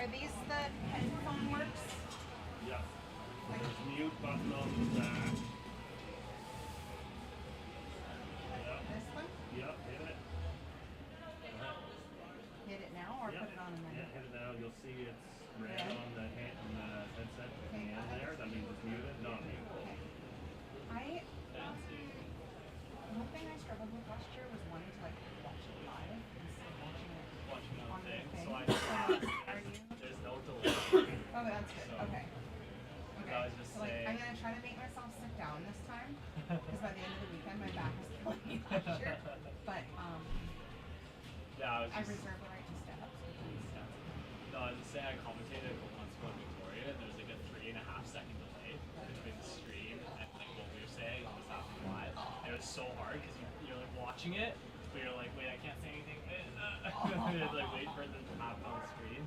Are these the headphone works? Yeah. There's a mute button on the back. Yep. This one? Yep, hit it. Hit it now or Yep. put it on and then? Yeah, hit it now. You'll see it's red Red? on the headset at the end there. That means it's muted, not muted. Okay. One thing I struggled with last year was wanting to like watch it live instead of watching it on the thing. So I Are you? there's no delay. Oh, that's good. So- Okay. Okay. I was just so like, saying- I'm gonna try to make myself sit down this time because by the end of the weekend my back was killing me last year. But Yeah, I was I just. reserve the right to stand up. No, I was just saying I commentated once on Victoria, and there's like a 3.5 second delay between the stream and like what we were saying and what's happening live. And it was so hard because you're like watching it, but you're like, wait, I can't say anything. You had to like wait for it to happen on the screen.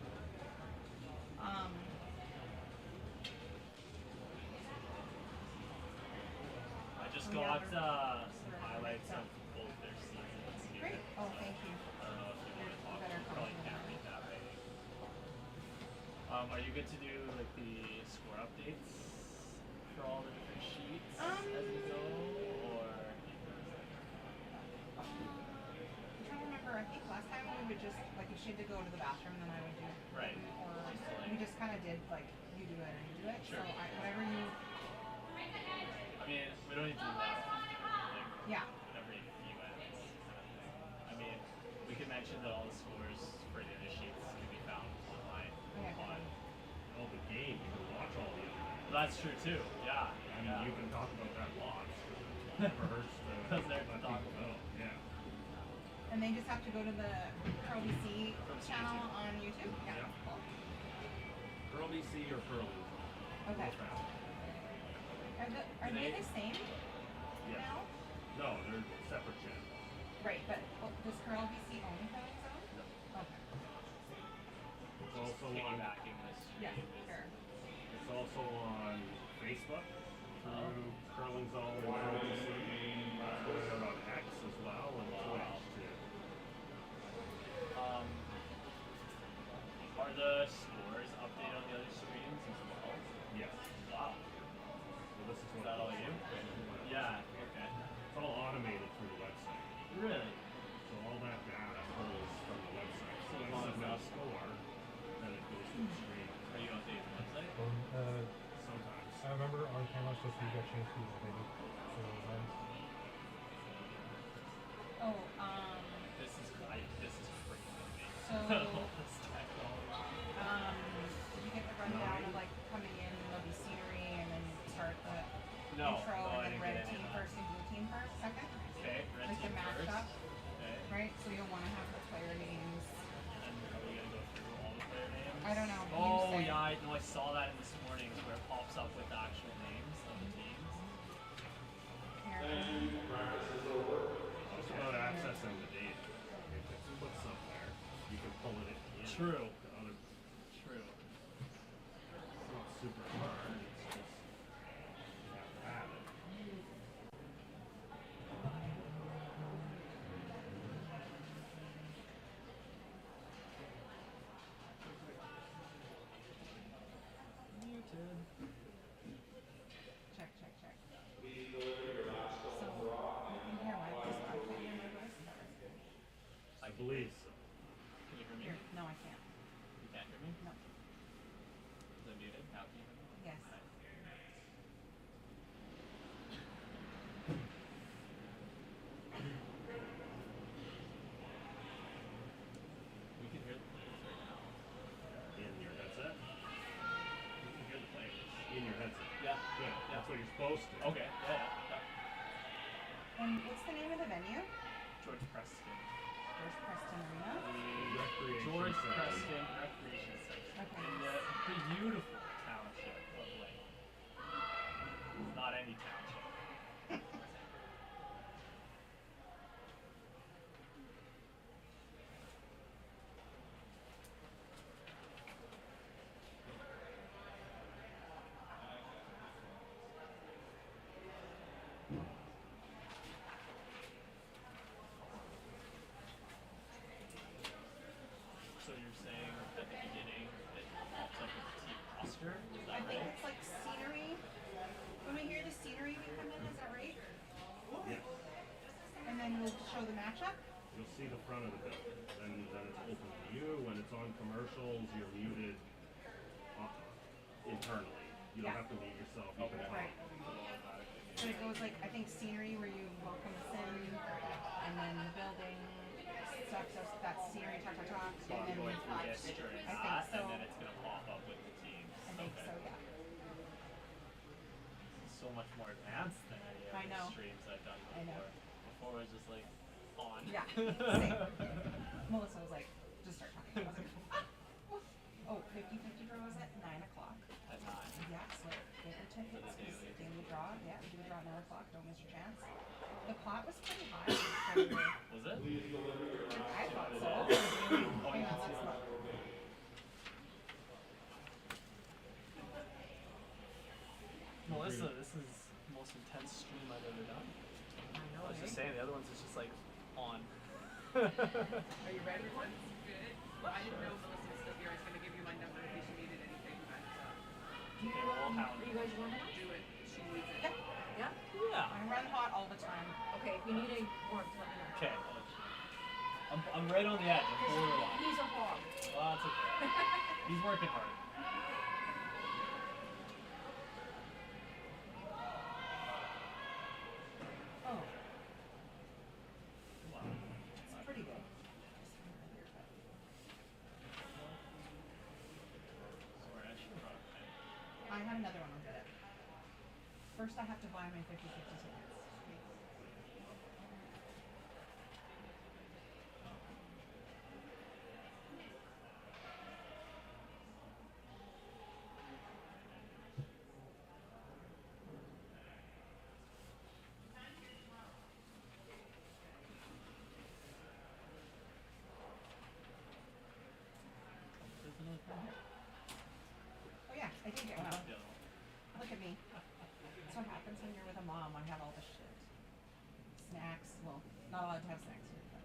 I just got some highlights of both their seasons here. Great. Oh, thank you. I don't know if you want to talk. Better You probably comment. can't read that way. Are you good to do like the score updates for all the different sheets as we go, or? I'm trying to remember. I think last time we would just like if she had to go to the bathroom, then I would do it. Right. Or we just kind of did like you do it and you do it. Sure. So whatever you. I mean, we don't need to do that often. Like, Yeah. every few ends kind of thing. I mean, we can mention that all the scores for the other sheets can be found online. Yeah. Oh, the game, you can watch all the other. That's true too. Yeah. I mean, you can talk about that lots. It never hurts to Because they're let talking people know. Yeah. And they just have to go to the Pro BC From channel YouTube. on YouTube. Yeah. Yeah. Cool. Pearl BC or Pearl. Okay. Both found. Are they the same Yes. now? No, they're separate channels. Right, but does Curl BC own Curling Zone? No. Okay. It's also on. Piggybacking this Yeah, stream is- sure. It's also on Facebook through Curling Zone and Pearl BC. It's going out on X as well and Twitch too. Are the scores updated on the other streams as well? Yes. Wow. Well, this is Is what that all you? Yeah. Okay. It's all automated through the website. Really? So all that data pulls from the website. So So when as long I as submit a that's- score, then it goes to the stream. Are you updating the website? Sometimes. I remember on camera supposed to get changed to maybe so Oh, This is freaking amazing. So- This technology. you get the rundown of like coming in and there'll be scenery and then you start the No, intro no, I and then didn't red get any team of that. first and blue team first, second. Okay, red Like the team first. matchup, Okay. right? So you'll want to have the player names. And are we gonna go through all the player names? I don't know. You Oh say. yeah, I know. I saw that in this morning's where it pops up with the actual names of the teams. Here. It's about accessing the data. If it's put somewhere, you can pull it in. True. To other, True. it's not super hard. It's just you have to have it. Muted. Check. So you can hear my voice, but I can't hear my voice. I believe so. Can you hear me? Here, no, I can't. You can't hear me? No. Is it muted? Now can you hear me? Yes. Okay. We can hear the players right now. In your headset. You can hear the players in your headset. Yeah. Yeah, that's what you're supposed to. Okay. Yeah. And what's the name of the venue? George Preston. There's Preston Arena. The Recreation George Center. Preston Recreation Center. Okay. In the beautiful township of Langley. It's not any township. So you're saying at the beginning that I think it's like scenery. When we hear the scenery, we come in. Is that right? Yeah. And then we'll show the matchup. You'll see the front of the building. Then it's open to you. When it's on commercials, you're muted internally. You don't Yeah. have to mute yourself. You can Right. So it goes like, I think scenery where you welcome us in, and then the building, stuff, that's scenery, talk, So and I'm then going through this during I think that, so. and then it's gonna pop up with the teams. I think Okay. so, yeah. So much more advanced than any I of know. the streams I've done I know. before. Before it was just like on. Yeah, same. Melissa was like, just start talking. I was like, oh, 50-50 draw is at 9 o'clock. At 9. Yeah, so get your tickets. For the daily. Daily draw. Yeah, we do the draw at 9 o'clock. Don't miss your chance. The pot was pretty high. For the, Was it? I thought so. Oh, Hang yeah. on, let's look. Melissa, this is the most intense stream I've ever done. I know, I was just eh? saying, the other ones is just like on. Are you ready? Good. I didn't know Melissa was still here. I was going to give you my number in case you needed anything, but Do you, we'll are have- you guys warming up? do it. She needs it. Yeah. Yeah. Yeah. I run hot all the time. Okay, if you need any warmth, let me know. Okay. I'm right on the edge. I'm borderline. He's a hog. Well, that's okay. He's working hard. Oh, Wow. it's pretty good. Sorry, I should have brought a pen. I have another one I'm good at. First, I have to buy my 50-50 tickets. Oh yeah, I did get one. Look at me. That's what happens when you're with a mom. I have all the shit. Snacks. Well, not allowed to have snacks here, but.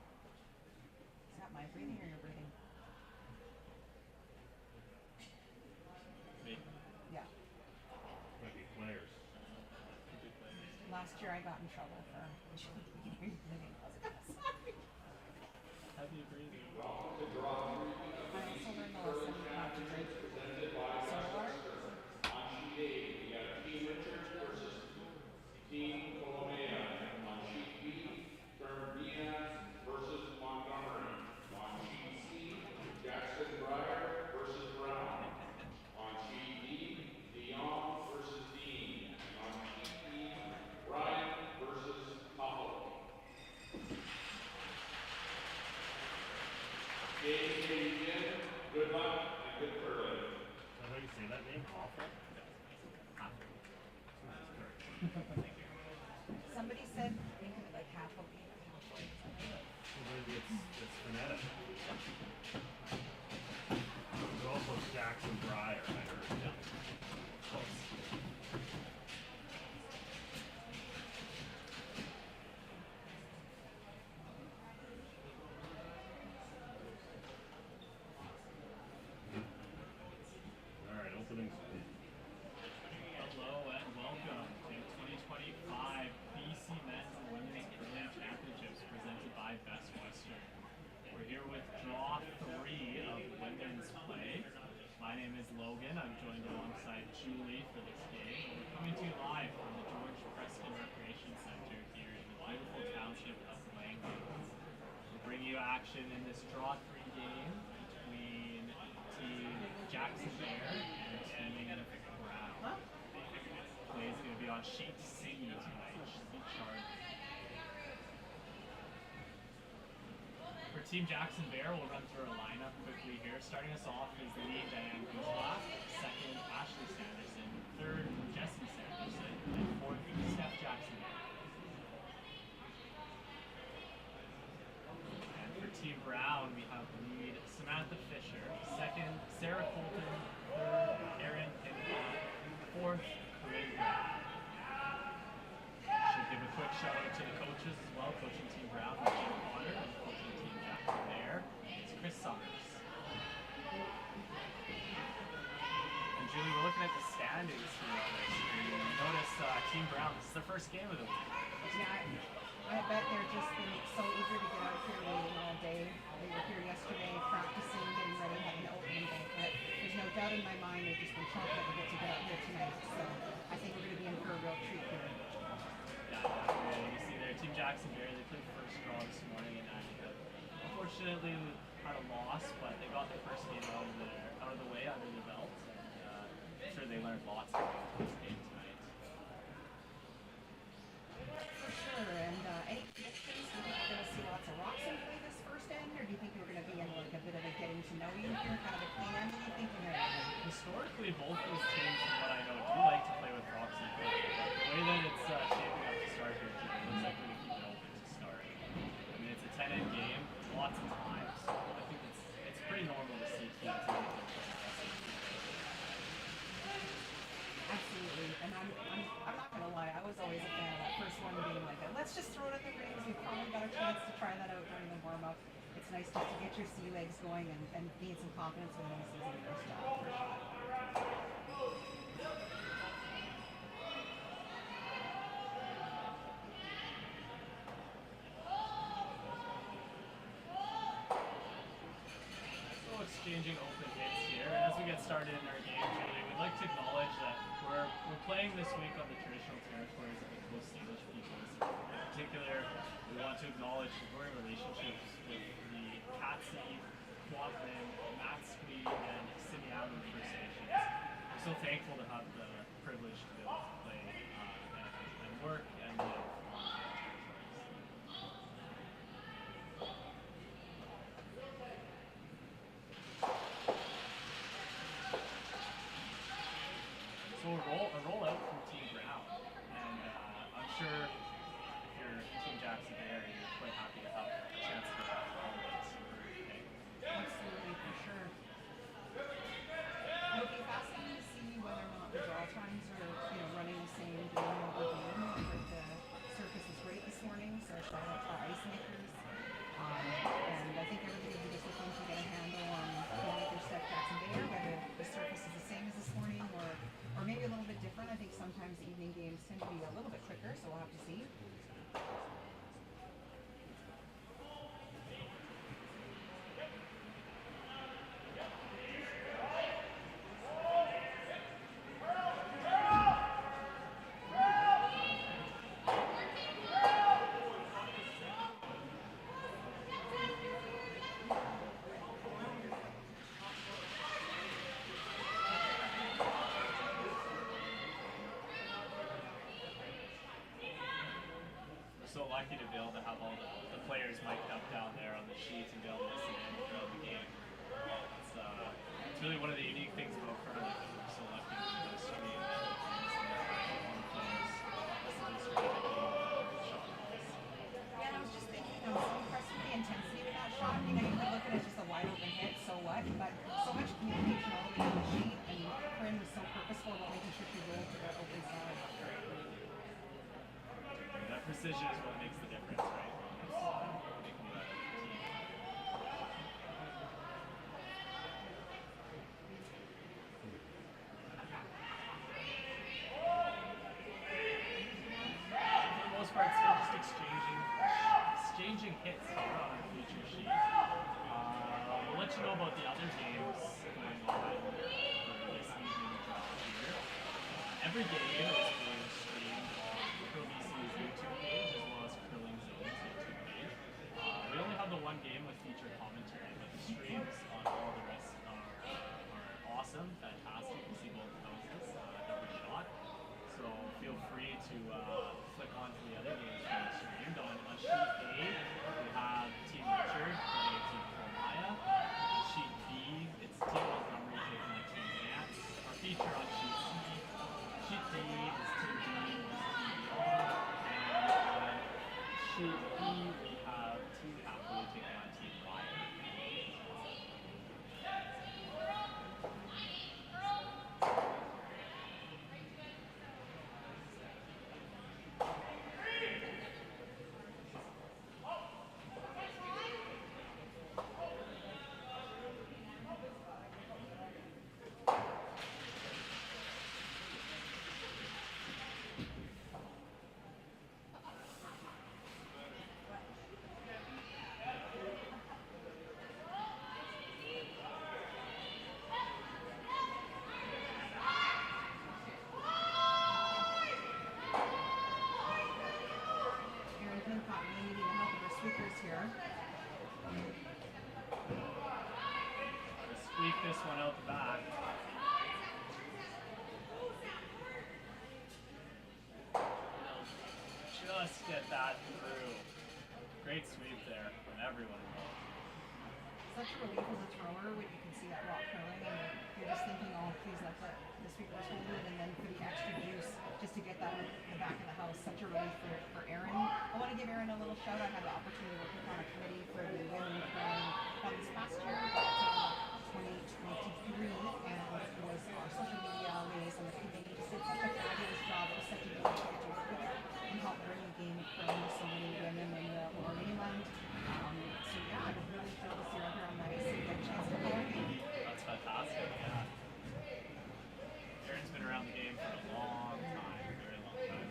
Is that my breathing or your breathing? Me. Yeah. Might be players. Last year I got in trouble for breathing. Sorry. Heavy breathing. I also learned the lesson not to drink soda water. On sheet A, we got Team Richards versus Team Kolomaya. On sheet B, Diaz versus Montgomery. On sheet C, Jackson Breyer versus Brown. On sheet D, DeYoung versus Dean. And on sheet E, Ryan versus Koppel. Game may begin. Good luck and good curling. Is that how you say that name? Awful? Somebody said think of it like half a week, halfway. Well, maybe it's phonetic. There's also Jackson Breyer, I heard. Close. Alright, openings. Hello and welcome to 2025 BC Men's and Women's Curling Championships presented by Best Western. We're here with Draw 3 of women's play. My name is Logan. I'm joined alongside Julie for this game. We're coming to you live from the George Preston Recreation Center here in the beautiful township of Langley. We'll bring you action in this Draw 3 game between Team Jackson Bear and Team Brown. Play is going to be on sheet C tonight. Sheet chart. For Team Jackson Bear, we'll run through a lineup quickly here. Starting us off is lead Diane Guzla, second Ashley Sanderson, third Jessie Sanderson, and fourth Steph Jackson Bear. And for Team Brown, we have lead Samantha Sarah Colton, third, Erin Pincock, fourth, Corinne Brown. Should give a quick shout out to the coaches as well, coaching Team Brown, Jim Potter, and coaching Team Jackson there. It's Chris Summers. And Julie, we're looking at the standings here on our screen. Notice Team Brown, this is their first game of the week. Yeah, I bet they're just been so eager to get out here waiting all day. They were here yesterday practicing, getting ready, having an opening banquet. There's no doubt in my mind they've just been chomping at the bit to get out here tonight. So I think we're going to be in for a real treat here. Yeah, definitely. You see there, Team Jackson Berry, they played first draw this morning and unfortunately had a loss, but they got their first game out of the way under the belt. And I'm sure they learned lots from this game tonight. For sure. And any predictions? Do you think we're going to see lots of Roxon play this first end, or do you think we're going to be in like a bit of a getting to know you here, kind of a clean end? What do you think we're going to do? Historically, both these teams, from what I know, do like to play with Roxy. But the way that it's shaping up to start here, it looks like we're going to keep it open to start. I mean, it's a 10-end game, lots of time, so I think it's pretty normal to see teams in the Absolutely. And I'm not going to lie, I was always a fan of that first one being like, let's just throw it in the rings. We've probably got a chance to try that out during the warm-up. It's nice just to get your sea legs going and gain some confidence when the season first off, for sure. Exchanging open hits here. And as we get started in our game, Julie, we'd like to acknowledge that we're playing this week on the traditional territories of the Coast English peoples. In particular, we want to acknowledge enduring relationships with the Katsi, Kwantlen, Matsqui, and Simiami First Nations. We're so thankful to have the privilege to be able to play and work and live on our territories. So a roll out from Team Brown, and I'm sure if you're Team Jackson Berry, you're quite happy to have a chance to get that ball okay? Absolutely, for sure. It'll be fascinating to see whether or not the draw times are, running the same game over game. I heard the surface was great this morning, so shout out to our ice makers. And I think everybody will be just looking to get a handle on their step Jackson Berry, whether the surface is the same as this morning or maybe a little bit different. I think sometimes evening games tend to be a little bit quicker, so we'll have to see. So lucky to be able to have all the players mic'd up down there on the sheets and be able to listen in throughout the game. It's really one of the unique things about curling. We're so lucky to be able to stream and listen to the players listen to the stream and shot calls. Yeah, and I was just thinking, I'm so impressed with the intensity of that shot. You could look at it just a wide open hit, so what? But so much communication all the way down the sheet, and Corinne was so purposeful about making sure she rolled to that open side. That precision is what makes the difference, right? Making the team. For the most part, still just exchanging hits here on our feature sheet. We'll let you know about the other games going on for this evening draw here. Every game is being streamed on ProBC's YouTube page as well as Curling Zone's YouTube page. We only have the one game with feature commentary, but the streams on all the rest are awesome, fantastic. You see both houses every shot. So feel free to flick on to the other games being streamed. On sheet A, we have Team Richard playing Team Kolomaya. On sheet B, it's Team Montgomery taking on Team Nance. Our feature on sheet C. Sheet D is Team D versus Team Kelowna, and on sheet E we have Team Happily taking on Team Ryan. this one out the back. Just get that through. Great sweep there from everyone involved. Such a relief as a thrower when you can see that rock curling and you're just thinking, oh, please let the sweepers hold it, and then for the extra juice just to get that in the back of the house. Such a relief for Erin. I want to give Erin a little shout. I had the opportunity to work on a committee for the women curling not this past year, but 2023, and was our social media liaison on the committee. Just did such a fabulous job. It was such a delight to get to work with her and help bring the game of curling to so many women in the lower mainland. So yeah, I was really thrilled to see her here on the ice and get a chance to play our game. That's fantastic, yeah. Erin's been around the game for a long time, very long time.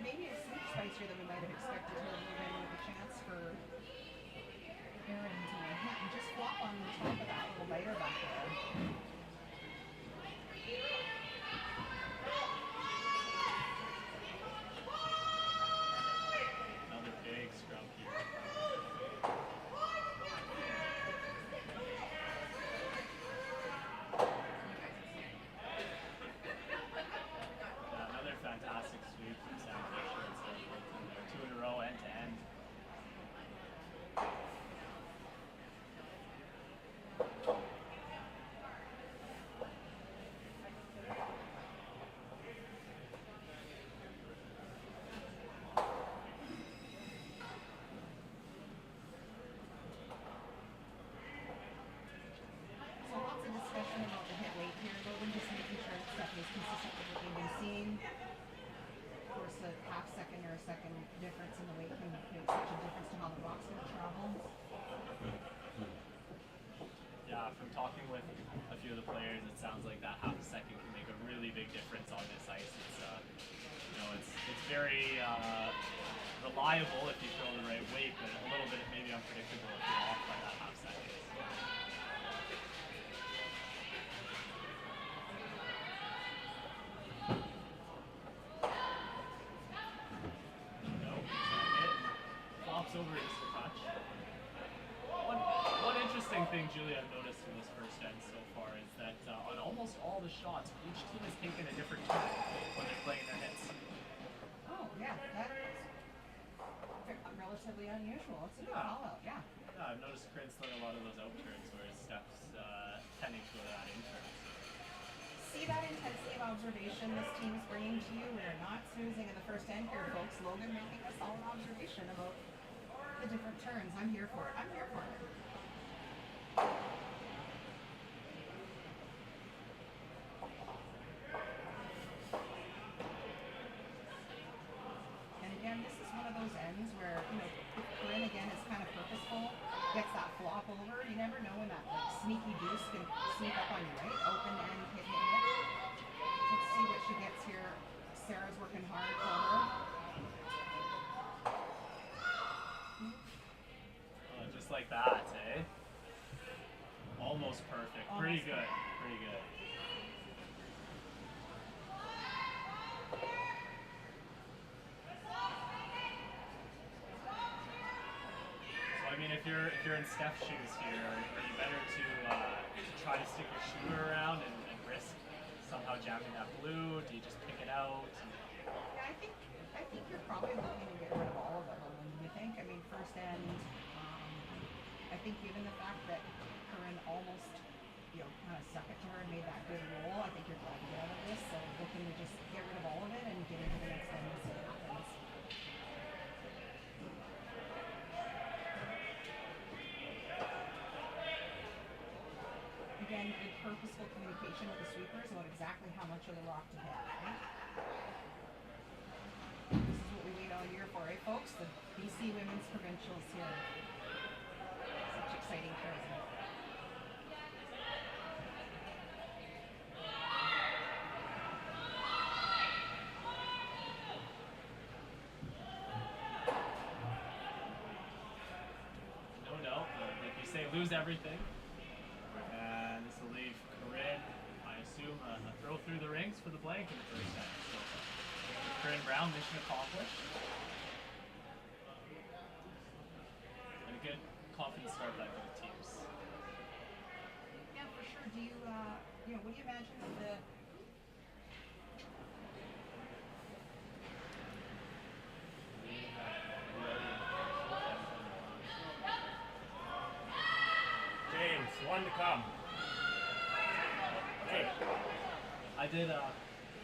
Maybe a sneak spicier than we might have expected here, moving with a chance for Erin to hit and just flop on the top of that little lighter back there. Another big scrum here. Yeah, another fantastic sweep from Sam Fisher instead of Wilton there. 2 in a row, end to end. So lots of discussion about the hit weight here, Logan, just making sure that stuff is consistent with what we've been seeing. Of course, a half second or a second difference in the weight can make such a difference to how the rock's going to travel. Yeah, from talking with a few of the players, it sounds like that half a second can make a really big difference on this ice. It's it's very reliable if you throw the right weight, but a little bit maybe unpredictable if you're off by that half second. Nope, hit. Flops over just a touch. One interesting thing, Julie, I've noticed in this first end so far is that on almost all the shots, each team has taken a different turn when they're playing their hits. Oh, yeah, that is relatively unusual. It's a good Yeah. call out, yeah. Yeah, I've noticed Corinne's throwing a lot of those out turns, whereas Steph's tending to go to that in turn. See that intensity of observation this team is bringing to you? We're not snoozing in the first end here, folks. Logan making a solid observation about the different turns. I'm here for it. I'm here for it. And again, this is one of those ends where, you know, if Corinne again is kind of purposeful, gets that flop over, you never know when that like sneaky deuce can sneak up on you, right? Open and hit. Let's see what she gets here. Sarah's working hard for her. Just like that, eh? Almost perfect. Pretty Almost good. perfect. Pretty good. So I mean, if you're in Steph's shoes here, are you better to try to stick your shooter around and risk somehow jamming that blue? Do you just pick it out? Yeah, I think you're probably looking to get rid of all of it, Logan. Do you think? I mean, first end, I think given the fact that Corinne almost, you know, kind of stuck it to her and made that good roll, I think you're glad to get out of this. So looking to just get rid of all of it and get into the next end and see what happens. Again, good purposeful communication with the sweepers about exactly how much of the rock to hit, right? This is what we wait all year for, eh, folks? The BC Women's Provincials here. Such exciting curling. No doubt. Like you say, lose everything. And this will leave Corinne, I assume, a throw through the rings for the blank in the first set. So, Corinne Brown, mission accomplished. And a good, confident start by both teams. Yeah, for sure. Do you, what do you imagine of the James, one to come. Hey, I did,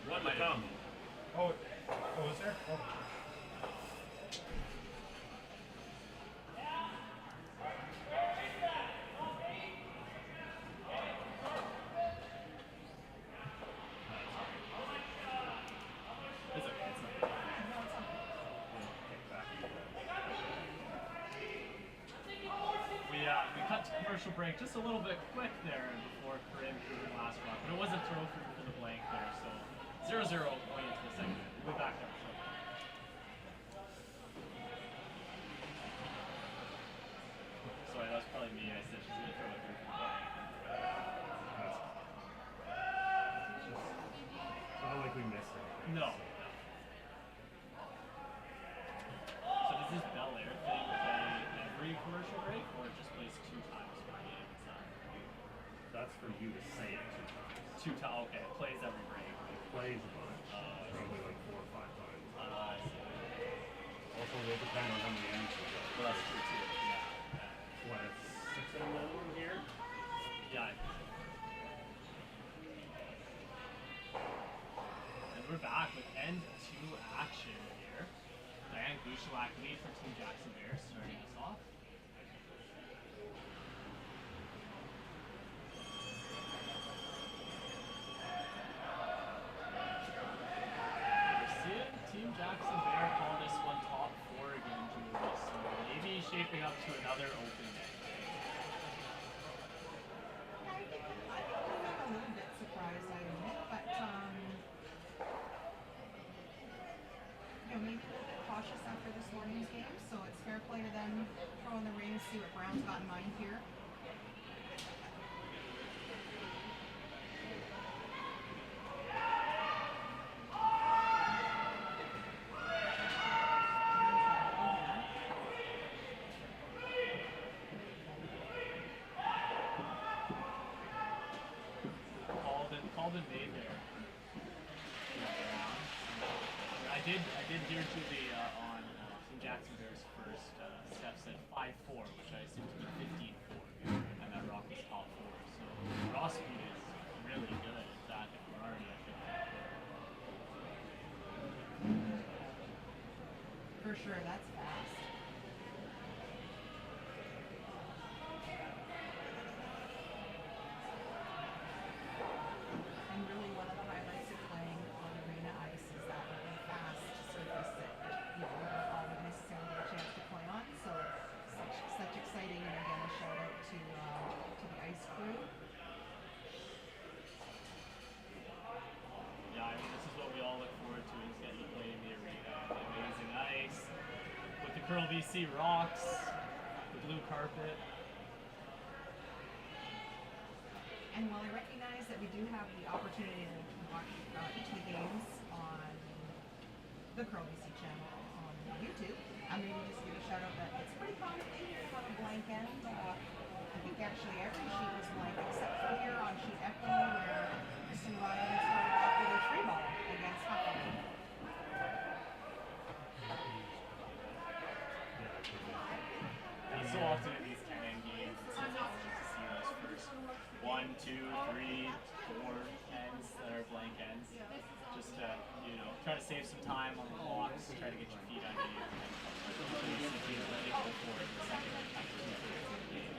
one to come. Oh, was there? Oh. it's okay, it's not we cut to commercial break just a little bit quick there before Corinne threw her last rock, but it was a throw through for the blank there, so 0-0 going into the second. We'll be back there. Sorry, that was probably me. I said she's gonna throw it through for the blank. It's not like we missed it. No. So does this Bel Air thing play every commercial break, or it just plays 2 times per game? That's for you to say it 2 times. 2 times. Okay, it plays every break. It plays a bunch. Probably like 4 or 5 times. I see. Also, will depend on how many innings we get. Well, that's true too. Yeah. What, it's 6 inning minimum here? Yeah. And we're back with end 2 action here. Diane Gushalak lead for Team Jackson Bears starting us off. We're seeing Team Jackson Bear call this one top 4 again, Julie, so maybe shaping up to another open day. I'm a little bit surprised, I admit, but maybe a little bit cautious after this morning's game, so it's fair play to them throwing the rings, see what Brown's got in mind here. Called and made there. I did hear Julie on Team Jackson Bears' first steps at 5-4, which I assume to be 15-4, and that rock was top 4. So raw speed is really good at that. If we're already at 50. For sure, that's fast. And really one of the highlights of playing on arena ice is that really fast surface that we don't all would necessarily get a chance to play on. So such exciting, and again a shout out to the ice crew. Yeah, I mean, this is what we all look forward to, is getting to play in the arena. The amazing ice, with the Curl BC rocks, the blue carpet. And while I recognize that we do have the opportunity to watch each of the games on the Curl BC channel on YouTube, I'm going to just give a shout out that it's pretty common to have a blank end. I think actually every sheet was blank except for here on sheet Echo, where Kristen Ryan started off with a 3-ball against Huffman. And so often in these 10-end games, it's so nice just to see those first 1, 2, 3, 4 ends that are blank ends. Just to, try to save some time on the blocks, try to get your feet under you, and then you see teams really go for it in the second and 2/3 of the game.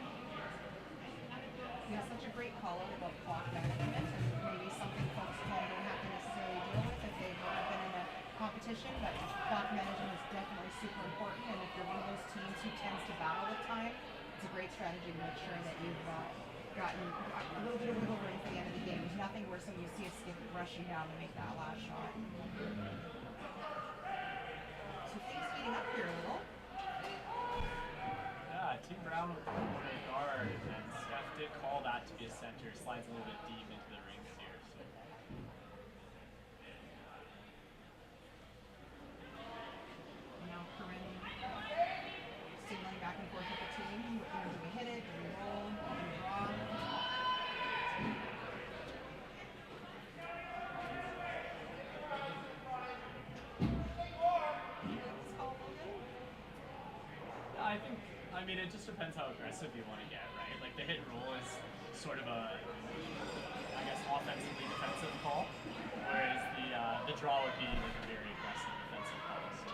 Yeah, such a great call out about clock management, and maybe something folks at home don't have to necessarily deal with if they've never been in a competition, but clock management is definitely super important, and if you're one of those teams who tends to battle with time, it's a great strategy to make sure that you've gotten a little bit of wiggle room for the end of the game. There's nothing worse than when you see a skip rushing down to make that last shot. So things heating up here a little. Yeah, Team Brown with the guard guard, and Steph did call that to be a center. Slides a little bit deep into the rings here. So. Now Corinne signaling back and forth with the team. Do we hit it? Do we roll? Do we draw? I mean, it just depends how aggressive you want to get, right? Like the hit and roll is sort of a, I guess, offensively defensive call, whereas the draw would be like a very aggressive defensive call. So.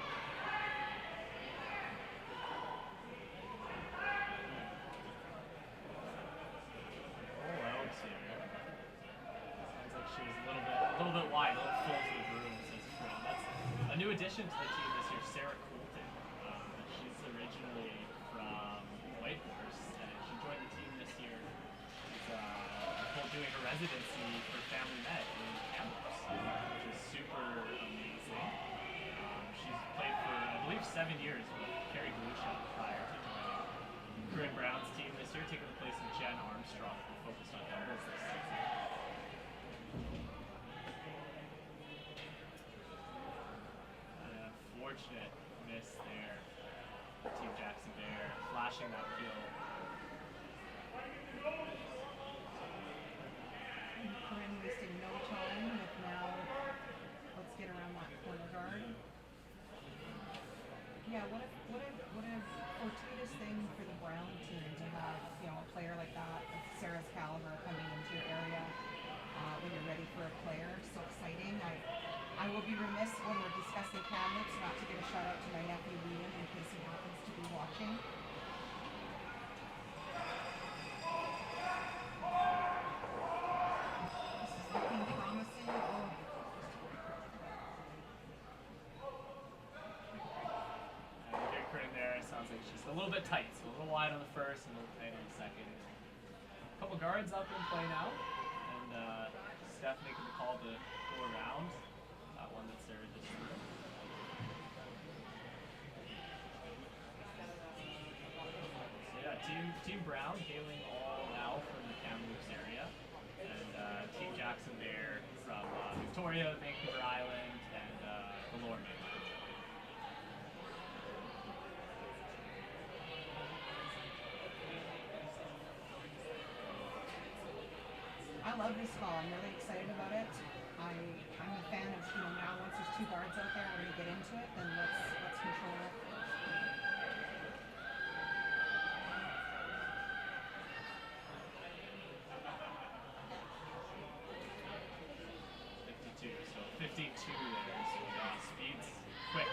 Roll out here. Sounds like she was a little bit wide, a little full to the room, says Fred. That's a new addition to the team this year, Sarah Coulton. She's originally from Whitehorse, and she joined the team this year. She's doing her residency for Family Med in Kamloops, which is super amazing. She's played for, I believe, 7 years with Carrie Galusha prior to joining Corinne Brown's team this year, taking the place of Jen Armstrong, who focused on doubles this season. An unfortunate miss there. Team Jackson Bear flashing that kill. Corinne wasting no time with now, let's get around that corner guard. Yeah, what a fortuitous thing for the Brown team to have, a player like that of Sarah's caliber coming into your area when you're ready for a player. So exciting. I will be remiss when we're discussing Kamloops not to give a shout out to my nephew Liam in case he happens to be watching. This is looking promising. Oh. Good Corinne there. It sounds like she's a little bit tight. So a little wide on the first and a little tight on the second. A couple guards up in play now. And Steph making the call to go around. That one that Sarah just threw. So yeah, Team Brown hailing all now from the Kamloops area. And Team Jackson Bear from Victoria, Vancouver Island, and the Lower Mainland. I love this call. I'm really excited about it. I'm a fan of, now once there's two guards out there, we're going to get into it, then let's control it. So 52 there, so speed's quick.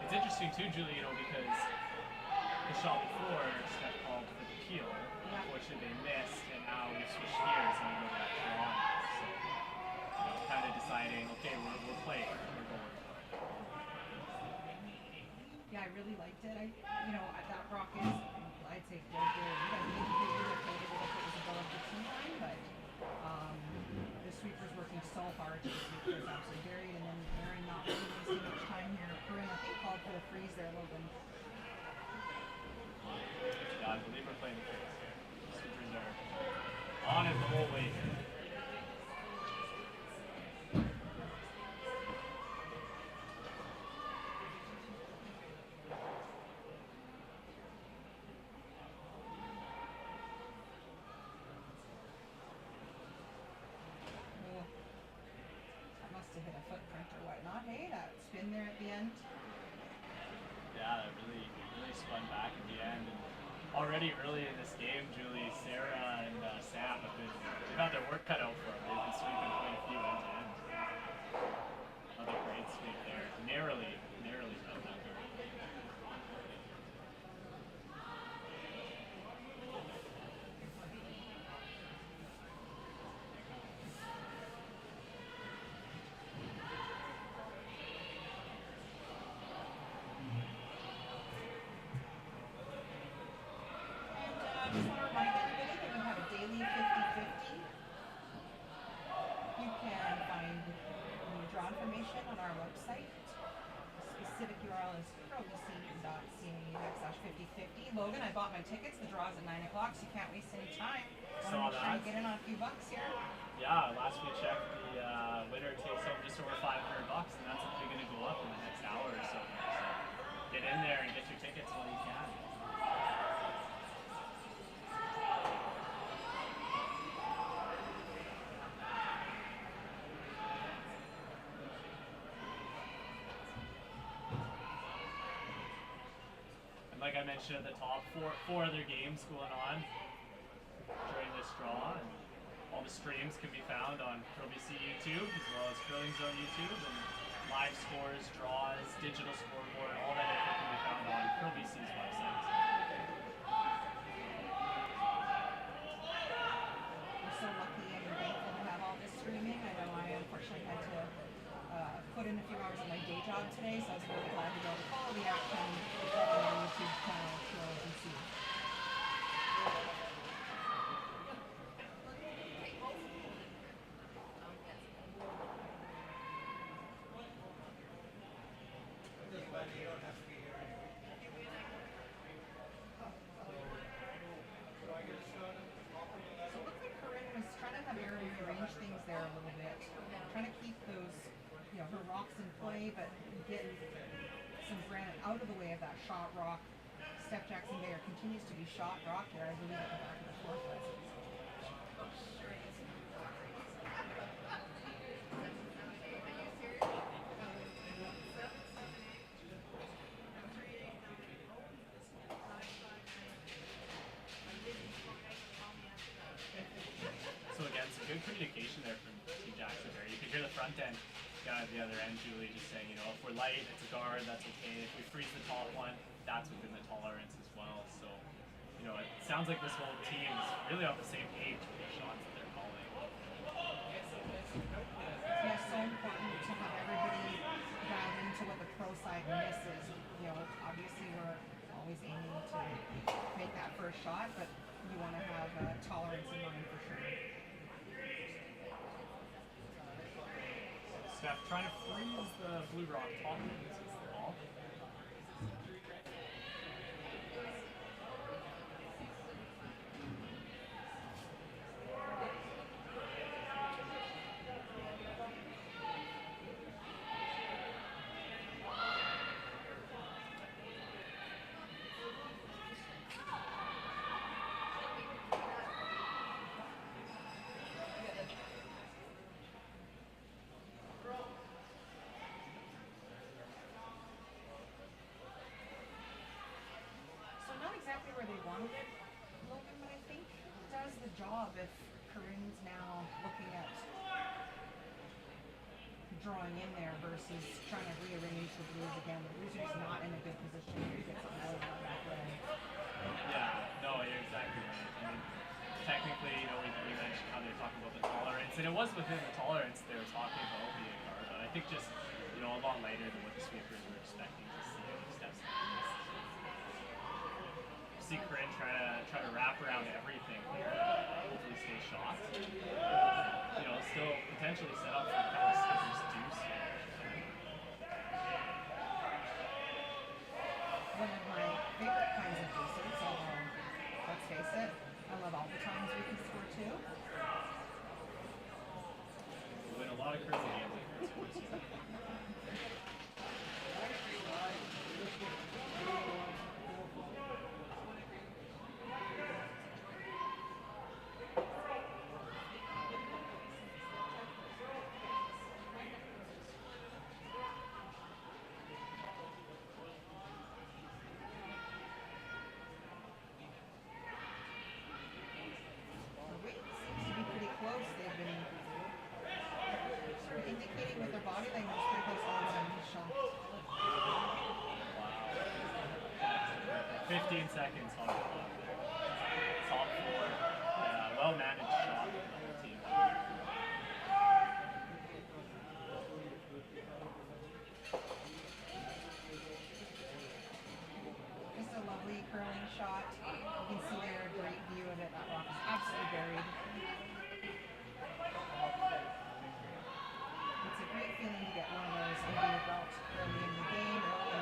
It's interesting too, Julie, because the shot before, Steph called for the peel. Unfortunately, they missed, and now we switched gears and we go back to on. So, kind of deciding, okay, we're playing, we're going. Yeah, I really liked it. That rock is, I'd say, good. Maybe they would have played it if it was above the team line, but the sweeper's working so hard to sweep this absolutely buried, and then Aaron not really wasting much time here. Corinne, I think, called for the freeze there, Logan. Yeah, I believe we're playing the freeze here. Sweepers are on it the whole way here. Hit a footprint or whatnot. Hey, that spin there at the end. Yeah, it really spun back at the end. And already early in this game, Julie, Sarah, and Sam they've had their work cut out for them. They've been sweeping quite a few end to end. Another great sweep there. Narrowly done that there. I just want to remind everybody that we have a daily 50-50. You can find the draw information on our website. specific URL is curlbc.ca/5050. Logan, I bought my tickets. The draw's at 9 o'clock, so you can't waste any time. Saw Want to make sure you that. get in on a few bucks here. Yeah, last we checked, the winner takes home just over $500, and that's only going to go up in the next hour or so. So get in there and get your tickets while you can. And like I mentioned at the top, four other games going on during this draw. And all the streams can be found on KBC YouTube as well as Curling Zone YouTube, and live scores, draws, digital scoreboard, all that info can be found on KBC's website. We're so lucky and thankful to have all this streaming. I know I unfortunately had to put in a few hours of my day job today, so I was really glad to be able to follow the action on our YouTube channel, KBC. Rearrange things there a little bit. Trying to keep those, her rocks in play, but get some granite out of the way of that shot rock. Steph Jackson Bayer continues to be shot rock there, I believe, at the back of the fourth license. So again, some good communication there from Team Jackson there. You could hear the front end guy at the other end, Julie, just saying, if we're light, it's a guard, that's okay. If we freeze the top one, that's within the tolerance as well. So, it sounds like this whole team is really on the same page with the shots that they're calling. Yeah, so important to have everybody dialed into what the pro side misses. Obviously we're always aiming to make that first shot, but you want to have tolerance in mind for sure. Steph trying to freeze the blue rock top and misses the ball. Exactly where they wanted it, Logan, but I think it does the job if Corinne's now looking at drawing in there versus trying to rearrange the blues again. The blues are just not in a good position to get something out of that way. Yeah, no, you're exactly right. I mean, technically, we mentioned how they're talking about the tolerance, and it was within the tolerance they were talking about being a guard, but I think just, a lot lighter than what the sweepers were expecting to see steps. See Corinne try to wrap around everything here, hopefully stay shot. Still potentially set up for kind of skipper's deuce here. One of my favorite kinds of deuces, although let's face it, I love all the times we can score two. We win a lot of curling games like this one this year. Indicating with their body language pretty close to the shot. Wow. 15 seconds on the clock there. Top four. Well managed shot from the whole team. Just a lovely curling shot. You can see there a great view of it. That rock is absolutely buried. It's a great feeling to get one of those under your belt early in the game, early in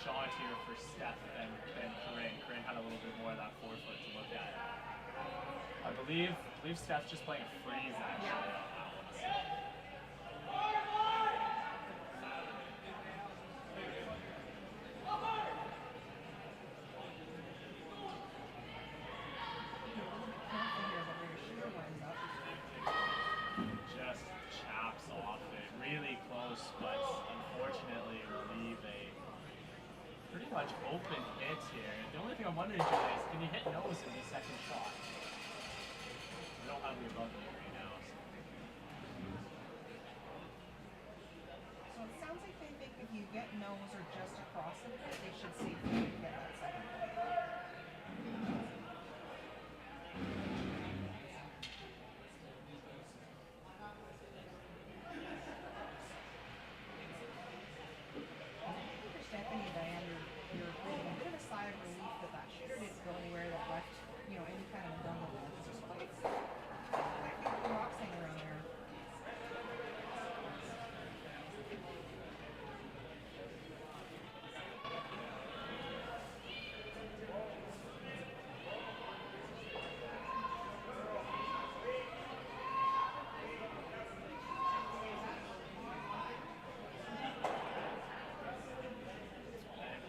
shot here for Steph than Corinne. Corinne had a little bit more of that forefoot to look at. I believe Steph's just playing a freeze actually on that one. Just chaps off it. Really close, but unfortunately will leave a pretty much open hit here. The only thing I'm wondering, Julie, is can you hit nose in the second shot? We don't have the above me right now. So it sounds like they think if you get nose or just across of it, they should safely get that second point. Stephanie and Diane, you're breathing a bit of a sigh of relief that that shooter didn't go anywhere that left, any kind of rumble there. There's quite a few rocks hanging around there.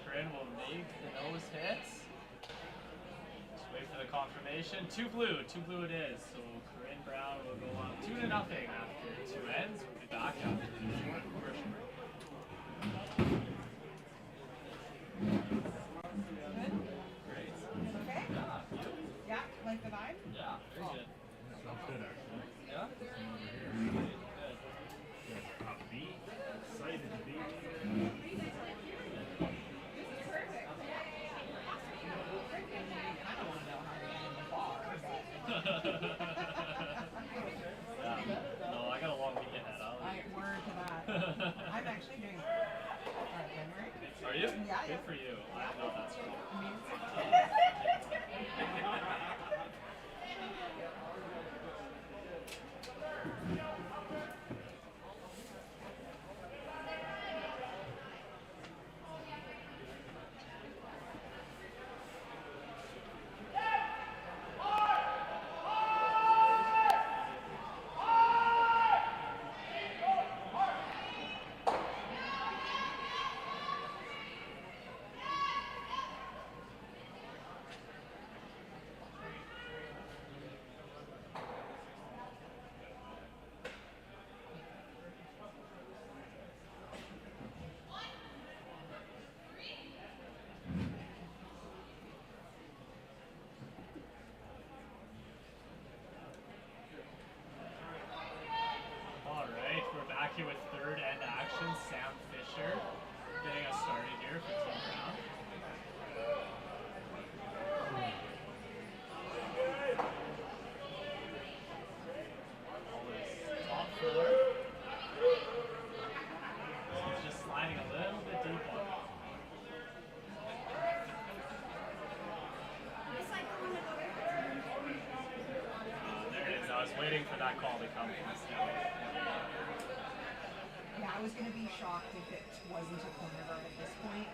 Corinne will make the nose hits. Just wait for the confirmation. Two blue it is. So Corinne Brown will go up 2-0 after two ends. We'll be back after the short commercial break. Good? Great. Okay? Yeah, like the vibe? Yeah, very good. Sounds good, actually. Yeah? Upbeat, excited to be here. I don't want to know how to get in the bar, but Yeah. No, I got a long week ahead. word to that. I'm actually doing January. Are you? Yeah, Good yeah. for you. I know that's cool. I mean, Alright, we're back here with third end action. Sam Fisher getting us started here for Team Brown. Ball is top four. He's just sliding a little bit deep on it. There it is. I was waiting for that call to come from Sam. yeah, I was going to be shocked if it wasn't a corner guard at this point.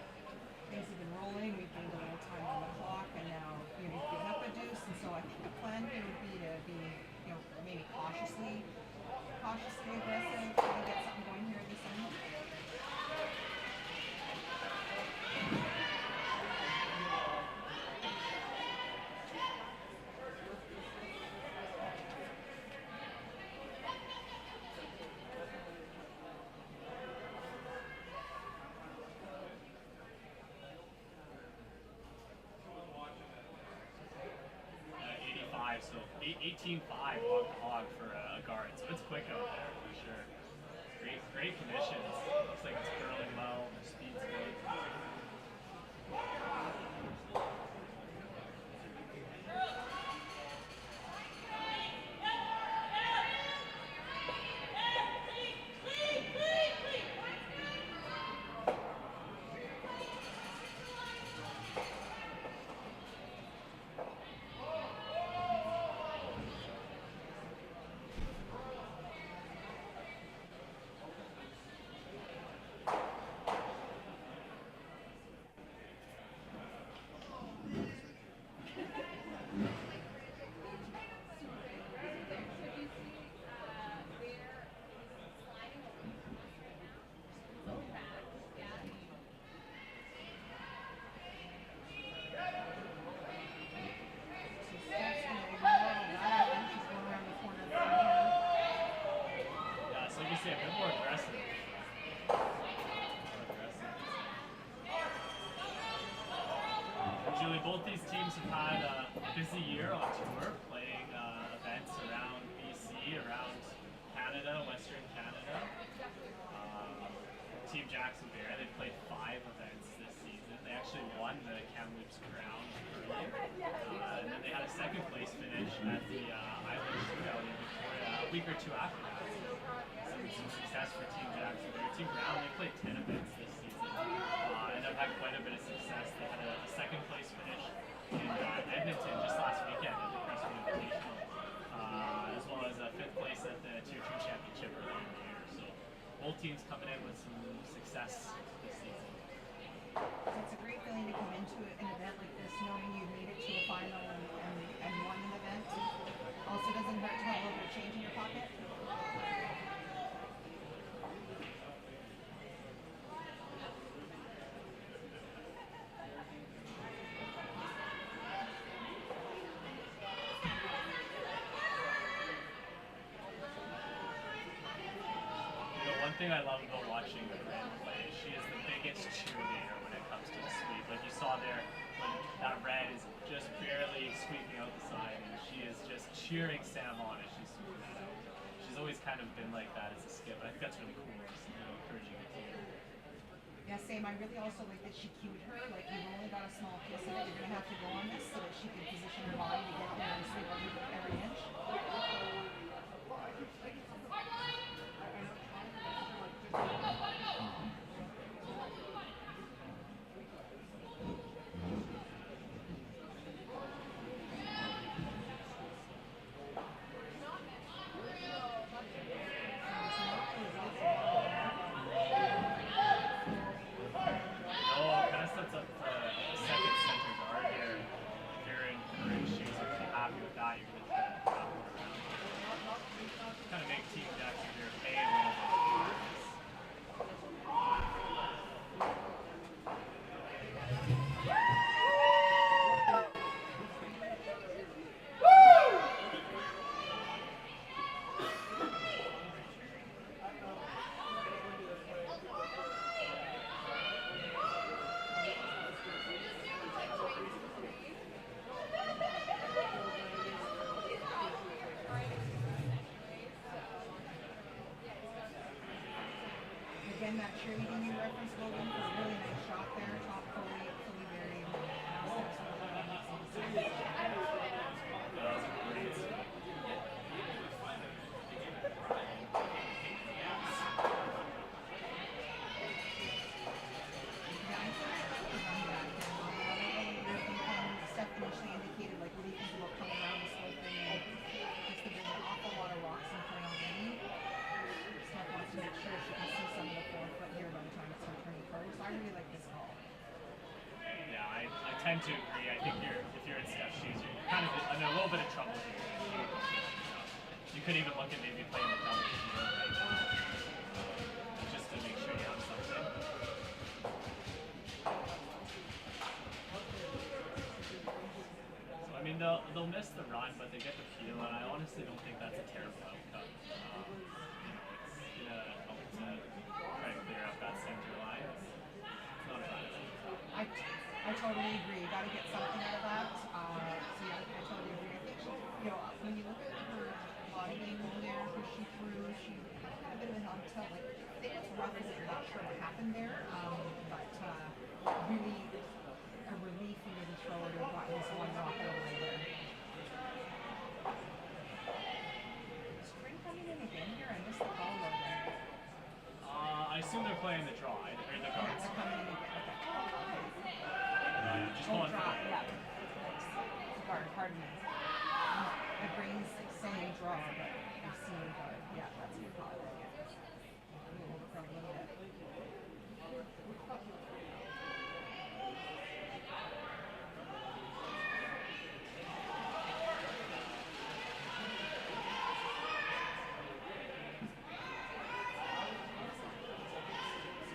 Things have been rolling. We've gained a little time on the clock, and now we've given up a deuce. And so I think the plan here would be to be, maybe cautiously aggressive, try to get something going here at this end. So 18-5 hog to hog for a guard, so it's quick out there for sure. Great conditions. Looks like it's curling well. The speed's good. really, both these teams have had a busy year on tour, playing events around BC, around Canada, Western Canada. Team Jackson Bear, they've played 5 events this season. They actually won the Kamloops Crown earlier. And then they had a second place finish at the Island Shootout in Victoria a week or 2 after that. So some success for Team Jackson Bear. Team Brown, they played 10 events this season. And have had quite a bit of success. They had a second place finish in Edmonton just last weekend at the Preston Invitational, as well as a 5th place at the Tier 2 Championship earlier in the year. So both teams coming in with some success this season. It's a great feeling to come into an event like this knowing you made it to a final and won an event. Also doesn't hurt to have a little bit of change in your pocket. One thing I love about watching Red play is she is the biggest cheerleader when it comes to the sweep. Like you saw there, when that Red is just barely sweeping out the side, and she is just cheering Sam on as she's sweeping that out. She's always kind of been like that as a skip, and I think that's really cool. Just, encouraging the team. Yeah, same. I really also like that she cued her. Like, you've only got a small piece of it. You're going to have to go on this so that she can position her body to get there and sweep every inch. Again, that cheerleading you referenced, Logan, was a really nice shot there. Top fully buried. Steph initially indicated like what he thinks about coming around the slope and just that there's an awful lot of rocks in play already. Steph wants to make sure she can see some of the 4-foot here by the time it's her turn to pro. So I really like this call. Yeah, I tend to agree. I think if you're in Steph's shoes, you're kind of in a little bit of trouble here. You could even look at maybe playing a double field right now, just to make sure you have something. So I mean, they'll miss the run, but they get the feel, and I honestly don't think that's a terrible outcome. It's gonna help to try to clear up that center line. It's not a bad outcome. I totally agree. Got to get something out of that. So yeah, I totally agree. I think when you look at her body game there, who she threw, she had a bit of a help to like. I think it's rough. I'm not sure what happened there, but really a relief for the thrower to have gotten this one off out of the way there. Spring coming in again here. I missed the call Logan. I assume they're playing the draw, or the Yeah, guards. they're coming in again. Okay. Just Oh, going for draw, it. yeah. Guard, pardon me. My brain's saying draw, but I'm seeing guard. Yeah, that's your call. From a little bit.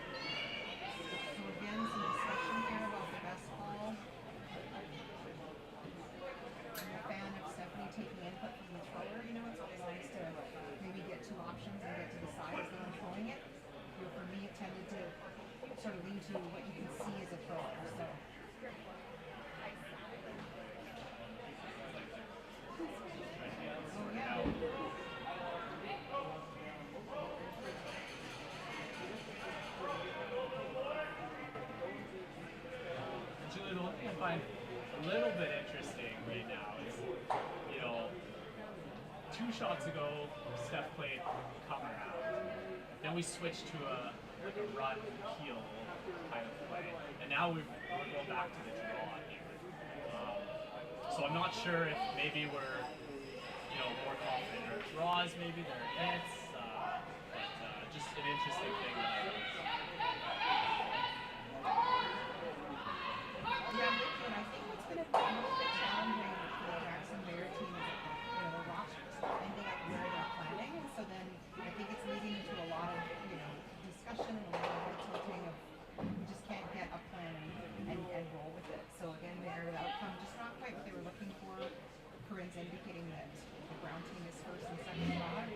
So again, some discussion here about the best call. I'm a fan of Stephanie taking input from the thrower. It's always nice to maybe get 2 options and get to decide as they're throwing it. For me, it tended to sort of lean to what you can see as a thrower. So find a little bit interesting right now is, you know, 2 shots ago, Steph played come around. Then we switched to a run heel kind of play, and now we're going back to the draw here. So I'm not sure if maybe we're, you know, more confident in our draws, maybe than our hits, but just an interesting thing that I noticed. Yeah, I'm with you, and I think what's been a little bit challenging for the Jackson Bear team is that the rosters ending up where they're planning, and so then I think it's leading to a lot of discussion and a lot of tilting of we just can't get a plan and roll with it. So again, the outcome just not quite what they were looking for. Corinne's indicating that the Brown team is first and second spot.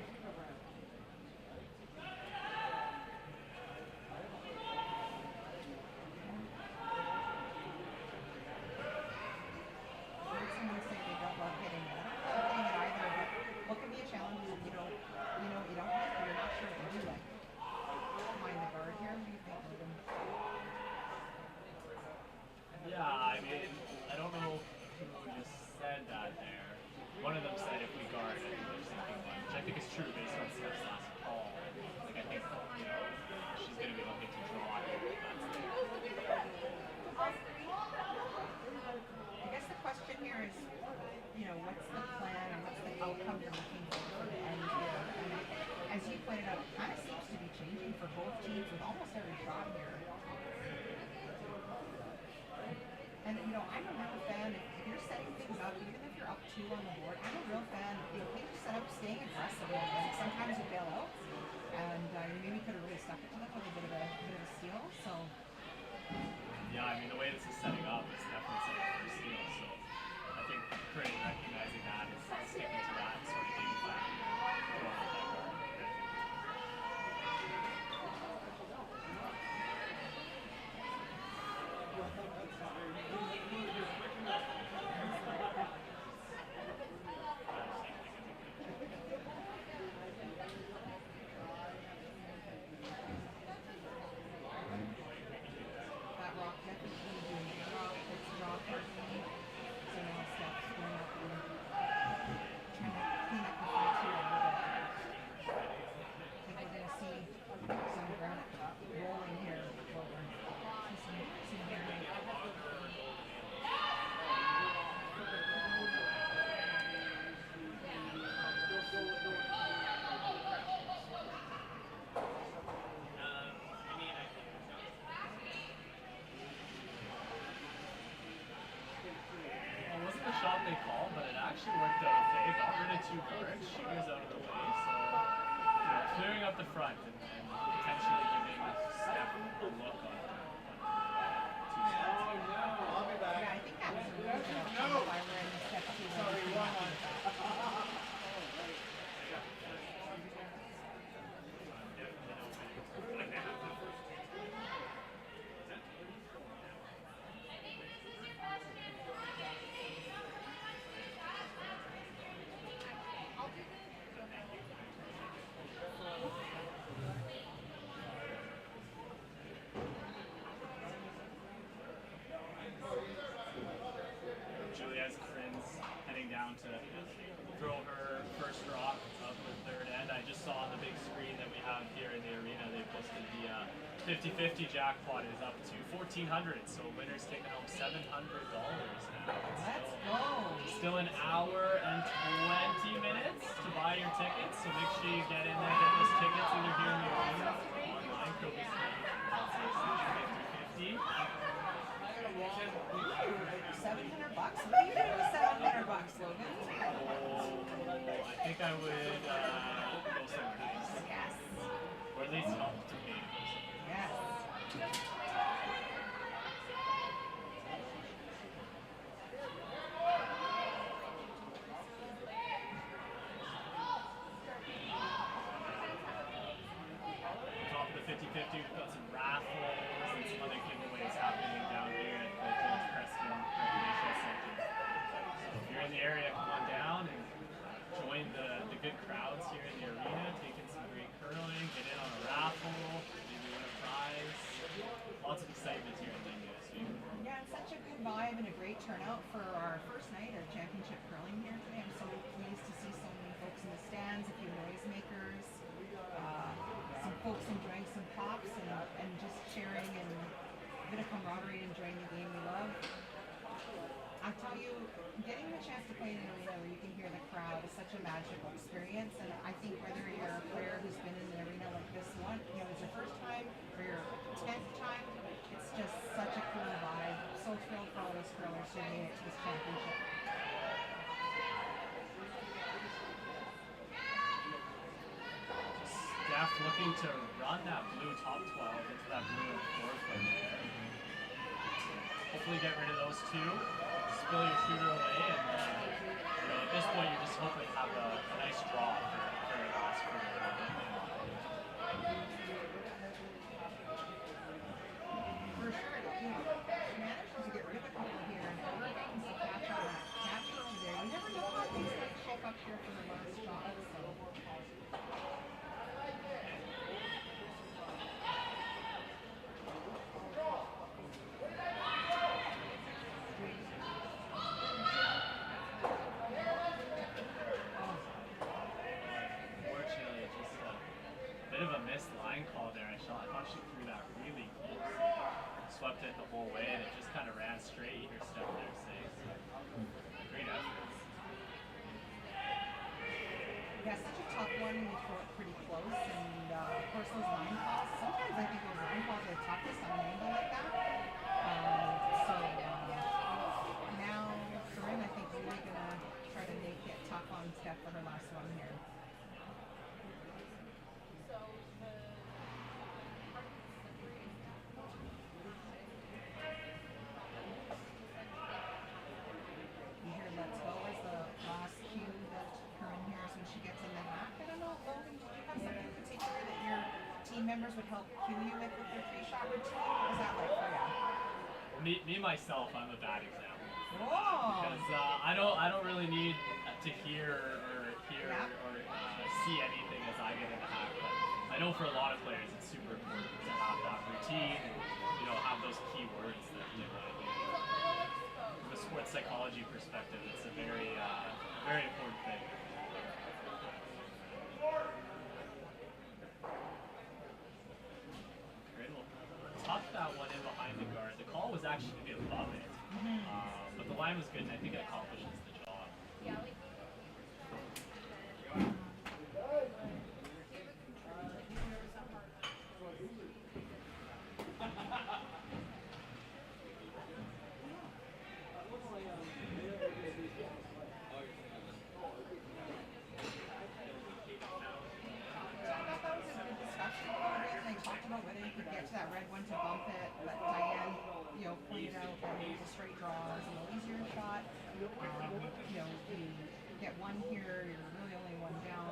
Someone say they don't love hitting it. I don't love hitting it either, but what can be a challenge if you don't hit, or you're not sure what to do, like mind the guard here? What do you think, Logan? Yeah, I mean, I don't know who just said that there. One of them said if we guard, I think they're thinking one, which I think is true based on Steph's last call. Like, I think, you know, she's going to be looking to draw here. I guess the question here is, what's the plan and what's the outcome you're looking for to end here? And as you pointed out, it kind of seems to be changing for both teams with almost every shot here. And I'm a real fan if you're setting things up, even if you're up 2 on the board. I'm a real fan. Things are set up staying aggressive, and sometimes you bail out, and you maybe could have really stuck it to them with a bit of a steal. So. Yeah, I mean, the way this is setting up is definitely setting up for a steal, so I think Corinne recognizing that is sticking to that and sort of game plan. That rock definitely doing the rock. It's a rock personally. So now Steph's going up and trying to clean up the fight here a little bit. I think we're going to see some granite rolling here. Some very Well, it wasn't the shot they called, but it actually worked out okay. Got rid of 2 guards, shooters out of the way, so clearing up the front and potentially giving Steph a look on 2 shots. Yeah, I think that was a really good outcome if I were in the step 2. Sorry, Julia's Corinne's heading down to throw her first rock of the 3rd end. I just saw on the big screen that we have here in the arena, they posted the 50-50 jackpot is up to $1,400, so winner's taking home $700 now. Let's go. Still an hour and 20 minutes to buy your tickets, so make sure you get in there, get those tickets either here in the arena or online, Kobe City, 50-50. $700 bucks? What are you doing with $700, Logan? Oh, I think I would go somewhere nice. Yes. Or at least help to me. Yes. Top of the 50-50, we've got some raffles and some other giveaways happening down here at the George Preston Recreational Center. So if you're in the area, come on down and join the good crowds here in the arena, taking some great curling, get in on a raffle. vibe and a great turnout for our first night of championship curling here today. I'm so pleased to see so many folks in the stands, a few noisemakers, some folks enjoying some pops and just sharing and a bit of camaraderie, enjoying the game we love. I tell you, getting the chance to play in an arena where you can hear the crowd is such a magical experience, and I think whether you're a player who's been in an arena like this one, it's your first time or your 10th time, it's just such a cool vibe. So thrilled for all those curlers who made it to this championship. Steph looking to run that blue top 12 into that blue 4-foot there. Hopefully get rid of those two. Spill your shooter away, and at this point you're just hoping to have a nice draw for your last quarter. For sure, she managed to get rid of a couple here, and everything's a catch on that catch today. You never know how things might shape up here for the last shot. So. Swept it the whole way, and it just kind of ran straight. You hear Steph there say, great effort. Yeah, such a tough one when you throw it pretty close, and of course those line calls. Sometimes I think those line calls are toughest on an angle like that. Now Corinne, I think, really gonna try to make it tough on Steph for her last one here. Members would help cue you with their 3-shot routine? What was that like for you? Me myself, I'm a bad example. Whoa! Because I don't really need to hear or see anything as I get in the hack. But I know for a lot of players, it's super important to have that routine. Have those key words that they want to do. From a sports psychology perspective, it's a very important thing. Tough that one in behind the guard. The call was actually to be above it, but the line was good, and I think it accomplishes the job. That red one to bump it, but Diane, pointed out that maybe the straight draw is a little easier shot. You get one here, you're really only one down.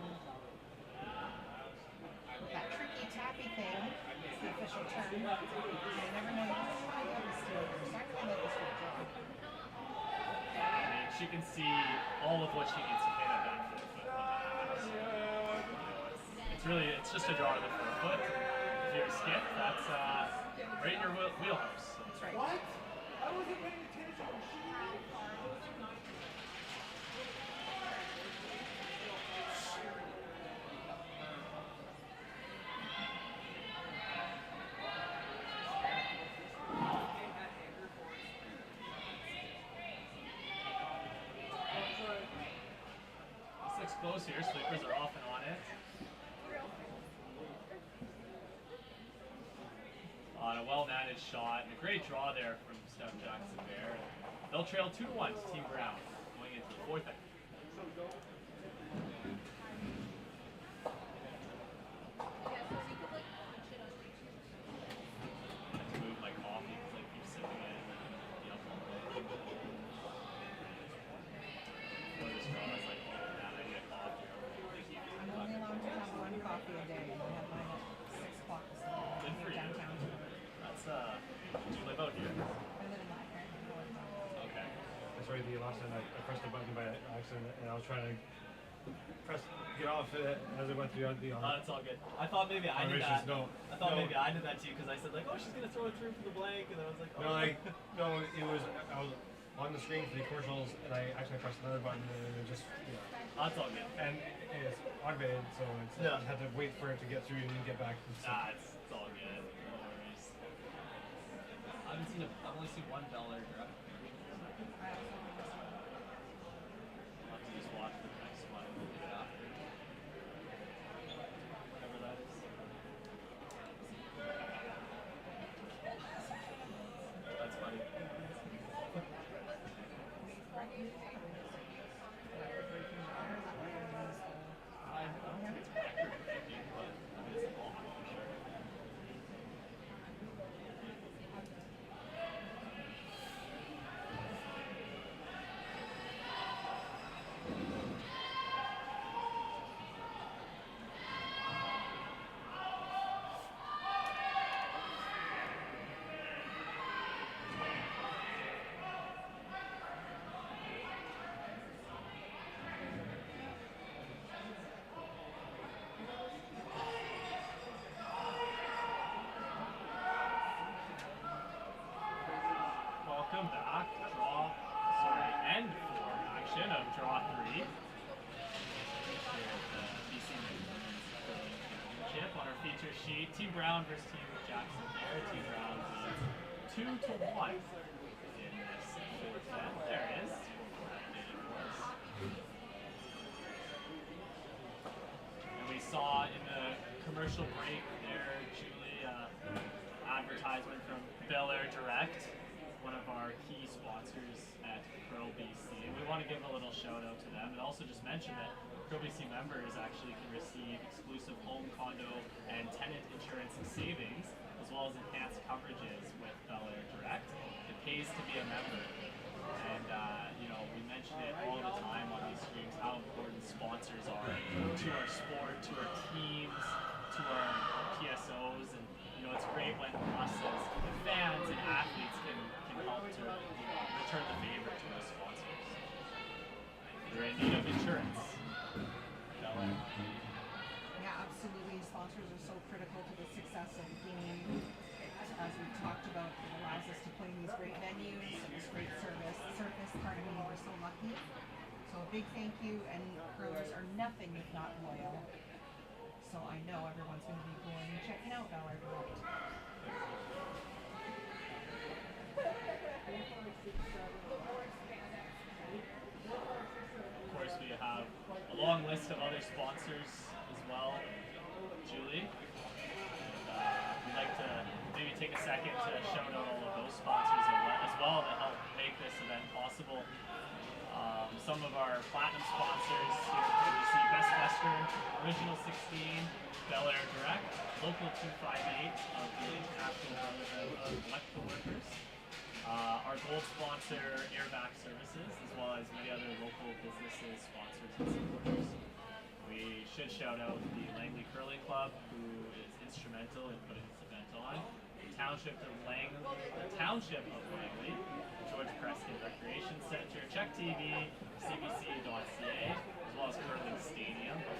That tricky tappy thing is the official term. You never know. You might have a steal. You're starting to make a straight draw. She can see all of what she needs to hit at that 4-foot on the half. It's just a draw to the 4-foot. If you're a skip, that's right in your wheelhouse. That's right. What? I wasn't paying attention. 6 close here, sweepers are off and on it. On a well-managed shot and a great draw there from Steph Jackson there. They'll trail 2-1 to Team Brown going into the 4th inning. The last time I pressed the button by accident and I was trying to press get off it as it went through the Oh, it's all good. I thought maybe I did Racers, that. no. I thought No. maybe I did that too because I said like, oh, she's gonna throw it through for the blank, and I was like, oh. No, no, it was I was on the screen for the commercials and I actually pressed another button and it just That's all good. and it's automated, so it's Yeah. you have to wait for it to get through and then get back. Nah, it's all good. No worries. I've only seen one Bel Air direct. I also I'll have to just watch the next one and we'll do it after. Whatever that is. That's funny. I don't think it's record breaking, but I mean, it's long for sure. Welcome back. End 4 action of draw 3. Here at the BC Women's Curling Championship on our feature sheet. Team Brown versus Team Jackson here. Team Brown leads 2-1 in this fourth set. There it is. Scoreboard updated for us. And we saw in the commercial break there, Julie, advertisement from Bel Air Direct, one of our key sponsors at Curl BC. And we want to give a little shout out to them and also just mention that Curl BC members actually can receive exclusive home, condo, and tenant insurance and savings, as well as enhanced coverages with Bel Air Direct. It pays to be a member. And, we mention it all the time on these streams, how important sponsors are to our sport, to our teams, to our PSOs, and it's great when us as fans and athletes can help to return the favor to our sponsors. They're in need of insurance. Yeah, absolutely. Sponsors are so critical to the success of the game. As we talked about, it allows us to play in these great venues, this great surface. Pardon me, we're so lucky. So a big thank you, and curlers are nothing if not loyal. So I know everyone's going to be going and checking out Bel Air Direct. Of course, we have a long list of other sponsors as well, Julie. And we'd like to maybe take a second to shout out all of those sponsors as well that help make this event possible. Some of our platinum sponsors here we see Best Western, Original 16, Bel Air Direct, Local 258 of the International Brotherhood of Electrical Workers. Our gold sponsor, Airback Services, as well as many other local businesses, sponsors, and supporters. We should shout out the Langley Curling Club, who is instrumental in putting this event on. The Township of Langley, George Preston Recreation Center, Check TV, CBC.ca, as well as Curling Stadium, as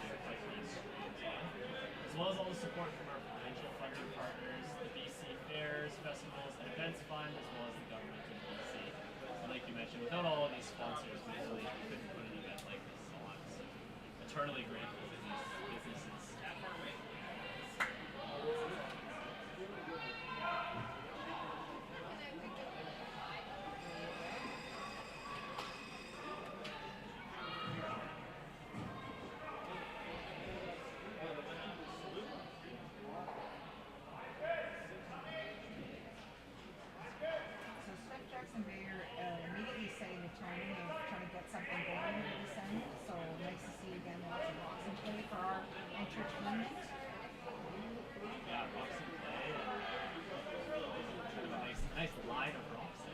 well as all the support from our provincial funding partners, the BC Fairs, Festivals, and Events Fund, as well as the government of BC. And like you mentioned, without all of these sponsors, we really couldn't put an event like this on. So, eternally grateful to these businesses. So Steph Jackson Bayer immediately setting the tone of trying to get something going with this end. So nice to see again lots of rocks in play for our entertainment. Yeah, rocks in play. And a nice line of rocks in.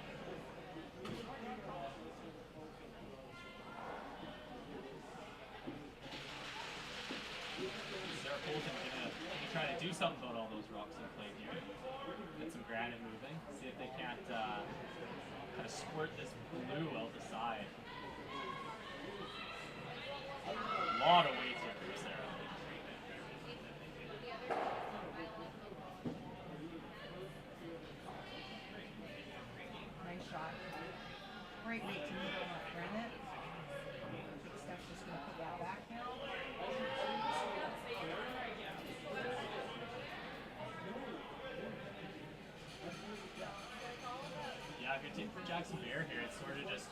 Sarah Colton gonna try to do something about all those rocks in play here. Get some granite moving. See if they can't kind of squirt this blue out the side. lot of weight here from Sarah. Nice shot. Great weight to move on that granite. Steph's just going to put that back now. Yeah, if you're taking for Jackson Bear here, it's sort of just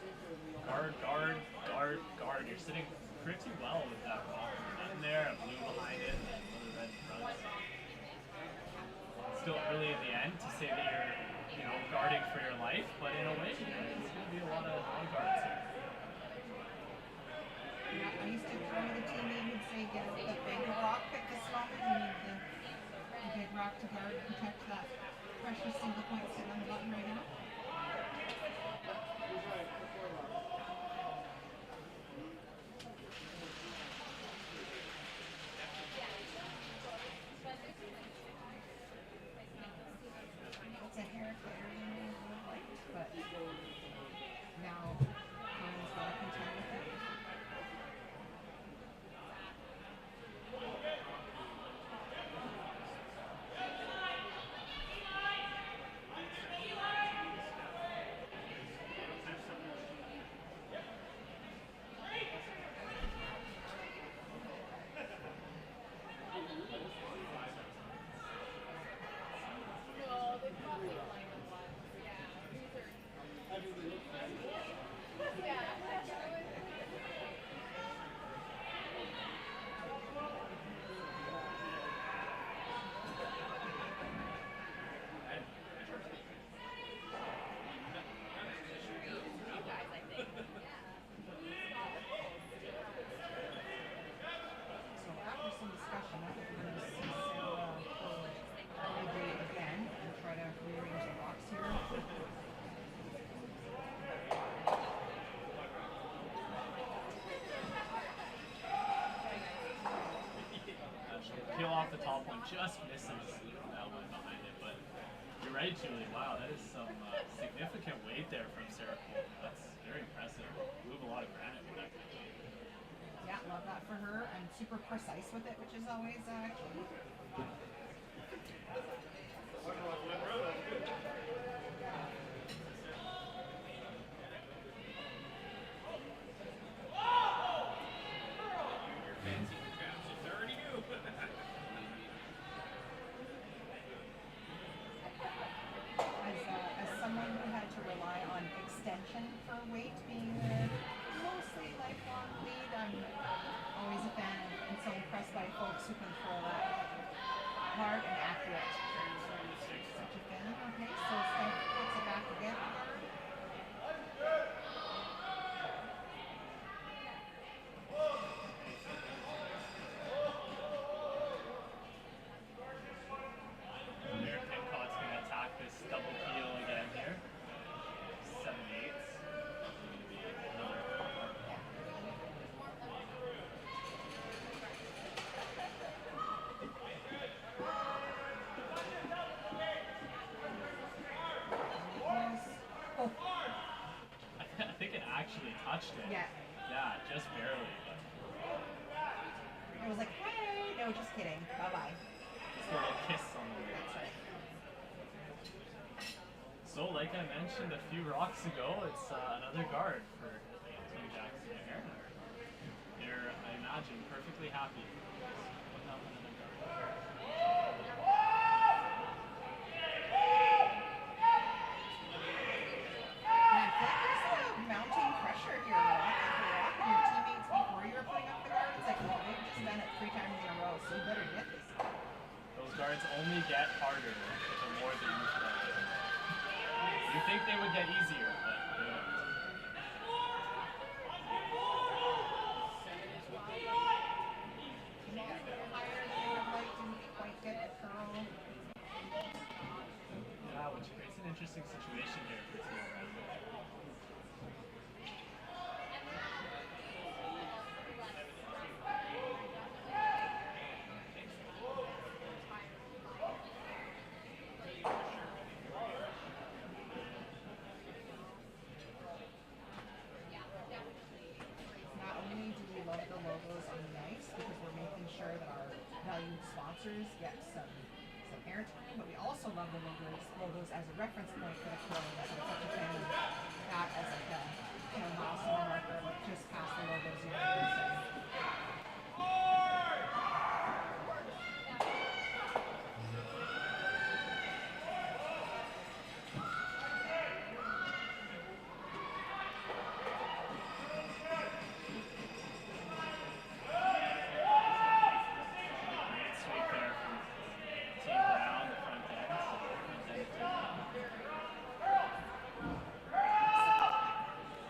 guard, guard, guard, guard. You're sitting pretty well with that rock in there, a blue behind it, and another red in front. Still early in the end to say that you're, you know, guarding for your life, but in a way, it's going to be a lot of guards here. Yeah, I used to throw the teammate who'd say, get out the big rock at this moment. You need the big rock to guard and protect that precious single point sitting on the button right now. It's a hair clear, but now Colin's got to continue with it. So after some discussion, I think we're going to see Sarah probably again and try to rearrange the box here. She'll peel off the top one, just misses that one behind it, but you're right, Julie. Wow, that is some significant weight there from Sarah Cole. That's very impressive. Move a lot of granite with that. Yeah, love that for her and super precise with it, which is always key. As someone who had to rely on extension for weight being a mostly lifelong lead, I'm always a fan and so impressed by folks who can throw that hard and accurate. Such a fan. Okay, so Steph puts it back again. There, Pincott's going to attack this double peel again here. 7/8. Oh, I think it actually touched it. yeah. Yeah, just barely. But I was like, hey, no, just kidding. Bye-bye. just a little kiss on the way. That's right. So, like I mentioned a few rocks ago, it's another guard for Team Jackson here. They're, I imagine, perfectly happy with having another guard. Man, I feel like there's mounting pressure here, rock after rock, and your teammates before you were putting up the guard, it's like, well, they've just done it 3 times in a row, so you better get this. Those guards only get harder the more they use them. You think they would get easier, but they don't. Maybe a little higher than they would have liked, didn't quite get the curl. Yeah, which creates an interesting situation here for Team Red. valued sponsors get some airtime, but we also love the logos as a reference point for the Kelowna. So we're such a fan of that as like a milestone marker, like just past the logos. Great sweep there from Team Brown, the front end.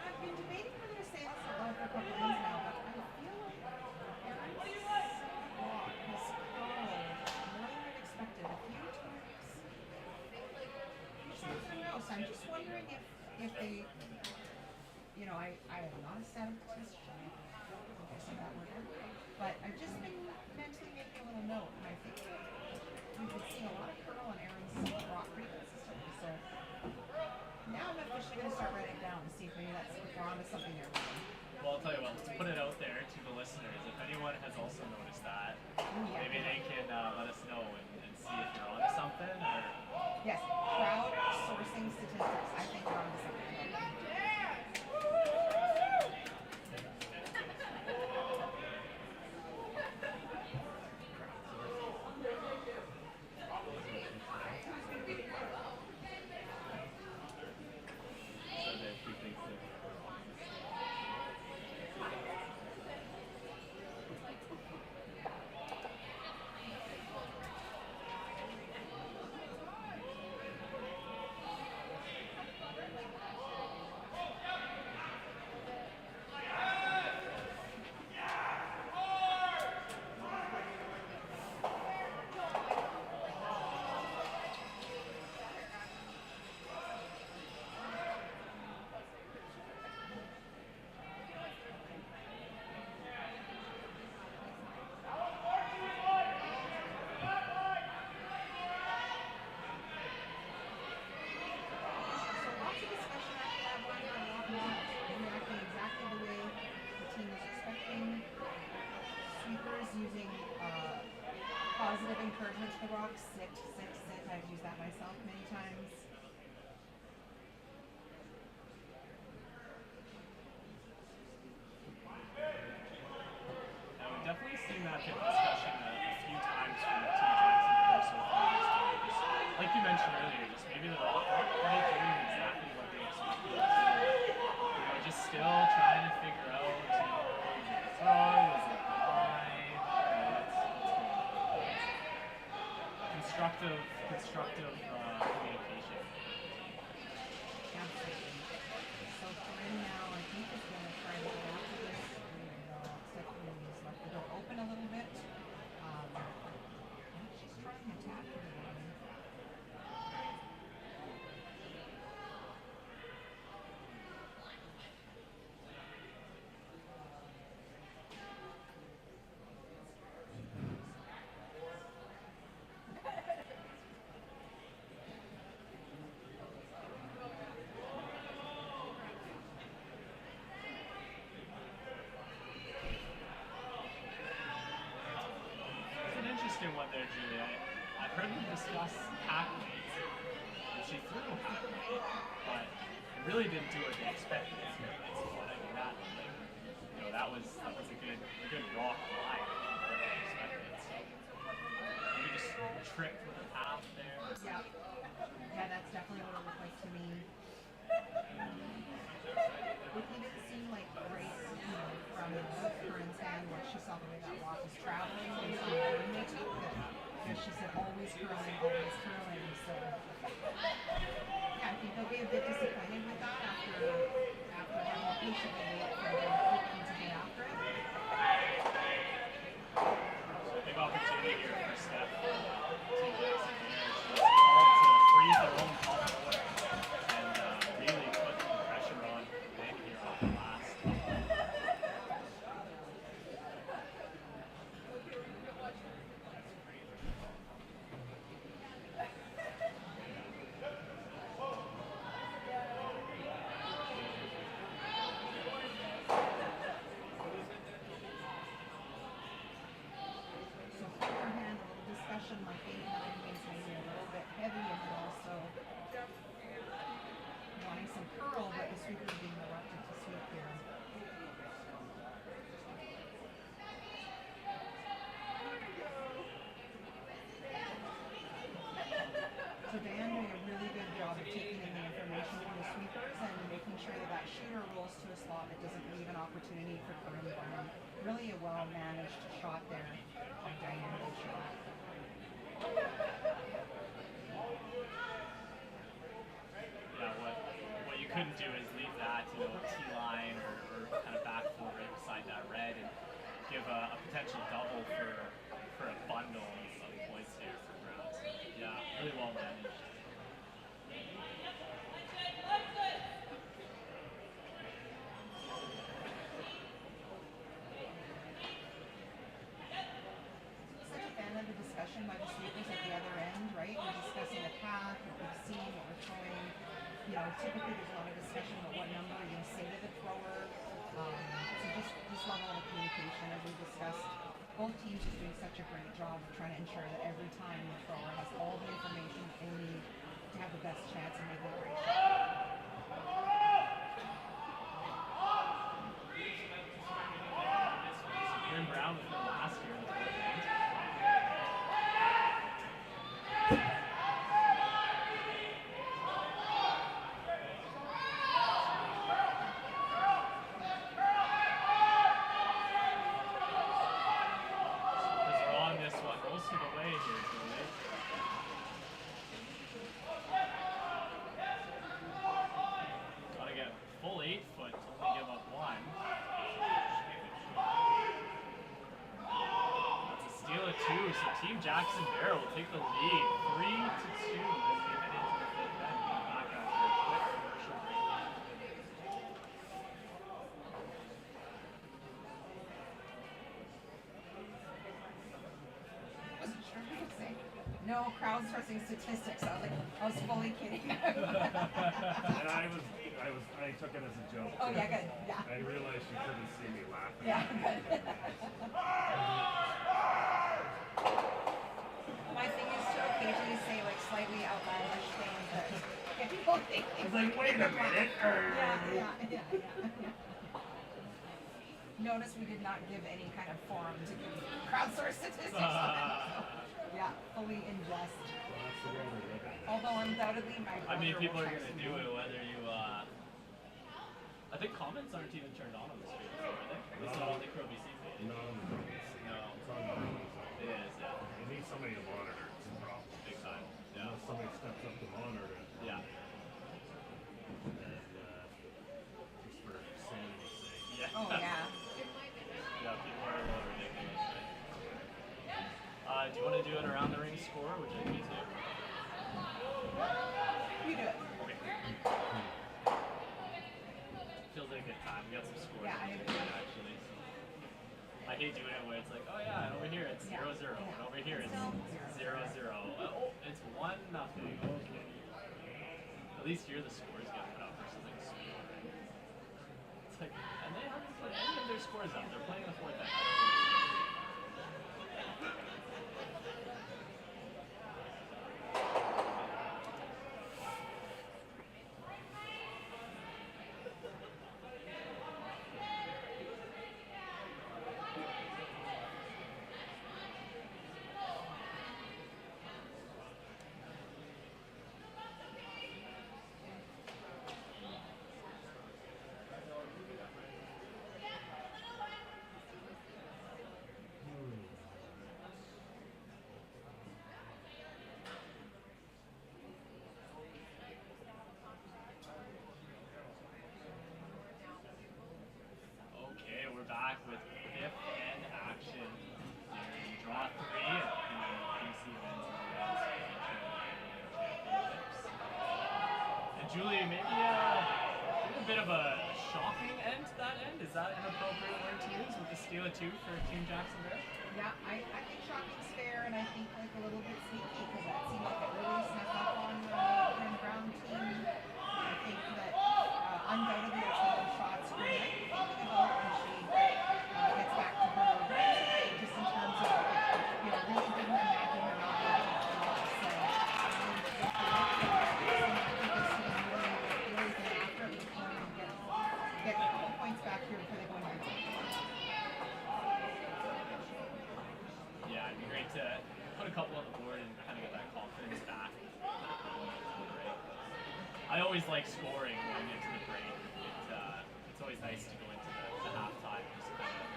I've been debating whether to say this out loud for a couple days now, but I feel like Aaron's block has followed more than I've expected a few times. So I'm just wondering if they, I am not a statistician. I think I said that word right. But I've just been mentally making a little note, and I think we've been seeing a lot of curl on Aaron's block pretty consistently. So now I'm officially going to start writing it down and see if maybe that's if we're onto something there. Well, I'll tell you what, let's put it out there to the listeners. If anyone has also noticed that, maybe they can let us know and see if you're onto something. Or Yes, crowd sourcing statistics. I think we're onto something. so there's two things there. Using positive encouragement to the rocks. Sit. I've used that myself many times. Now, we've definitely seen that hit discussion a few times from Team Jackson Pro so far this year. Just, like you mentioned earlier, just maybe they're not quite doing exactly what they expected. Just still trying to figure out, is it throw, is it line, what's going on. Constructive communication. Absolutely. So Corinne now, I think, is going to try to go into this. Stephanie has left the door open a little bit. She's trying to attack everyone. It's an interesting one there, Julie. I've heard them discuss hack weights. She threw hack weight, but it really didn't do what they expected. I mean, that was a good rock line for what they expected. So maybe just tricked with a path there. Yeah, that's definitely what it looked like to me. It didn't seem like great, from Corinne's hand where she saw the way that rock was traveling and saw the room they took that, she said always curling. So yeah, I think they'll be a bit disappointed with that after having to patiently wait for them to get after it. So a big opportunity here for Steph. Team Jackson. position like 8-9 means maybe a little bit heavy and then also wanting some curl, but the sweeper is being reluctant to sweep here. So Dan doing a really good job of taking in the information from the sweepers and making sure that that shooter rolls to a slot that doesn't leave an opportunity for Karim Brown. Really a well-managed shot there by Diane Bouchard. Yeah, what you couldn't do is leave that, T-line or kind of back four right beside that red and give a potential double for a bundle of points here for Browns. Yeah, really well managed. Such a fan of the discussion by the sweepers at the other end, right? We're discussing the path, what we've seen, what we're throwing. Typically there's a lot of discussion about what number are you going to say to the thrower. So just this level of communication, as we discussed, both teams are doing such a great job of trying to ensure that every time the thrower has all the information that they need to have the best chance of making a great shot. Karim Brown was there last year in the tournament. So Team Jackson Bear will take the lead 3-2 as they head into the fifth end. Back after a quick commercial break. Wasn't sure what to say. No crowdsourcing statistics. I was fully kidding. And I took it as a joke. Oh yeah, good. Yeah. I realized you couldn't see me laughing. Yeah, good. My thing is to occasionally say like slightly outlandish things that get people thinking. I was like, wait a minute. Yeah. Notice we did not give any kind of forum to give crowdsource statistics. Yeah, fully in jest. Although undoubtedly my I mean, people are text going to do it whether you, I think comments aren't even turned on the stream, are they? It's not on the Crow BC page. No. It's on the It is, yeah. You need somebody to monitor it. It's a problem. Big time. Yeah. Unless somebody steps up to monitor it. Yeah. And just for sanity's sake. Yeah. Oh yeah. Yeah, people are a little ridiculous, right? Do you want to do an around the ring score? Would you like me to? You do it. Okay. Feels like a good time. We got some scores Yeah, I agree. actually. So. I hate doing it where it's like, oh yeah, and over here it's 0-0, and over here it's 0-0. Oh, it's 1-0. Okay. At least here the scores get put up versus like score. It's like, and they haven't put any of their scores up. They're playing the fourth end. I don't know. Okay, we're back with fifth end action here in draw 3 at the BC Men's and Women's Championships. And Julie, maybe a bit of a shocking end to that end. Is that an appropriate word to use with the steal of 2 for Team Jackson Bear? Yeah, I think shocking's fair, and I think like a little bit sneaky because that seemed like it really snuck up on the Karim Brown team. I think that undoubtedly it's one of the shots Grenette thinking about when she gets back to her range, just in terms of really didn't imagine her not being points back here before they go into the Yeah, it'd be great to put a couple on the board and kind of get that confidence back. I always like scoring going into the break. It's always nice to go into the halftime just kind of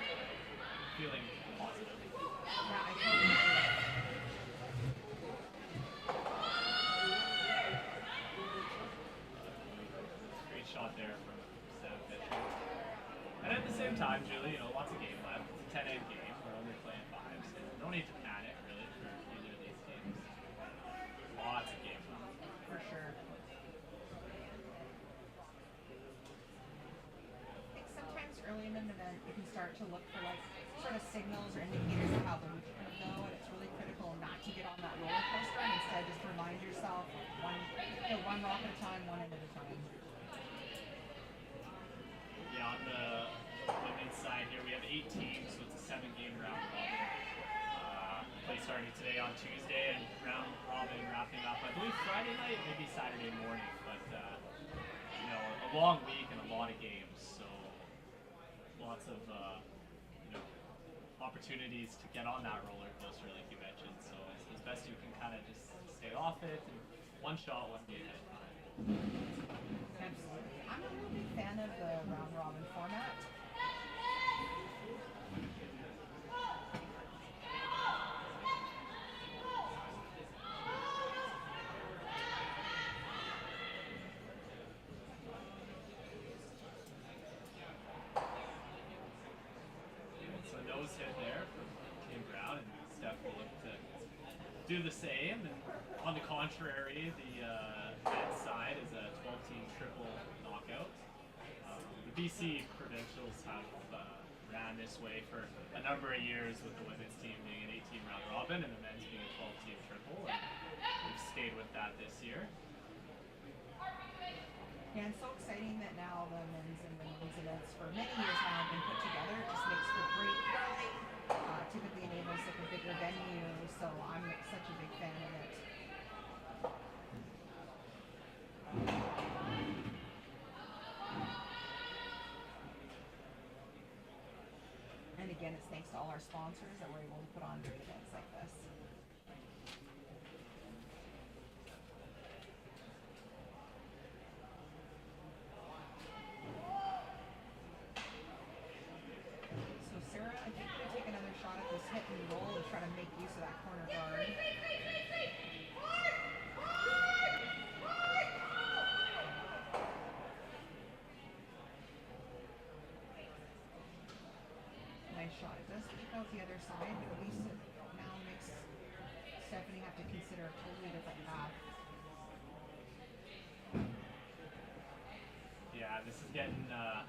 feeling positive. Yeah, I totally agree. Great shot there from Sam Pitcher. And at the same time, Julie, lots of game left. It's a 10-8 game. We're only playing 5, so no need to panic really for either of these games. Lots of game left. For sure. I think sometimes early in an event you can start to look for like sort of signals or indicators of how the week's going to go, and it's really critical not to get on that roller coaster and instead just remind yourself one rock at a time, one end at a time. Yeah, on the women's side here, we have 8 teams, so it's a 7-game round robin. Play starting today on Tuesday, and round robin wrapping up, I believe Friday night, maybe Saturday morning. But a long week and a lot of games, so lots of opportunities to get on that roller coaster, like you mentioned. So as best you can kind of just stay off it, and one shot, one game at a time. Absolutely. I'm a real big fan of the round robin format. So nose hit there from Kim Brown, and Steph will look to do the same. And on the contrary, the men's side is a 12-team triple knockout. The BC provincials have ran this way for a number of years, with the women's team being an 8-team round robin and the men's being a 12-team triple, and we've stayed with that this year. Yeah, it's so exciting that now the men's and women's events for many years now have been put together. It just makes for great crowding. Typically enables like a bigger venue, so I'm such a big fan of it. And again, it's thanks to all our sponsors that we're able to put on great events like this. So Sarah, I think we're gonna take another shot at this hit and roll and try to make use of that corner guard. Nice shot. It does kick out the other side, but at least it now makes Stephanie have to consider a totally different path. Yeah, this is getting out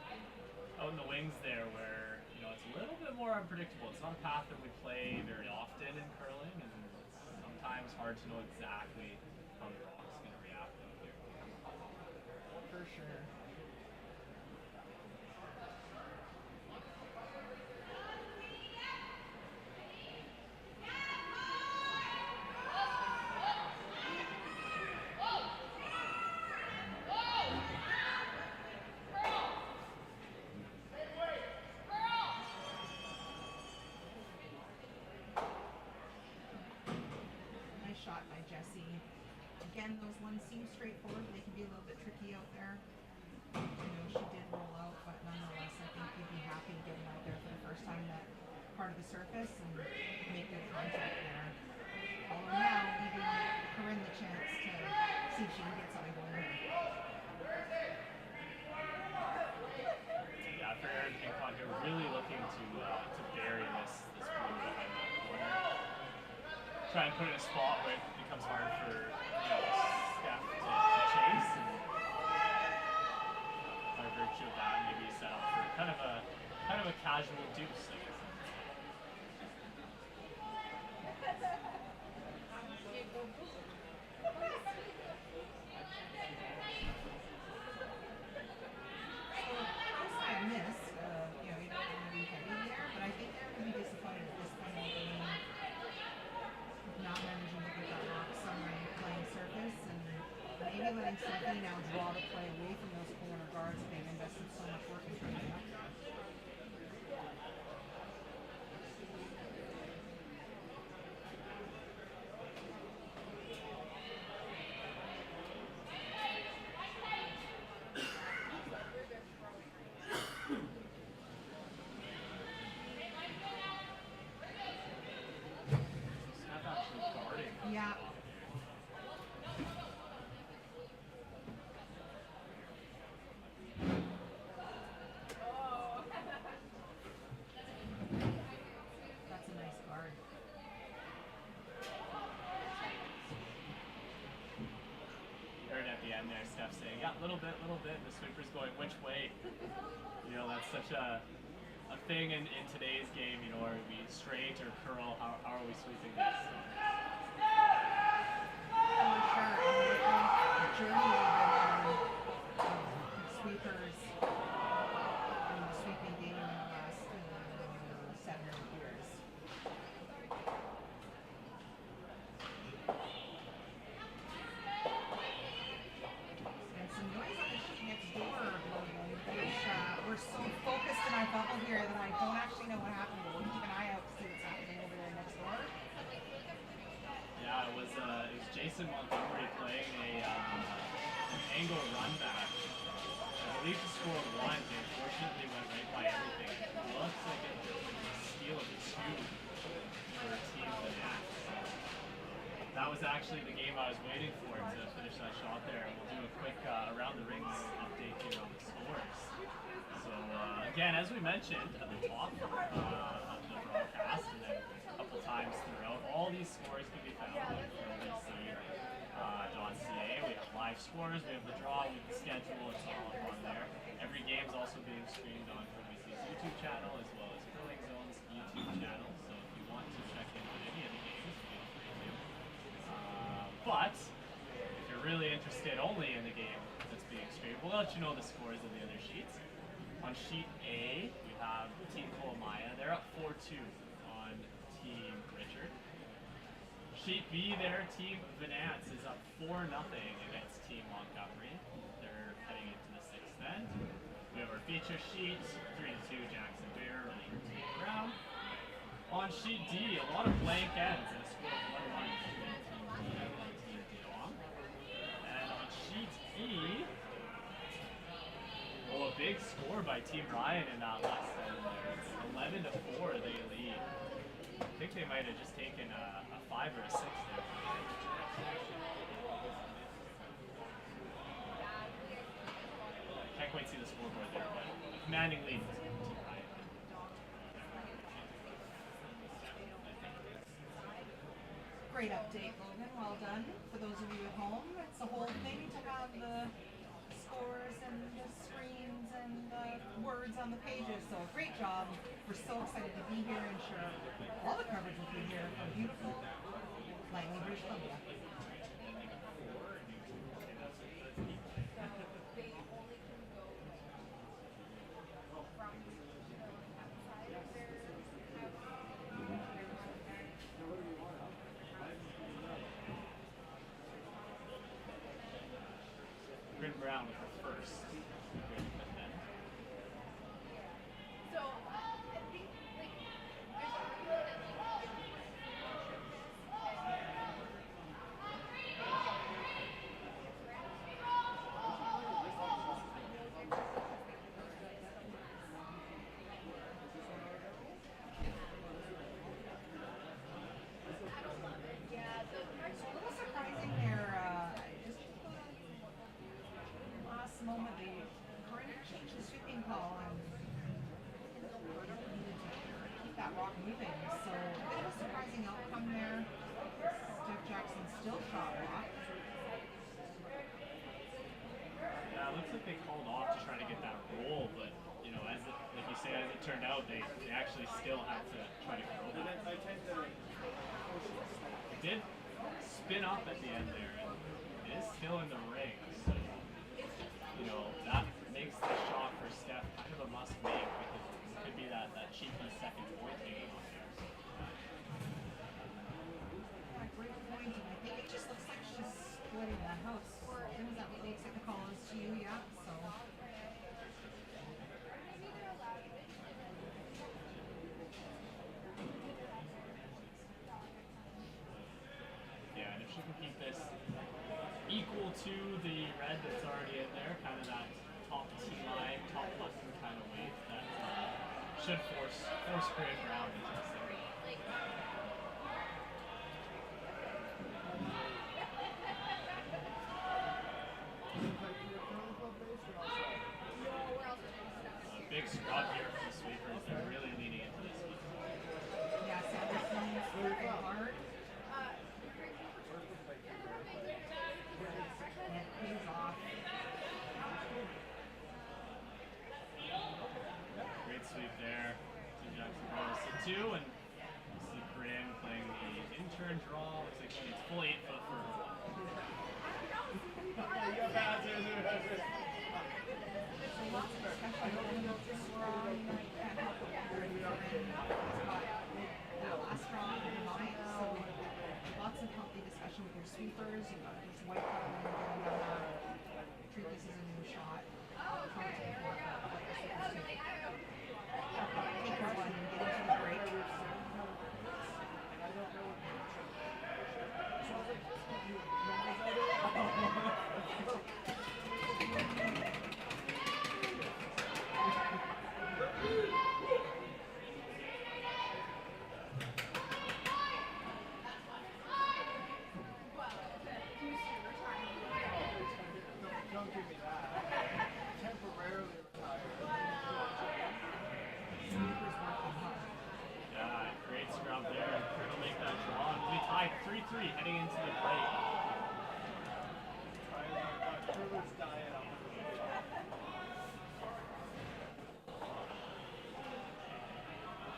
in the wings there, where it's a little bit more unpredictable. It's not a path that we play very often in curling, and it's sometimes hard to know exactly how the rock's going to react out here. For sure. Nice shot by Jessie. Again, those ones seem straightforward, but they can be a little bit tricky out there. She did roll out, but nonetheless, I think you'd be happy getting out there for the first time that part of the surface and make good contact there. Although now, giving Corinne the chance to see if she can get something going here. Yeah, for Aaron Pinkon here, really looking to bury this blue behind that corner. Try and put it in a spot where it becomes hard for Steph to chase, and by virtue of that, maybe set up for kind of a casual deuce, I guess. Outside miss, you don't want to be heavy there, but I think they're going to be disappointed at this point in the game, not managing to get that rock somewhere playing surface, and maybe letting Stephanie now draw the play away from those corner guards that they've invested so much work in trying to the end there, Steph saying, yeah, little bit, and the sweeper's going which way? You know, that's such a thing in today's game, you know, are we straight or curl? How are we sweeping this? So. For sure. And the journey of sweepers and the sweeping game in the last 7 or 8 years. And some noise on the sheet next door, Logan, which we're so focused in our bubble here that I don't actually know what happened, but we'll keep an eye out to see what's happening over there next door. Yeah, it was Jason Montgomery playing an angle run back. I believe he scored one, but unfortunately went right by everything. It looks like a steal of 2 for Team Bananas. That was actually the game I was waiting for to finish that shot there. We'll do a quick around the rings update here on the scores. So again, as we mentioned at the top of the broadcast, and then a couple times throughout, all these scores can be found on KLBC.ca. We have live scores, we have the draw, we have the schedule, it's all up on there. Every game's also being streamed on KLBC's YouTube channel as well as Curling Zone's YouTube channel. So if you want to check in on any of the games, feel free to. But if you're really interested only in the game that's being streamed, we'll let you know the scores of the other sheets. On sheet A, we have Team Kolomaya. They're up 4-2 on Team Richard. Sheet B there, Team Venance is up 4-0 against Team Montgomery. They're heading into the 6th end. We have our feature sheet, 3-2 Jackson Bear running Team Brown. On sheet D, a lot of blank ends and a score of 1-1 between Team D and Team DeLong. And on sheet E, a big score by Team Ryan in that last end there. It's 11-4 they lead. I think they might have just taken a 5 or a 6 there. Can't quite see the scoreboard there, but a commanding lead for Team Ryan. Great update, Logan. Well done. For those of you at home, it's a whole thing to have the scores and the screens and the words on the pages. So great job. We're so excited to be here and share all the coverage with you here from beautiful Langley, British Columbia. Brown with the first. So, I think, like, It's a little surprising there. Just last moment, the current changed the sweeping call and needed to keep that rock moving. So a bit of a surprising outcome there. Steph Jackson still shot rock. Yeah, it looks like they called off to try to get that roll, but you know, as it, like you say, as it turned out, they actually still had to try to curl that. It did spin up at the end there, and it is still in the ring. So, you know, that makes the shot for Steph kind of a must make because it could be that cheeky second point hanging on there. Yeah, great point. And I think it just looks like she's splitting the house. Is that what looks like the call is to you? Yeah. So. Yeah, and if she can keep this equal to the red that's already in there, kind of that top T-line, top button kind of weight, that should force Corinne Brown into the center. Big scrub here from the sweepers. They're really leaning into this one. Yeah, Sanderson's working hard. And it pays off. there. Team Jackson goes to 2, and you see Graham playing the intern draw. Looks like she needs full 8 foot for her one. So lots of discussion going on this strong that last strong Kolomaya. So lots of healthy discussion with your sweepers. You've got this white card and getting down there. Treat this as a new shot. Take one and get into the break. Don't give me that. Temporarily retired. Yeah, great scrub there. We'll make that draw. And we tied 3-3 heading into the break.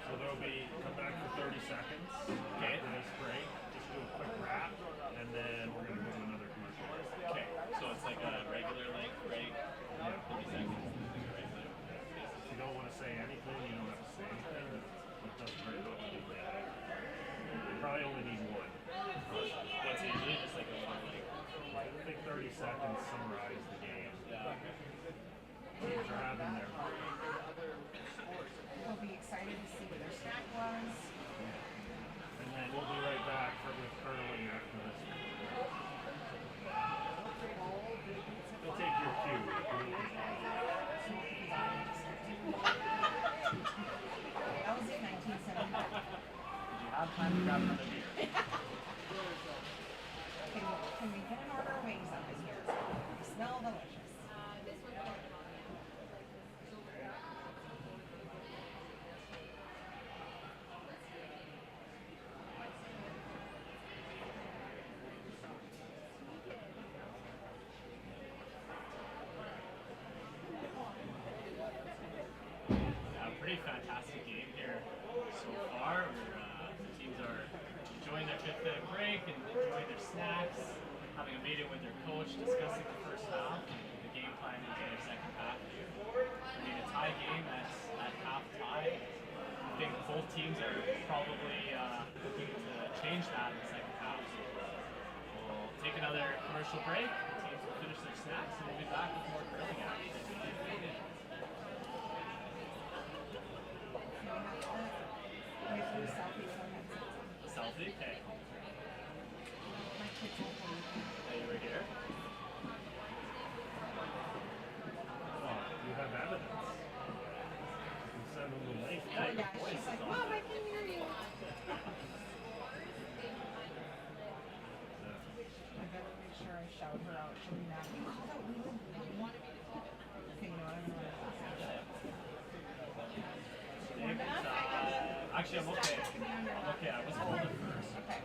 So there'll be come back for 30 seconds Okay. after this break. Just do a quick wrap, and then we're gonna go to another commercial break. Okay, so it's like a regular length break. 30 seconds. Regular. If you don't want to say anything, you don't have to say anything. It doesn't hurt not to do that. You probably only need one. What's usually just like a one like. I think 30 seconds summarize the game. Yeah. Teams are having their We'll be excited to see what their snack was. and then we'll be right back with curling after this. They'll take your cue. That was in 1970. Did you have time to grab another beer? Can we get an order of wings up in here? They smell delicious. Yeah, pretty fantastic game here so far. The teams are enjoying their 5th-minute break and enjoying their snacks, having a meeting with their coach, discussing the first half and the game plan into their second half. I mean, a tie game at half tie. I think both teams are probably looking to change that in the second half. So we'll take another commercial break. The teams will finish their snacks and we'll be back with more curling action. We have to do a selfie, so I have to. Selfie? Okay. My kids will believe me. You were here? Well, you have evidence. You can send them the link. Yeah, Yeah, your voice she's is like, on. Mom, I can hear you. I better make sure I shout her out. She'll be mad. You called out Leland. Okay, you know what? I'm gonna Actually, I'm okay. I'm okay. I was holding first. Okay.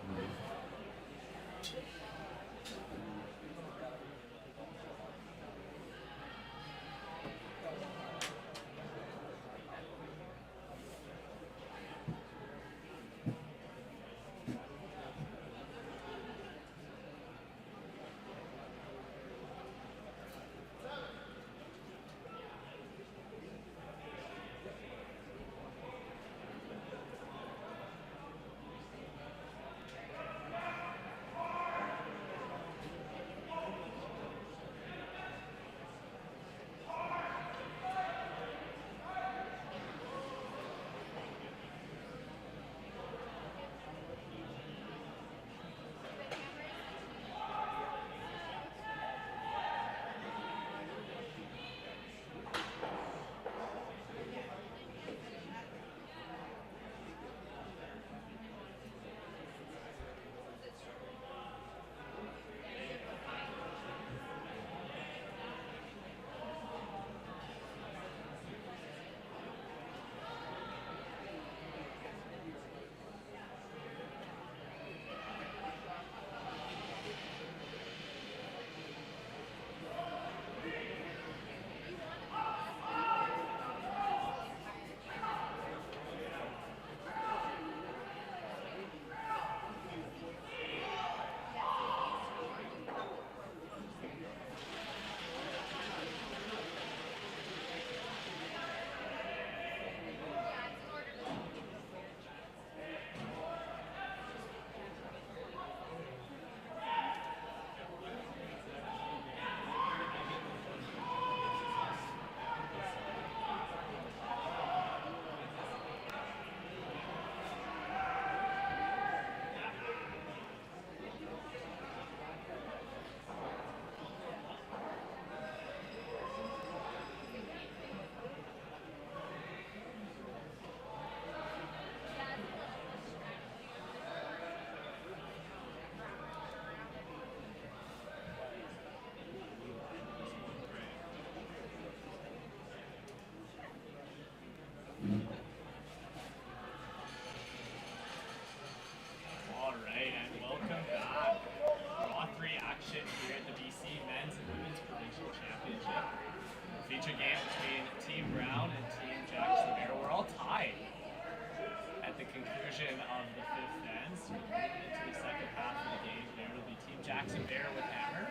some air with hammer.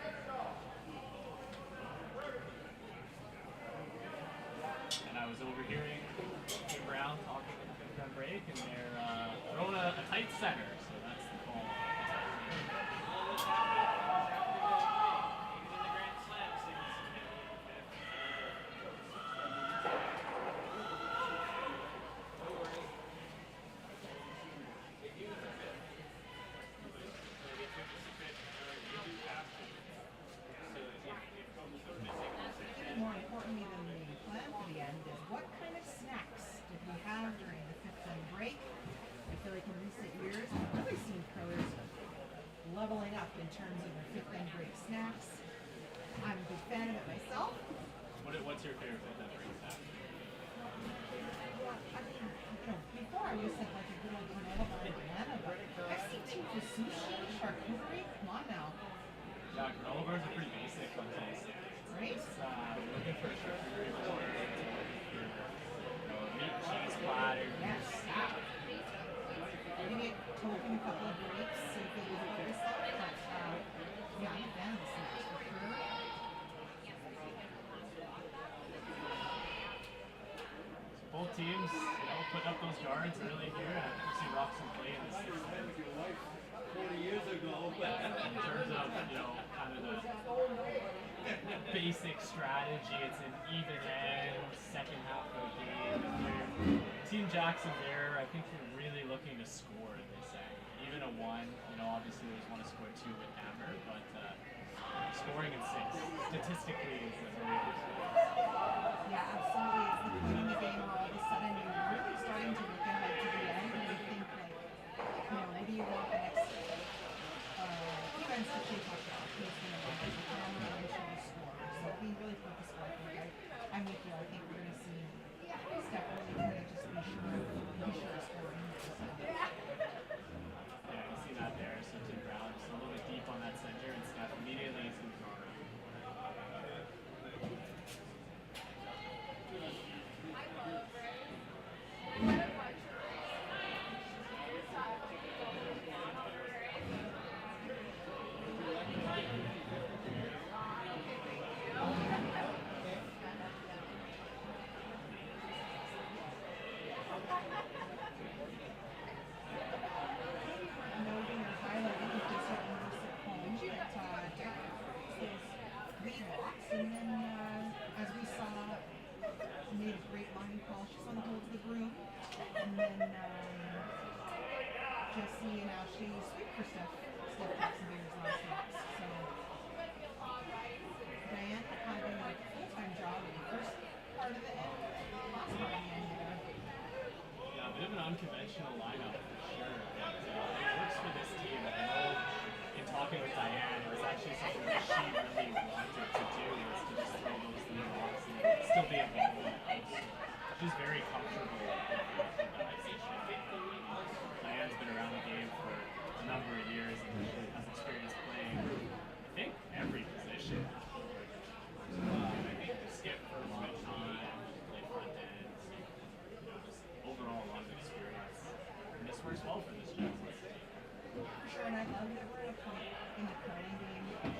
And I was overhearing Tim Brown talking at the fifth round break, and they're throwing a tight center, so that's the call. More importantly than the plan for the end is what kind of snacks did we have during the fifth end break? I feel like in recent years we've really seen curlers leveling up in terms of their fifth end break snacks. I'm a big fan of it myself. What's your favorite fifth end break snack? Well, I mean, before I always said like a good old granola bar and banana, but I've seen too for sushi, charcuterie. Come on now, Yeah, granola bars are pretty basic on taste. right? Looking for a charcuterie board, meat cheese platter. Yes. Maybe token a couple of grapes so you can enjoy yourself. But yeah, I'm a fan of the snacks for sure. Both teams, putting up those guards early here. I see Roxon play in this sixth end. 40 years ago. In terms of, kind of the basic strategy, it's an even end, second half of the game. Team Jackson there, I think they're really looking to score in this end. Even a one, obviously they just want to score two with hammer, but scoring in six, statistically, is a very good score. Yeah, absolutely. It's the point in the game where all of a sudden you're really starting to look ahead to the end and you think like, what do you want the next defense to shape up now? Who's going to want the camera and show the score? So being really focused on it, I'm with you. I think we're going to see Steph really kind of just be sure to score in this. Yeah, you see that there. So Tim Brown just a little bit deep on that center, and Steph immediately is going to draw around. Noting or highlighting if there's certain poems that lead walks, and then as we saw, made a great line call. She's on the hold of the group, and then Jesse and Ashley sweep for Steph Jackson Beer's last walks. So Diane having a full-time job in the first part of the end, last part of the end there. Yeah, a bit of an unconventional lineup for sure, but it works for this team. I know in talking with Diane, it was actually something that she really wanted to do, was to just throw those lead walks and still be involved in the house. She's very comfortable with the organization. Diane's been around the game for a number of years and has experience playing, I think, every position. I think the skip for a long time, play front end, just overall a lot of experience. And this works well for this Jackson team. For sure, and I love that we're at a point in the curling game, I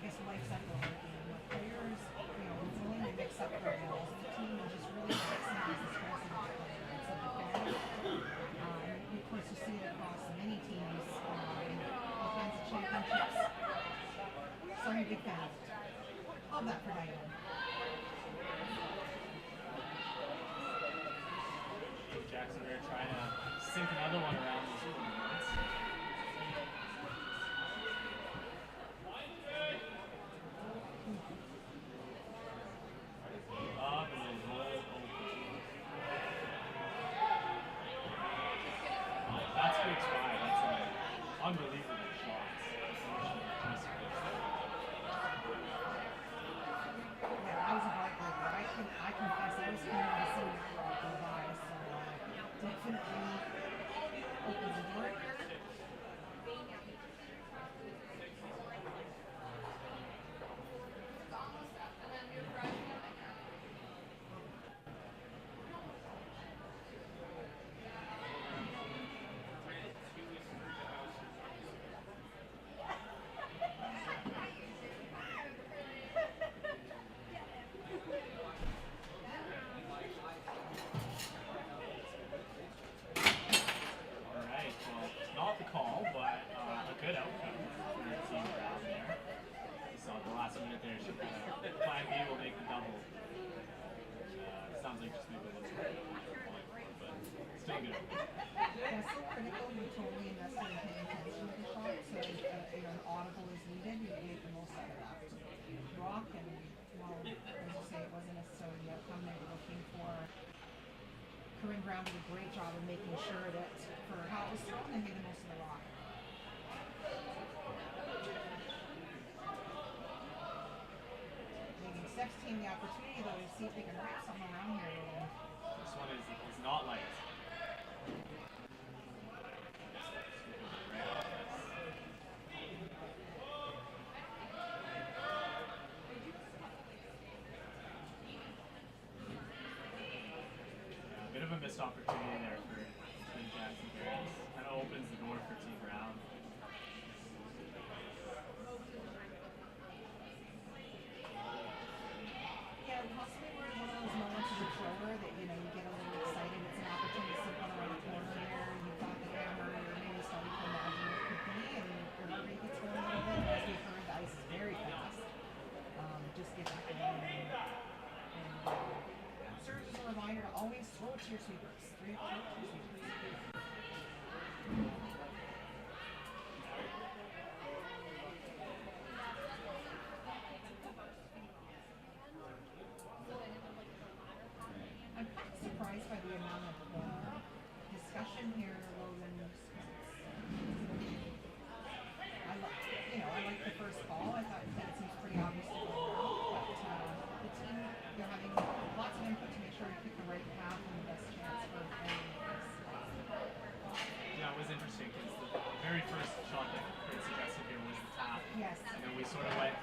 guess life cycle of our game, where players, it's willing to mix up their roles. The team will just really maximize the strengths of each player. It's a advantage. Of course, you see it across many teams in all kinds of championships. So I'm a big fan. Love that for Diane. Jackson Bear trying to sink another one around these points. Up and then roll open. That's good try. That's an unbelievable shot. Yeah, I was a heartbreaker. I confess I was kind of seeing that rock go by, so definitely opens the door here. Take it. That's so critical. You totally invested in paying attention to the shot, so if an audible is needed, you get the most out of that. Rock and, well, as you say, it wasn't necessarily the outcome they were looking for. Corinne Brown did a great job of making sure that for how it was thrown, they made the most of the rock. Giving Steph's team the opportunity, though, to see if they can wrap something around here. This one is not light. Bit of a missed opportunity there for Team Jackson here. Kind of opens the door for Team Brown. Yeah, possibly we're in one of those moments as a thrower that, you get a little excited. It's an opportunity to slip one around the corner there. You've got the hammer, you're maybe starting to imagine what it could be, and your heart rate gets going a little bit. As we've heard, the ice is very fast. Just get back in and serves as a reminder to always throw it to your sweepers. Throw it to your sweepers. I'm kind of surprised by the amount of discussion here, Logan. I like the first call. I thought that seems pretty obvious to go well, but the team, they're having lots of input to make sure we pick the right path and the best chance for winning this. Yeah, it was interesting because the very first shot that Chris suggested here was the tap. Yes. And then we sort of went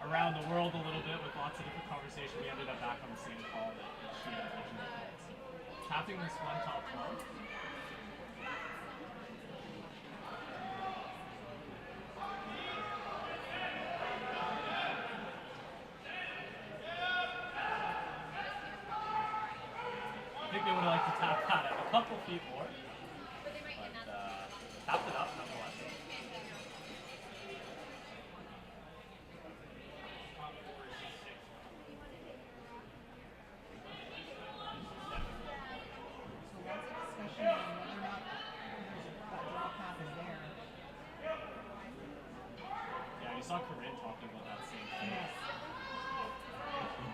around the world a little bit with lots of different conversation. We ended up back on the same call that she had originally called. So tapping this one top 12. I think they would have liked to tap that at a couple feet more. But tapped it up nonetheless. So lots of discussion on whether or not that draw path is there. Yeah, you saw Corinne talking about that same thing. Yes.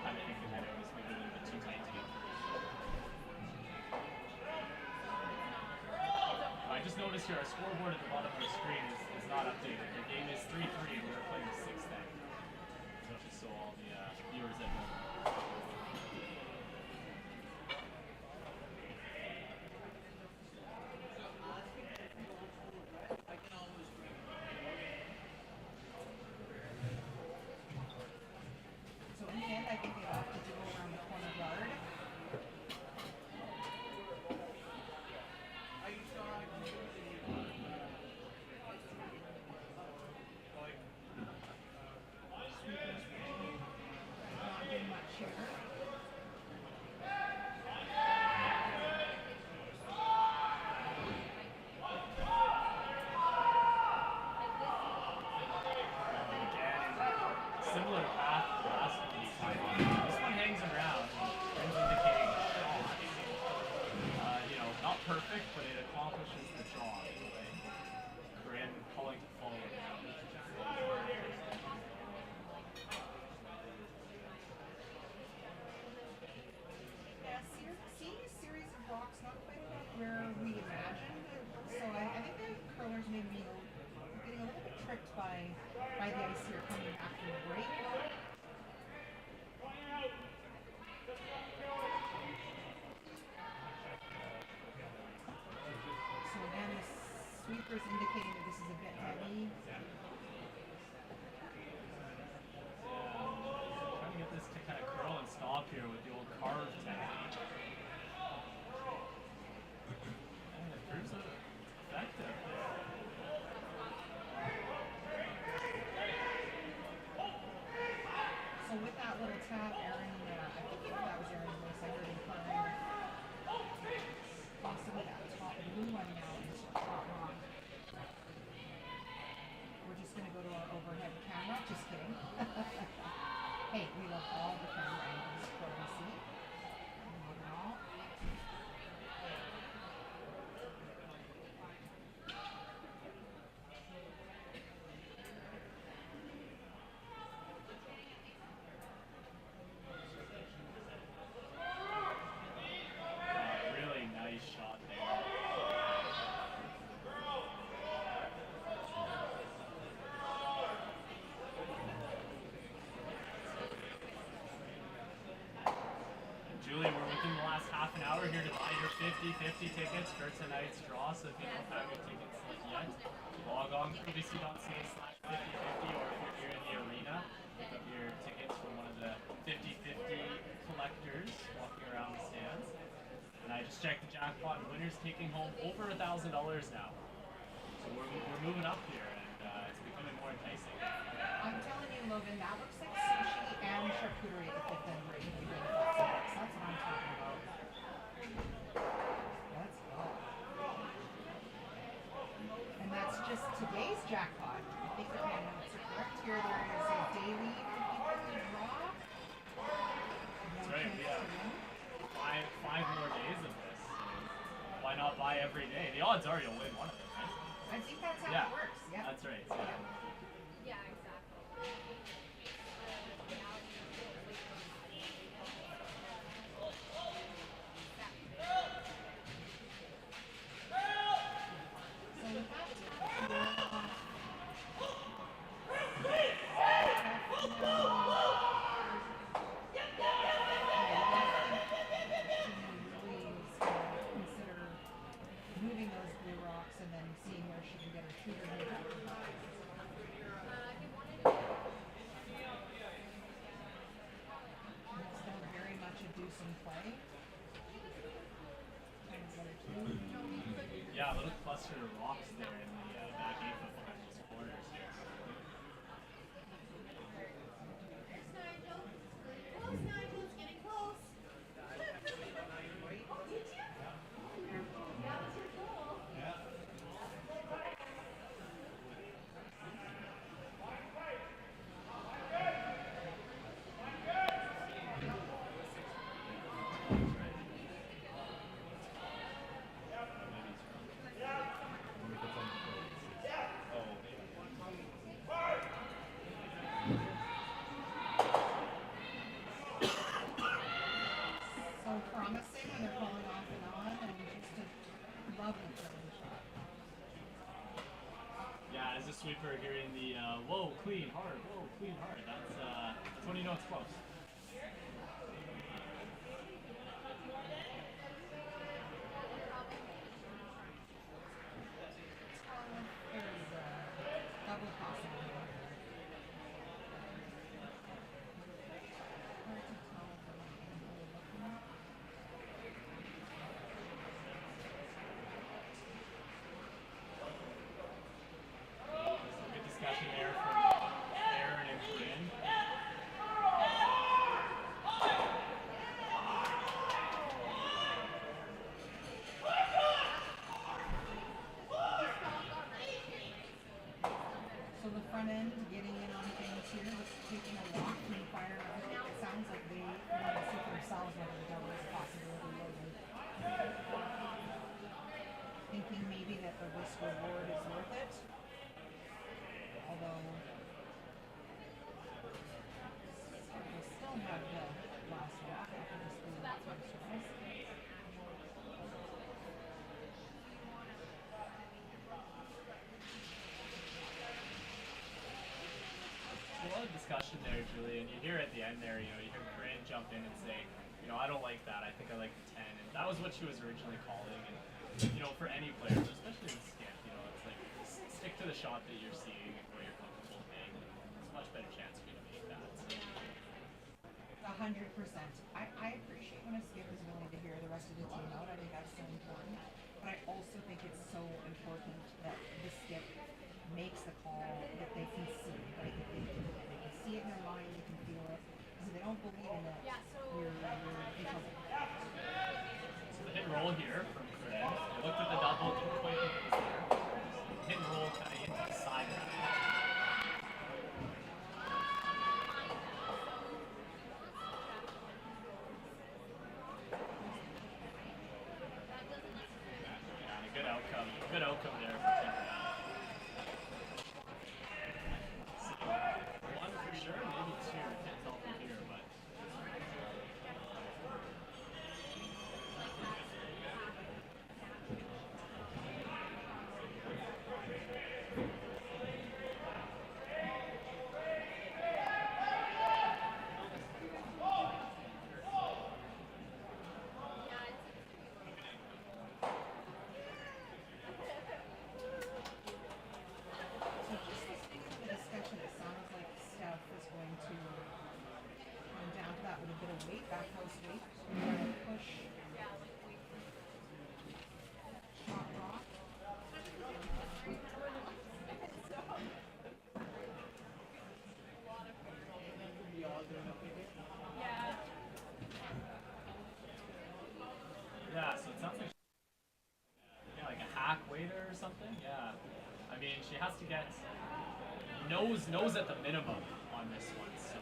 Kind of thinking that it was maybe a little bit too tight to get through. I just noticed here our scoreboard at the bottom of the screen is not updated. The game is 3-3 and we're playing the 6th then. So just so all the viewers at home. So in the end, I think they opted to go around the corner guard. Not doing much here. Similar path to the last one you tried on. This one hangs around and ends indicating a shot. Not perfect, but it accomplishes the job anyway. Corinne calling to follow it down. Yeah, seeing a series of rocks, not quite where we imagined. So I think the curlers may be getting a little bit tricked by the ice here coming after the break. So again, the sweeper's indicating that this is a bit heavy. Trying to get this to kind of curl and stop here with the old carve technique. And it proves effective there. So with that little tap, Aaron, I think that was Aaron's voice. I heard him crying. Also with that top blue one now is top rock. We're half an hour here to buy your 50/50 tickets for tonight's draw. So if you don't have your tickets yet, log on qvc.ca/50/50, or if you're here in the arena, pick up your tickets from one of the 50/50 collectors walking around the stands. And I just checked the jackpot, and winners taking home over $1,000 now. So we're moving up here, and it's becoming more enticing. I'm telling you, Logan, that looks like sushi and charcuterie at the fifth end rate. If you bring it back to us. That's what I'm talking about. Let's go. And that's just today's jackpot. I think that my notes are correct here. There is a daily for people to draw. That's right. We have five more days of this. So why not buy every day? The odds are you'll win one of them, right? I think that's how Yeah. it works. Yeah. That's right. Yeah. Yeah, exactly. So with that, consider moving those blue rocks and then seeing where she can get her shooter moved out of the box. It's still very much a deuce and play. And the other two. Yeah, a little cluster of rocks there in the back eight of those corners here. Nigel's getting close. So promising when they're calling off and on, and just a lovely throwing shot. Yeah, as a sweeper hearing the whoa, clean, hard, that's when you know it's close. There's a double possible here. Hard to tell from the angle you're looking at. Good discussion there from Aaron and Corinne. So the front end getting in on things here, just taking a walk and fire. It sounds like they want to see for themselves whether the double is a possibility. Logan. Thinking maybe that the risk reward is worth it. Although we'll still have the last walk after this blue rock comes to us. A lot of discussion there, Julie, and you hear at the end there, you hear Corinne jump in and say, I don't like that. I think I like the 10, and that was what she was originally calling. And for any player, but especially in skip, it's like stick to the shot that you're seeing and where you're comfortable playing. It's a much better chance for you to make that. So. 100%. I appreciate when a skip is willing to hear the rest of the team out. I think that's so important. But I also think it's so important that the skip makes the call that they can see, right? That they can see it in their mind, they can feel it. Because if they don't believe in it, you're in trouble. So the hit and roll here from Corinne. They looked at the double, didn't quite think it was there. Hit and roll kind of into the side of that. Good outcome there for Timber. So, one for sure, maybe two. Can't tell from here, but. Yeah, So it sounds like yeah, like a hack waiter or something. Yeah. I mean, she has to get nose at the minimum on this one. So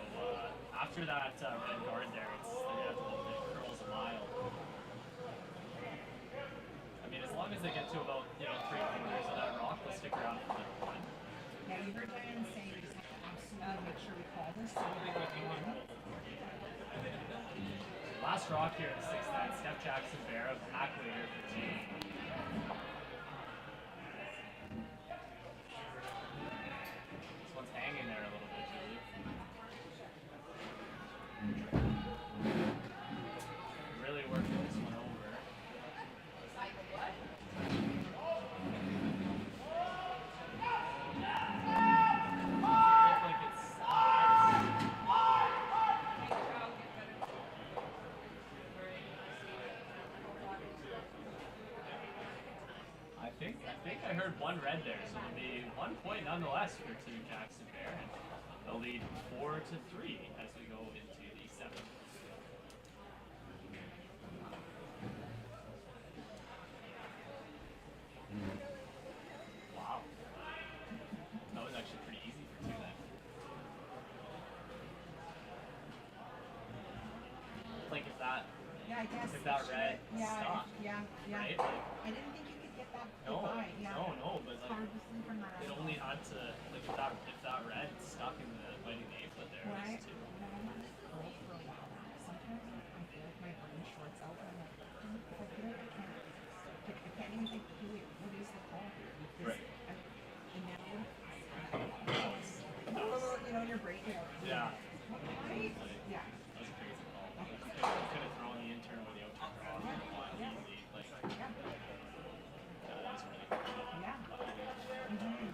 after that red guard there, it's they're gonna have to hold it curls a mile. I mean, as long as they get to about 3/4 of that rock, they'll stick around for the one. Yeah, you heard Diane say we just have to absolutely make sure we call this so we get one. Last rock here in the sixth then, Steph Jackson Bear of hack waiter for team. This one's hanging there a little bit, Julie. Really working this one over. I feel like it's I think I heard one red there, so it'll be 1 point nonetheless for Team Jackson Bear. And they'll lead 4-3 as we go into the seventh. Wow. That was actually pretty easy for two then. Like if that Yeah, I guess. if that red yeah, stopped, yeah. right? Like, I didn't think you could get that no, by. Yeah. no, but It's like hard to see from that it angle. only had to like if that red stuck in the biting the apron there, it Right. was two. No, I'm not cold for a while now. Sometimes I feel like my brain shorts out and I'm like, if I feel like I can't even think, wait, what is the call here? Because Right. and now, That was your brain, yeah. right? Yeah. That was a crazy call. Could have thrown the intern or the outside draw easy. Like Yeah. that was really cool. Yeah. Mm-hmm.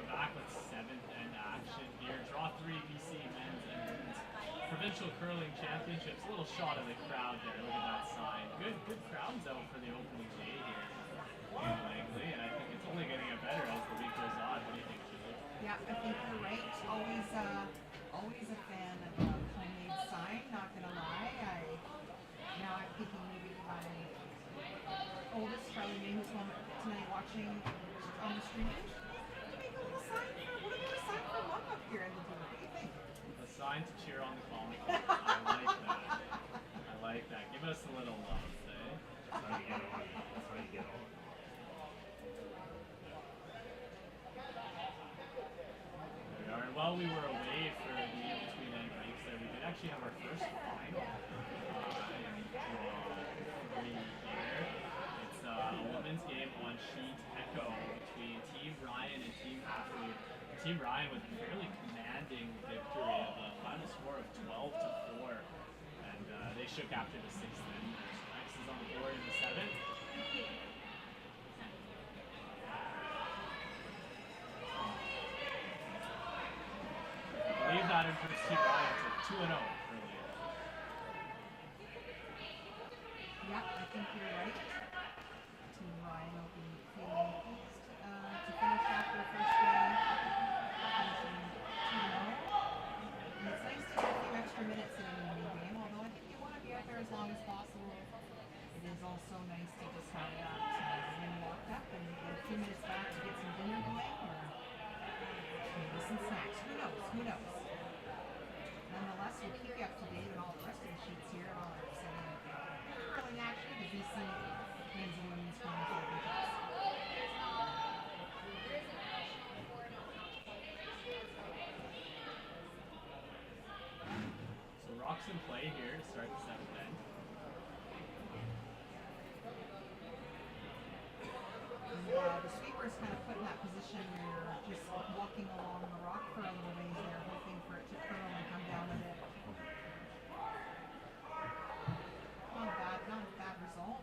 Back with seventh end action here. Draw 3 BC men's and women's provincial curling championships. A little shot of the crowd there. Look at that sign. Good crowds out for the opening day here in Langley, and I think it's only going to get better as the week goes on. What do you think, Julie? Yeah, I think you're right. Always a fan of a homemade sign. Not gonna lie. Now I'm thinking maybe my oldest Charlie May, who's home tonight watching on the stream. What about a sign for mom up here in the booth? What do you think? A sign to cheer on the comic. I like that. Give us a little love, eh? That's how you get on. That's how you get on. There we are. And while we were away for the in-between end breaks there, we did actually have our first final draw 3 here. It's a women's game on sheet Echo between Team Ryan and Team Athlete. Team Ryan with a fairly commanding victory of a final score of 12-4, and they shook after the sixth inning. X is on the board in the seventh. I believe that improves Team Ryan to 2-0 earlier. Yeah, I think you're right. Team Ryan will be feeling pleased to finish off their first game. And it's nice to get a few extra minutes in a new game, although I think you want to be out there as long as possible. It is also nice to just have that win-walk who knows? Nonetheless, we'll keep you up to date on all the rest of the sheets here and all our exciting curling action, the BC men's and women's curling championships. So rocks in play here to start the seventh end. The sweeper is kind of put in that position where you're just walking along the rock for a little ways there, hoping for it to curl and come down a bit. Not a bad result.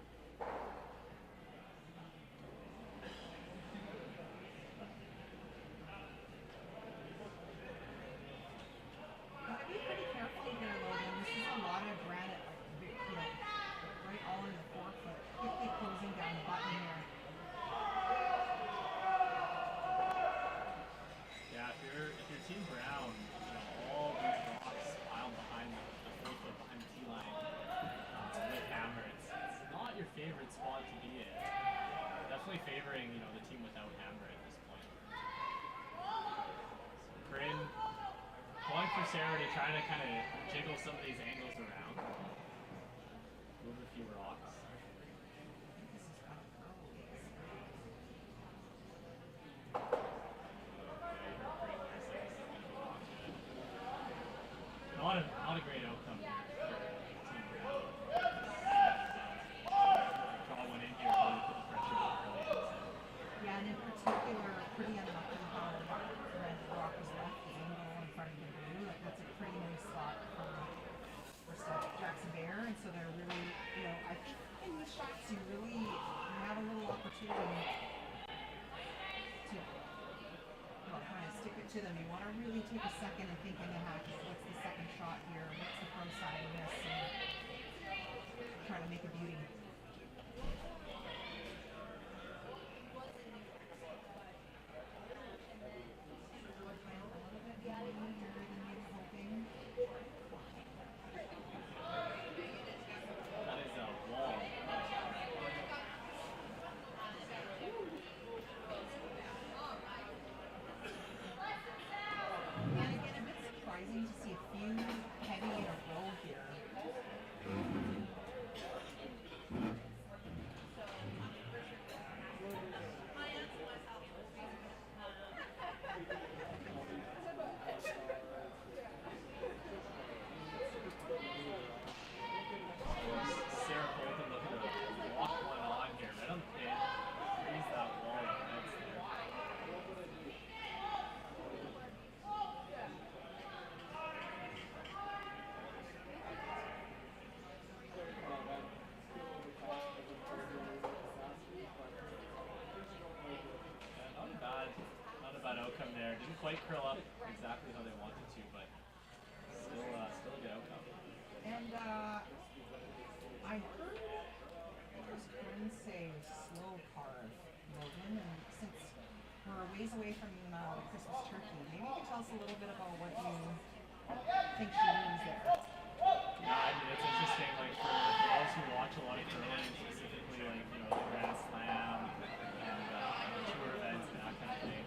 Gotta be pretty careful here, Logan. This is a lot of granite, right all in the forefoot, quickly closing down the button here. Yeah, if you're Team Brown, all these rocks piled behind the 3 foot behind the tee line with hammer, it's not your favorite spot to be in. Definitely favoring the team without hammer at this point. So Corinne calling for Sarah to try to kind of jiggle some of these angles around, move a few rocks. Not a great outcome here for Team Brown. Draw one in here, really put the pressure on early. Yeah, and in particular, pretty unlucky how the red rock was left the angle in front of the blue. Like that's a pretty nice spot for Jackson Bear, and so they're really, I think in these shots you have a little opportunity to kind of stick it to them. You want to really take a second and think what's the second shot here? What's the front side of this? And try to make a beauty. That is a wall. And again, a bit surprising to see a few heavy in a row here. Sarah Bolton looking to walk one on here, right on the pin. Freeze that wall of reds there. Not a bad outcome there. Didn't quite curl up exactly how they wanted to, but still a good outcome. And I heard Corinne say slow carve, Logan, and since we're a ways away from Christmas turkey, maybe you can tell us a little bit about what you think she means there. Yeah, I mean, it's interesting, like, for those who watch a lot of curling, specifically, like, the Grand Slam and tour events and that kind of thing,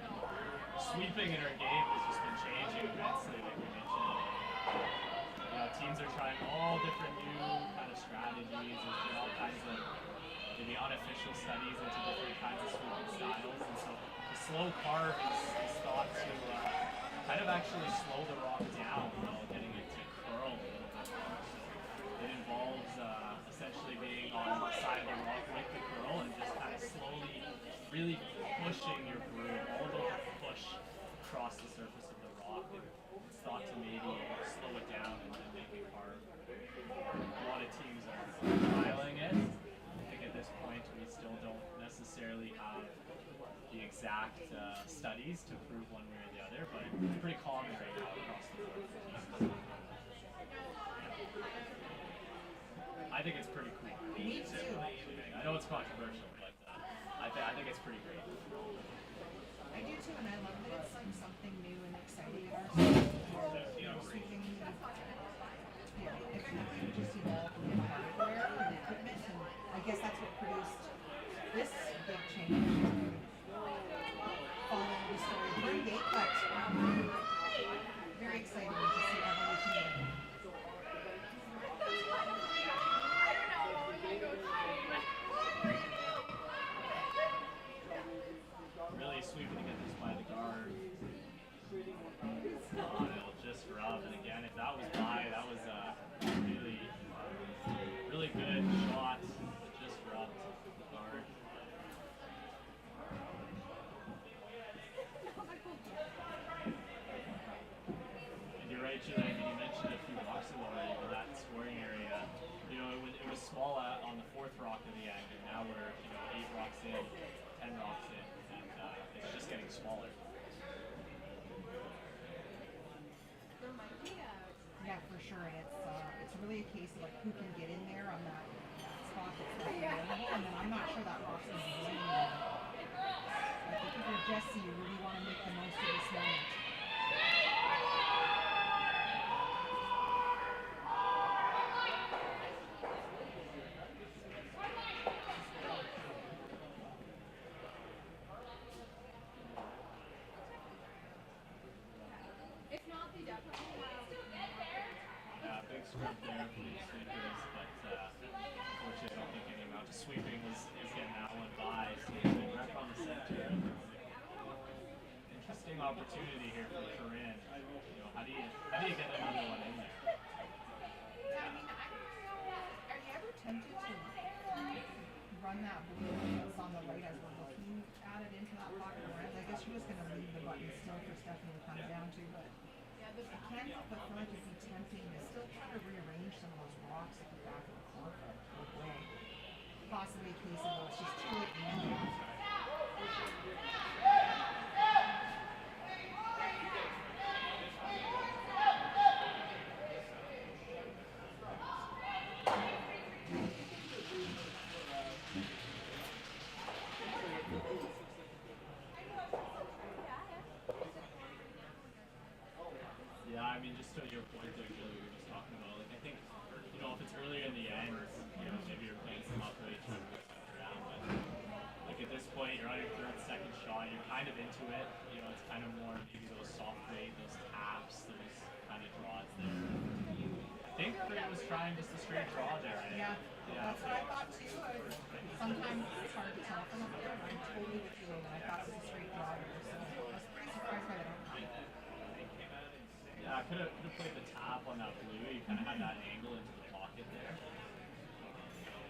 sweeping in her game has just been changing immensely, like we mentioned. Teams are trying all different new kind of strategies. There's been all kinds of maybe unofficial studies into different kinds of sweeping styles, and so the slow carve is thought to kind of actually slow the rock down while getting it to curl a little bit more. So it involves essentially being on the side of the rock with the curl and just kind of slowly really pushing your broom, all about the push across the surface of the rock. And it's thought to maybe slow it down and make it carve. A lot of teams are trialing it. I think at this point we still don't necessarily have the exact studies to prove one way or the other, but it's pretty common right now across the board for teams. I think it's pretty cool. Me too. I know it's controversial, but I think it's pretty great. I do too, and I love that it's like something new and exciting in our sport. Sweeping, it's just evolved with hardware and equipment, and I guess that's what produced this big change. Following the story of Burn Gate, but sweeping to get this by the guard. And it'll just rub. And again, if that was by, that was a really, really good shot. It just rubbed the guard. And you're right, Julian. You mentioned a few rocks already, but that scoring area, you know, it was small on the fourth rock of the end, and now we're 8 rocks in, 10 rocks in, and it's just getting smaller. There might be a Yeah, for sure. And it's really a case of like who can get in there on that spot that's not available. And then I'm not sure that rock's going to be winning. Like if you're Jesse, you really want to make the most of this moment. if not, they definitely have. Big scrub there for the sweepers, but unfortunately I don't think any amount of sweeping is getting that one by. So he's been back on the center. Interesting opportunity here for Corinne. You know, how do you get another one in there? Yeah, I mean, are you ever tempted to run that blue that's on the right as we're looking at it into that pocket of red? I guess you're just going to leave the button still for Stephanie to come down to, but I can't help but feel like it'd be tempting to still try to rearrange some of those rocks at the back of the court way. Possibly a case of it's just too late to end it. Yeah, I mean, just to your point there, Jill, you were just talking about, like, I think, you know, if it's earlier in the end, you know, maybe you're playing some upgrade to around, but, like, at this point, you're on your third, second shot, you're kind of into it, you know, it's kind of more maybe those soft break, those taps, those kind of draws there. I think Corinne was trying just a straight draw there. Yeah, that's what I thought too. Sometimes it's hard to tell from up there, but I'm totally with you. I thought it was a straight draw there, so I was pretty surprised by that outcome. Yeah, I could have played the tap on that blue. You kind of had that angle into the pocket there.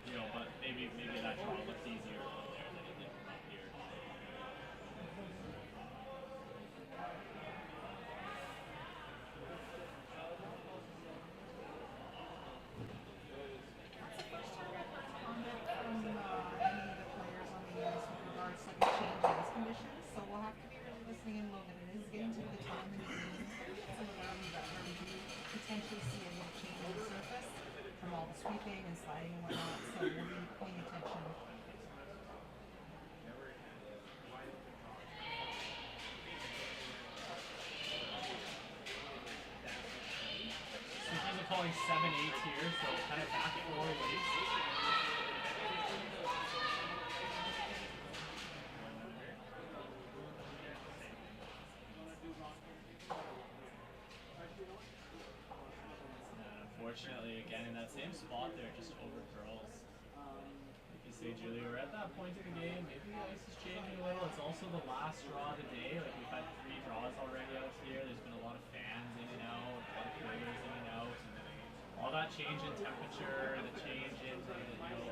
You know, but maybe that draw looked easier from there than it did from up here. Comment from any of the players on the ice with regards to like a change in ice conditions, so we'll have to be really listening in a little bit. It is getting to the time in the game where we do potentially see a little change in the surface from all the sweeping and sliding and whatnot, so we'll be paying attention. Sweepers are calling 7-8 here, so kind of back 4 weights. Unfortunately, again in that same spot there, just over curls. Like you say, Julie, we're at that point in the game. Maybe the ice is changing a little. It's also the last draw of the day. Like we've had 3 draws already out here. There's been a lot of fans in and out, a lot of players in and out. And all that change in temperature, the change in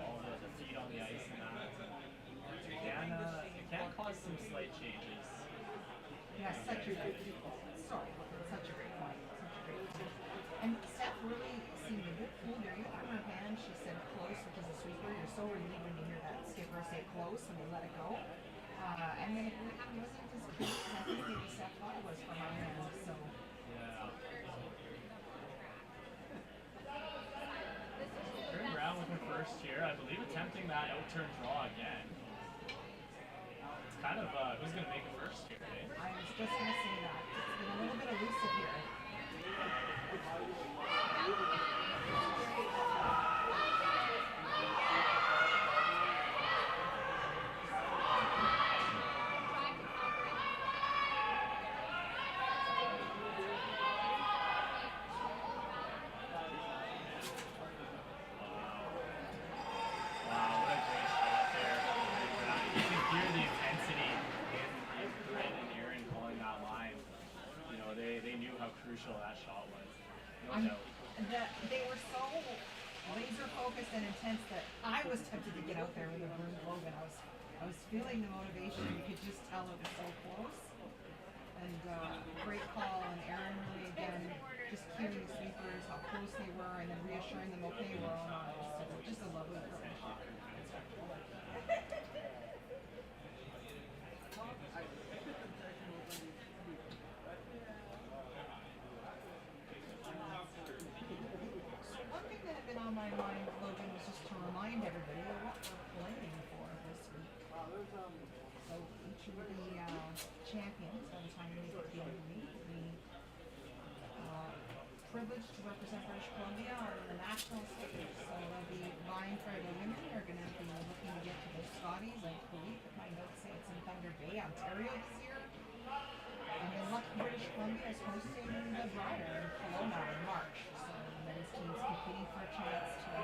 all the feet on the ice and that. It can cause some slight changes. Yeah, such a great point. Such a great point. And Steph really seemed a bit cool during it from her hand. She said close, which is a sweeper. You're so relieved when you hear that skipper say close and they let it go. And then it wasn't as close as I think maybe Steph thought it was from our hand. So Yeah. Turn around with her first here. I believe attempting that out-turn draw again. It's kind of, who's going to make it first here, eh? I was just going to say that. It's been a little bit elusive here. Wow, what a great shot there. You can hear the intensity in crucial that shot was. No I'm, doubt. they were so laser focused and intense that I was tempted to get out there with a broom Logan. I was feeling the motivation. You could just tell it was so close. And great call, and Aaron really again just cueing the sweepers, how close they were, and then reassuring them, okay, we're all on. So just a lovely approach. One thing that had been on my mind, Logan, was just to remind everybody of what we're playing for this week. So each of the champions, by the time we make it to the end of the week, we privileged to represent British Columbia on the national stage. So they'll be vying for the women. They're going to be looking to get to the Scotties. I believe that my notes say it's in Thunder Bay, Ontario this year. And then lucky British Columbia is hosting the Briar in Kelowna in March. So the men's team's competing for a chance to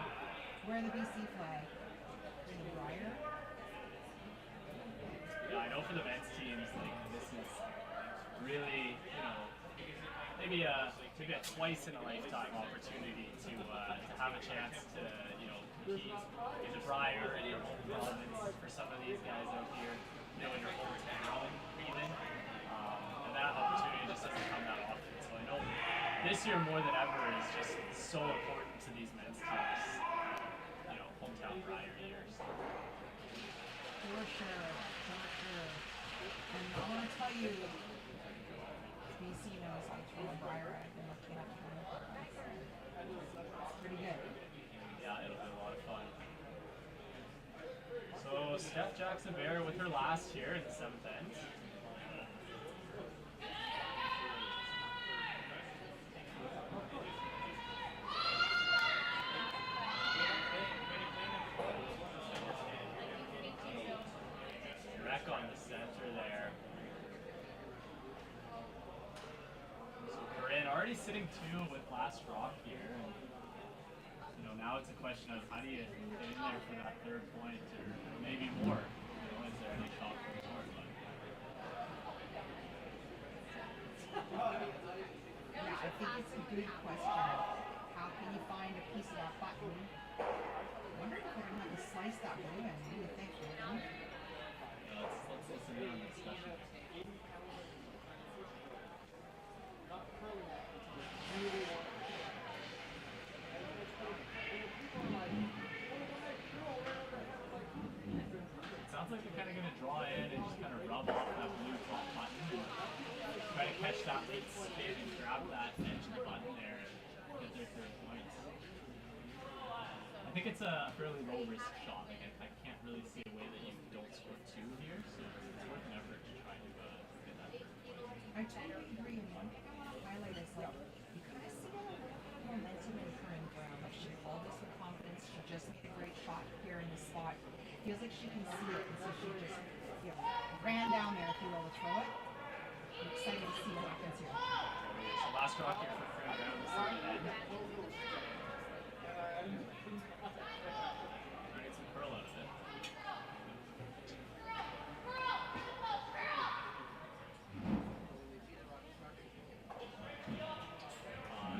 wear the BC flag in the Briar. Yeah, I know for the men's teams, like this is really, maybe a twice in a lifetime opportunity to have a chance to compete in the Briar in your home province for some of these guys out here, in your hometown even, and that opportunity just doesn't come that often. So I know this year more than ever is just so important to these men's teams, hometown Briar years. For sure. And I want to tell you, BC knows how to throw a Briar. I've been looking at it. It's pretty good. Yeah, it'll be a lot of fun. So Steph Jackson Bear with her last here in the 7th end. Wreck on the center there. So Corinne already sitting 2 with last rock here. Now it's a question of how do you get in there for that 3rd point or maybe more. Is there any shot for more? Yeah, I think it's a good question. How can you find a piece of that button? I wonder if we're going to have to slice that blue end. What do you think, Logan? Let's listen in on the discussion. Sounds like they're kind of going to draw in and just kind of rub off that blue top button and try to catch that late spin and grab that edge of the button there and get their 3rd points. I think it's a fairly low risk shot. Like I can't really see a way that you don't score 2 here, so it's worth an effort to try to get that 3rd point. I totally agree. And one thing I want to highlight is like you kind of see a little momentum in Corinne Brown. Like she called this with confidence. She just made a great shot here in the spot. Feels like she can see it, and so she just ran down there, if you will, to throw it. I'm excited to see what happens here. So last rock here for Corinne Brown, this is the end. Get some curl out of it.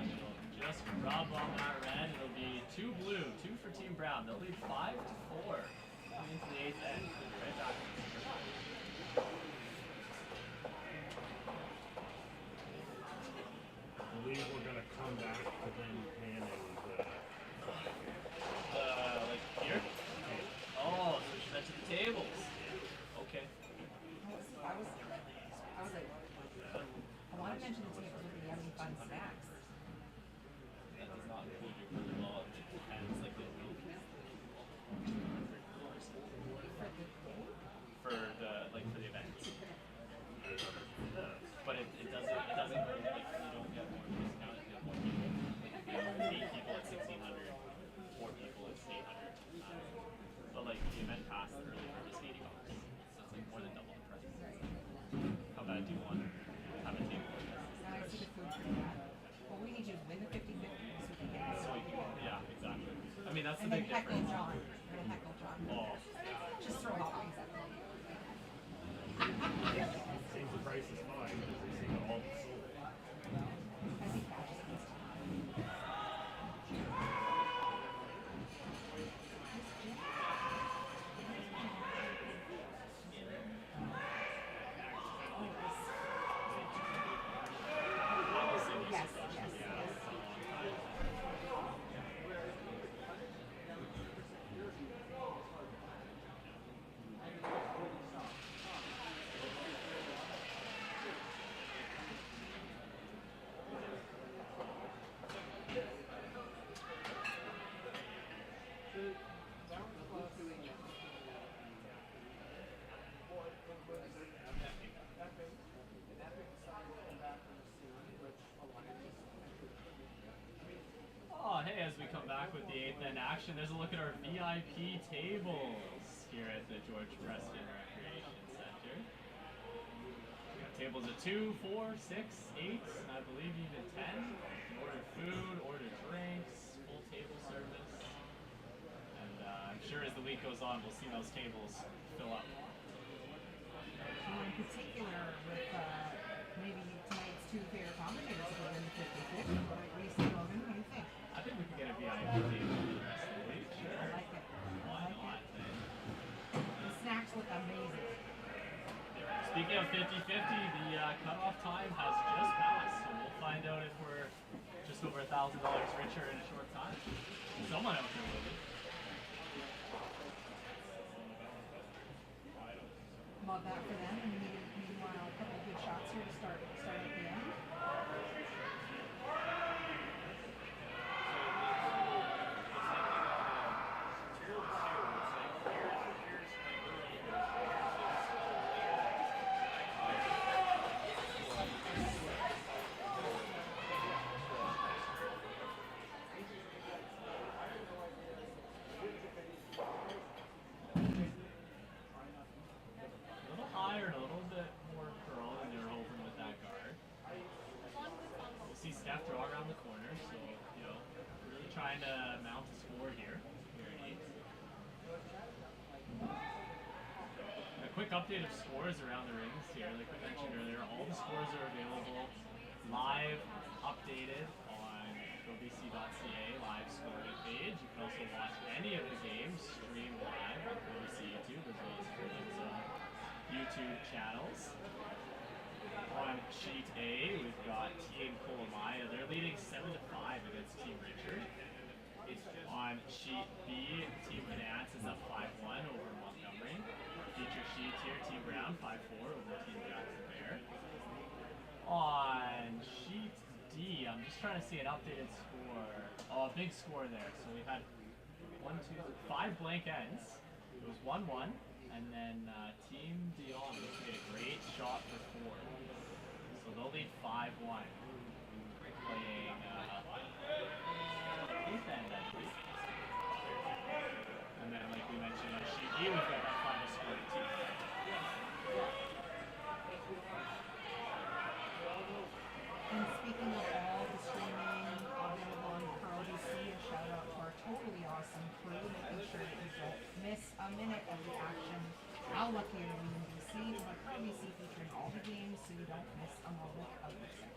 It'll just rub on that red. It'll be 2 blue, 2 for Team Brown. They'll lead 5-4 into the 8th end. Right back. I believe we're going to come back to them handing Like here? Oh, so she mentioned the tables. Okay. I was like, I want to mention the tables with the yummy fun snacks. That does not include your further law. It depends, like the for the events. But it doesn't like you don't get more discount if you have more people. Like if you have 8 people at 1,600, 4 people at 800. But like the event pass, the early bird is $80. So it's like more than double the price. How bad do you want to have a table? And I see the food pretty bad. Well, we need you to win the 50-50 so we can get this. Yeah, exactly. I mean that's the And then big heckle difference. John. We're gonna heckle John. Oh. Just throw hot wings at them. seems the price is fine because they seem to all be sold. And as we come back with the 8th end action, there's a look at our VIP tables here at the George Preston Recreation Center. We got tables of 2, 4, 6, 8, and I believe even 10. Order food, order drinks, full table service. And I'm sure as the week goes on, we'll see those tables fill up. In particular, with maybe tonight's two favorite commentators who are in the 50-50. What do you say, Logan? What do you think? I think we can get a VIP table for the rest of the week. I like it. Why not? The snacks look amazing. Speaking of 50-50, the cutoff time has just passed, so we'll find out if we're just over $1,000 richer in a short time. Someone out there will be. Love that for them. And meanwhile, a couple of good shots here to start at the end. Trying to mount a score here. A quick update of scores around the rings here. Like we mentioned earlier, all the scores are available live, updated on GoBC.ca live scoring page. You can also watch any of the games streamed live on GoBC YouTube as well as Kerling's YouTube channels. On sheet A, we've got Team Kolomaya. They're leading 7-5 against Team Richard. On sheet B, Team Finance is up 5-1 over Montgomery. Feature sheet here, Team Brown 5-4 over Team Jackson Bear. On sheet D, I'm just trying to see an updated score. Oh, a big score there. So we had 5 blank ends. It was 1-1, and then Team Dion made a great shot for 4. So they'll lead 5-1. Playing 8th end, I believe. And then, like we mentioned, on sheet E, we've got that final score to Team. And speaking of all the streaming available on ProBC, a shout out to our totally awesome crew, making sure that you don't miss a minute of the action. How lucky are we in BC to have ProBC featuring all the games so you don't miss a moment of the second.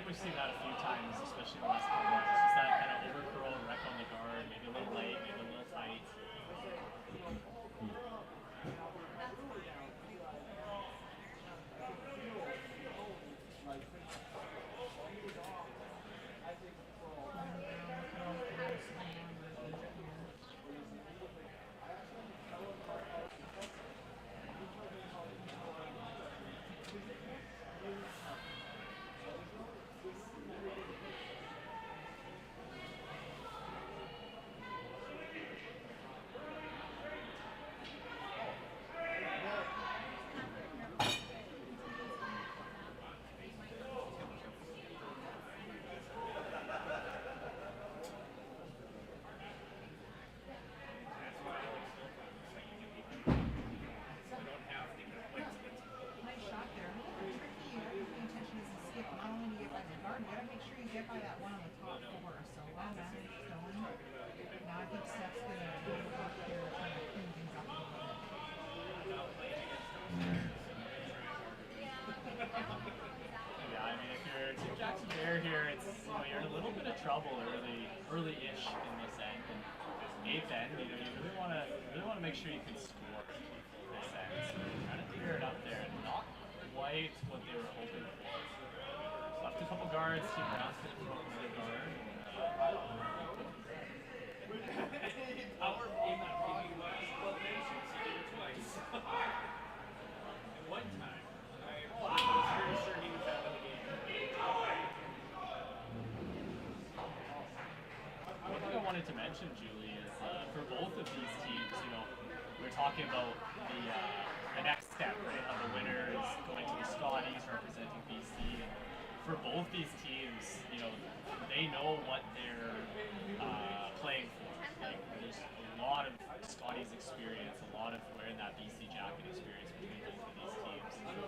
We've seen that a few times, especially in the last couple months. Just that kind of overcurl wreck on the guard, maybe a little late, maybe a little tight. Here, it's you're in a little bit of trouble early early-ish in this end, and eighth end, you really want to make sure you can score this end. So trying to clear it up there, and not quite what they were hoping for. Left a couple guards. Team Brown's going to throw up another guard. Power in that picking last 12 minutes, you did it twice. At one time, I was pretty sure he was out of the game. One thing I wanted to mention, Julie, is for both of these teams, we're talking about the next step, right? How the winner is going to the Scotties, representing BC. And for both these teams, they know what they're playing for. Like, there's a lot of Scotties experience, a lot of wearing that BC jacket experience between both of these teams.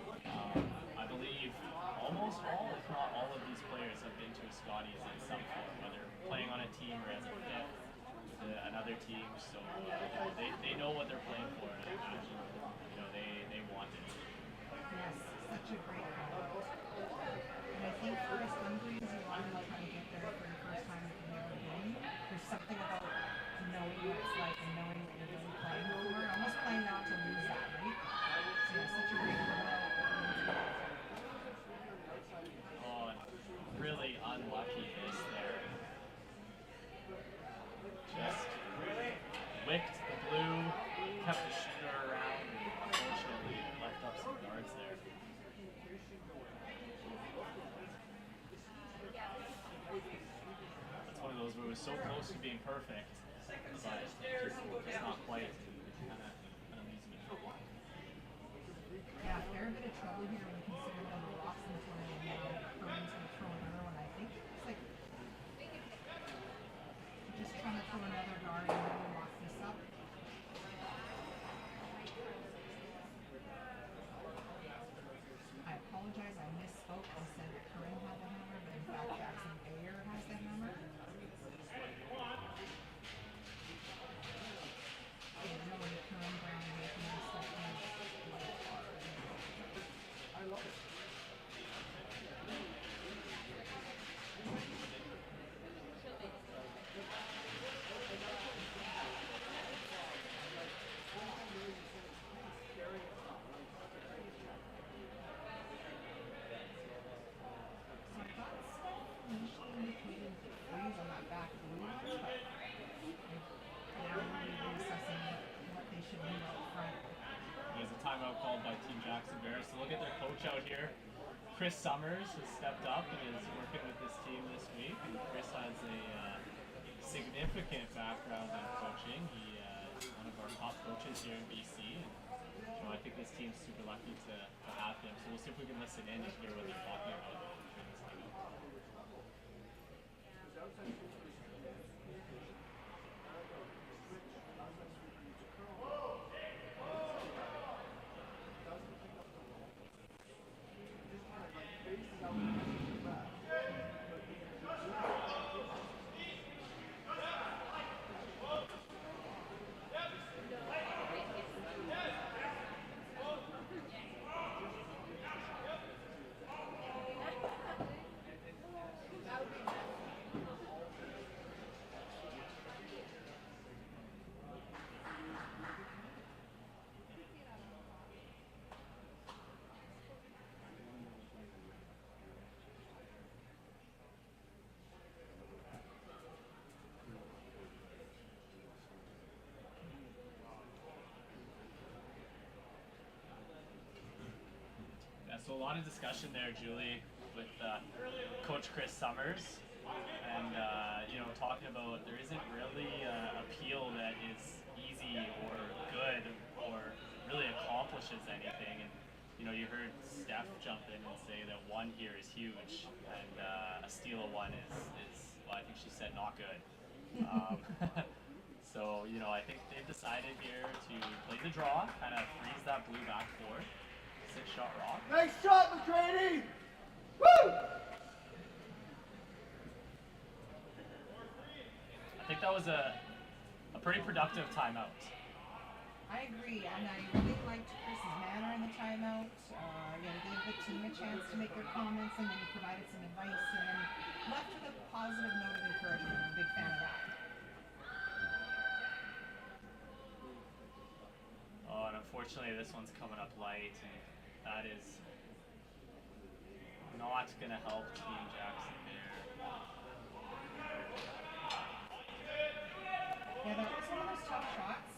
I believe almost all, if not all of these players have been to a Scotties in some form, whether playing on a team or as a fifth with another team. So they know what they're playing for, and I imagine they want it. Yes, such a great call. And I think for us Langley, you want to kind of get there for the first time if you've never been. There's something about knowing what it's like and knowing what you're really playing for, almost playing not to lose that, right? So yeah, such a great call. Oh, really unlucky miss there. Just wicked the blue, kept the shooter around, and unfortunately left up some guards there. That's one of those where it was so close to being perfect, but just not quite. Kind of leaves me. Yeah, fair bit of trouble here when you consider all the blocks in front of him now. Curran's going to throw another one. I think it's like just trying to throw another guard and really lock this up. I apologize, I misspoke. I said that Curran had the hammer, but in fact Jackson Bayer has the hammer. Really, Curran Brown making this stuff like hard. I love it. So I thought stuff initially indicated freeze on that back blue one, but now we're reassessing what they should do out front. There's a timeout called by Team Jackson Bears. So look at their coach out here. Chris Summers has stepped up and is working with this team this week. And Chris has a significant background in coaching. He is one of our top coaches here in BC. And I think this team's super lucky to have him. So we'll see if we can listen in and hear what they're talking about during this timeout. So a lot of discussion there, Julie, with Coach Chris Summers, and talking about there isn't really a peel that is easy or good or really accomplishes anything. And you heard Steph jump in and say that one here is huge, and a steal of one is well, I think she said not good. So I think they've decided here to play the draw, kind of freeze that blue back four. 6-shot rock. Nice shot, McCready! Woo! I think that was a pretty productive timeout. I agree, and I really liked Chris's manner in the timeout. He gave the team a chance to make their comments, and then he provided some advice, and then left with a positive note of encouragement. I'm a big fan of that. Oh, and unfortunately this one's coming up light, and that is not going to help Team Jackson there. Yeah, that was one of those tough shots,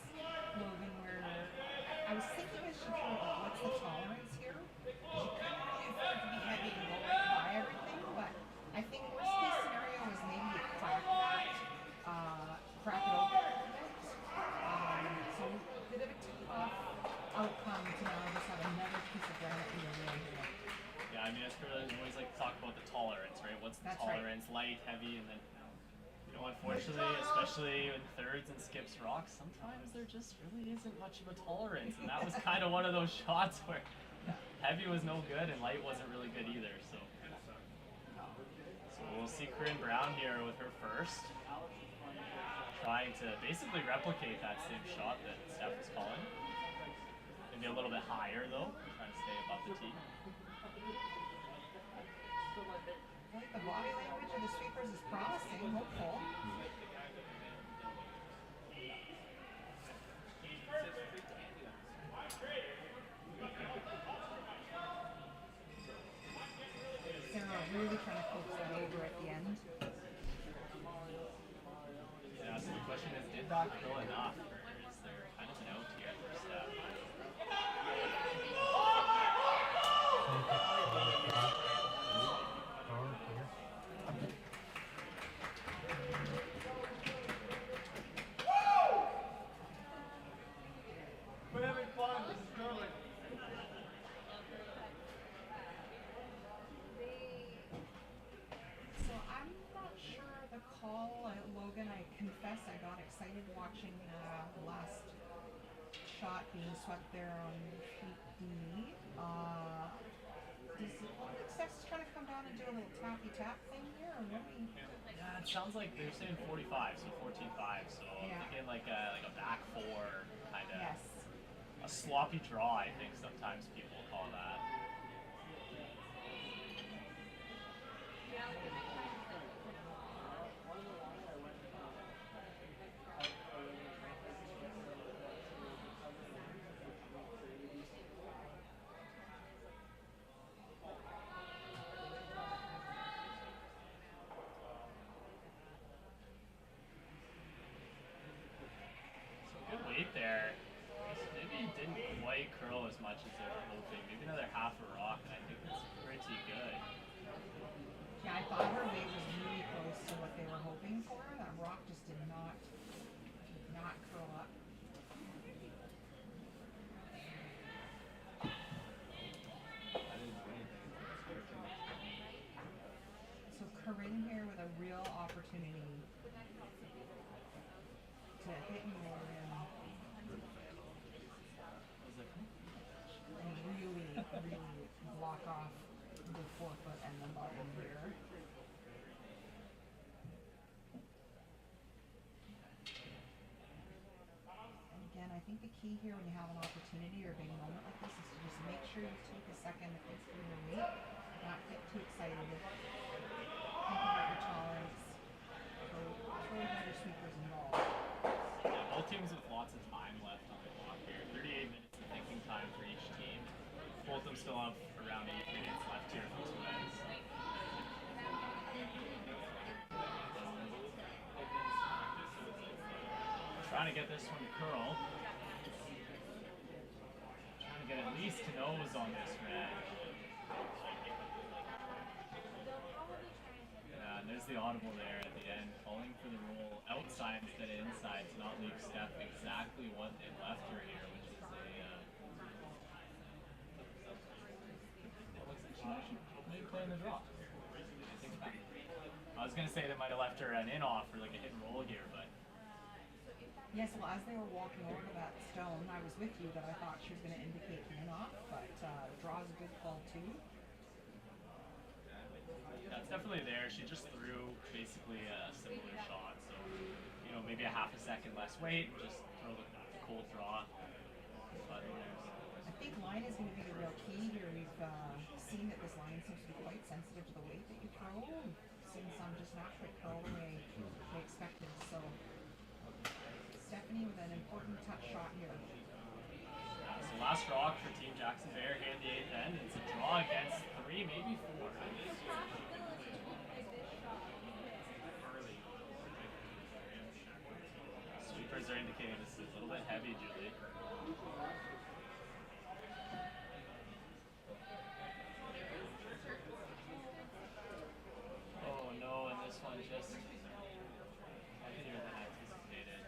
Logan, where I was thinking as she threw it, like, what's the tolerance here? She couldn't really afford to be heavy and go right by everything, but I think worst case scenario is maybe you crack that, crack it open a little bit. So a bit of a tough outcome to now just have another piece of granite in your way here. Yeah, I mean, as Curlers always like to talk about the tolerance, right? What's the That's right. tolerance? Light, heavy, and then, you know, unfortunately, especially in thirds and skips rocks, sometimes there just really isn't much of a tolerance, and that was kind of one of those shots where heavy was no good and light wasn't really good either. So we'll see Corinne Brown here with her first, trying to basically replicate that same shot that Steph was calling. Maybe a little bit higher though, trying to stay above the tee. I think the body language of the sweepers is promising, hopeful. Sarah really trying to coax that over at the end. Yeah, so the question is, did that curl enough, or is there kind of an out here for Steph? We're having fun. This is curling. So I'm not sure the call, Logan. I confess I got excited watching the last shot being swept there on Pete D. Does it look like Steph's trying to come down and do a little tappy tap thing here, or what do we? Yeah, it sounds like they're saying 45, so 14-5. So Yeah. I'm thinking like a back four kind of. Yes. A sloppy draw, I think sometimes people call that. So good weight there. Maybe it didn't quite curl as much as they were hoping. Maybe another half a rock, and I think that's pretty good. Yeah, I thought her weight was really close to what they were hoping for. That rock just did not curl up. So Corinne here with a real opportunity to hit and roll in and really block off the forefoot and the bottom here. And again, I think the key here when you have an opportunity or a big moment like this is to just make sure you take a second to think through your weight, not get too excited. Think about your tolerance. Throw your sweepers involved. Yeah, both teams with lots of time left on the clock here. 38 minutes of thinking time for each team. Both of them still have around 8 minutes left here for two ends. Trying to get this one to curl. Trying to get at least to nose on this red. Yeah, and there's the audible there at the end, calling for the roll outside instead of inside to not leave Steph exactly what they left her here, which is a maybe playing the draw. I was gonna say they might have left her an in off or like a hit and roll here, but Yes, well, as they were walking over that stone, I was with you that I thought she was going to indicate the in-off, but draw is a good call too. that's definitely there. She just threw basically a similar shot, so you know maybe a half a second less weight and just throw the cold draw. But I think line is going to be the real key here. We've seems to be quite sensitive to the weight that you throw. Seeing some just naturally curl the way they expected. So Stephanie with an important touch shot here. So last rock for Team Jackson Bear here in the 8th end. It's a draw against 3, maybe 4. Sweepers are indicating this is a little bit heavy, Julie. Oh no, and this one just heavier than anticipated.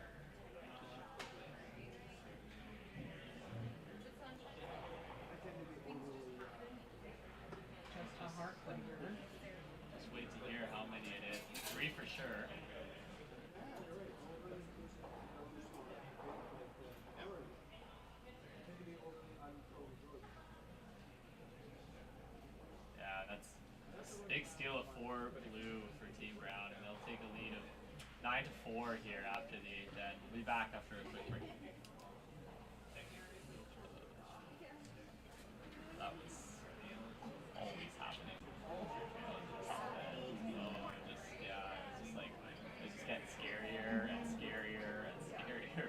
Just a heartbreaker. Just wait to hear how many it is. 3 for sure. Yeah, that's a big steal of 4 blue for Team Brown, and they'll take a lead of 9-4 here after the 8th end. We'll be back after a quick break. That was always happening. It's just like, it's just getting scarier and scarier and scarier.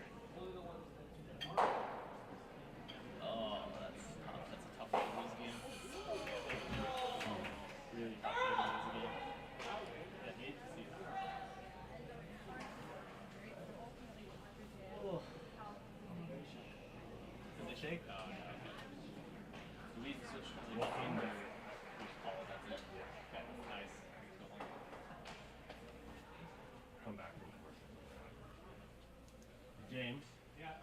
Oh, that's tough. That's a tough way to lose a game. Really tough way to lose a game. I hate to see that. Oh. Did they shake? Oh, no. Do we switch to the game? Oh, that's it. Okay, nice. Go home. Come back from commercial. James, Yeah,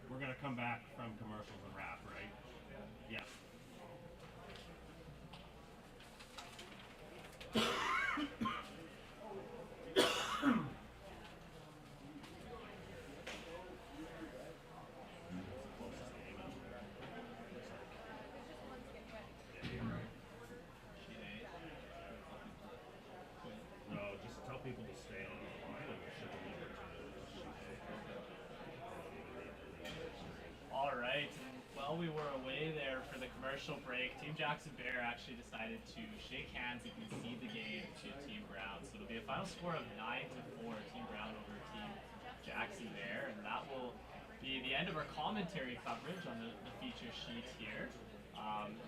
we're gonna come back from commercials and wrap, right? Yeah. No, just tell people to stay on the line and we'll ship them over to All right. While we were away there for the commercial break, Team Jackson Bear actually decided to shake hands and concede the game to Team Brown. So it'll be a final score of 9-4, Team Brown over Team Jackson Bear, and that will be the end of our commentary coverage on the feature sheet here.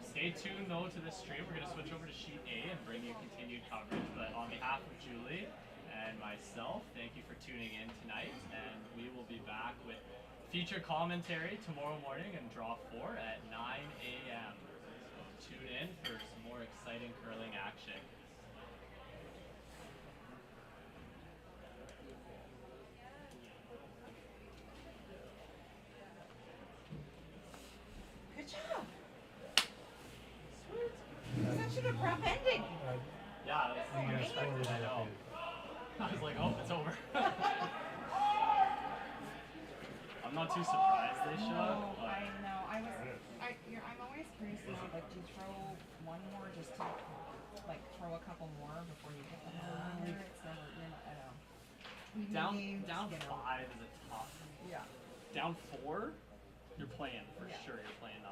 Stay tuned though to the stream. We're going to switch over to sheet A and bring you continued coverage. But on behalf of Julie and myself, thank you for tuning in tonight, and we will be back with feature commentary tomorrow morning and draw 4 at 9 a.m. So tune in for some more exciting curling action. Good job. Sweet. Such an abrupt ending. Yeah, that's I know. I was like, oh, it's over. I'm not too surprised they showed up. No, I know. I'm always curious to know, like, do you throw one more just to, like, throw a couple more before you get the hole in there? It's never, you're not, I know. Evening games, Down you know. 5 is a tough. Yeah. Down 4, you're playing for Yeah. sure. You're playing 9,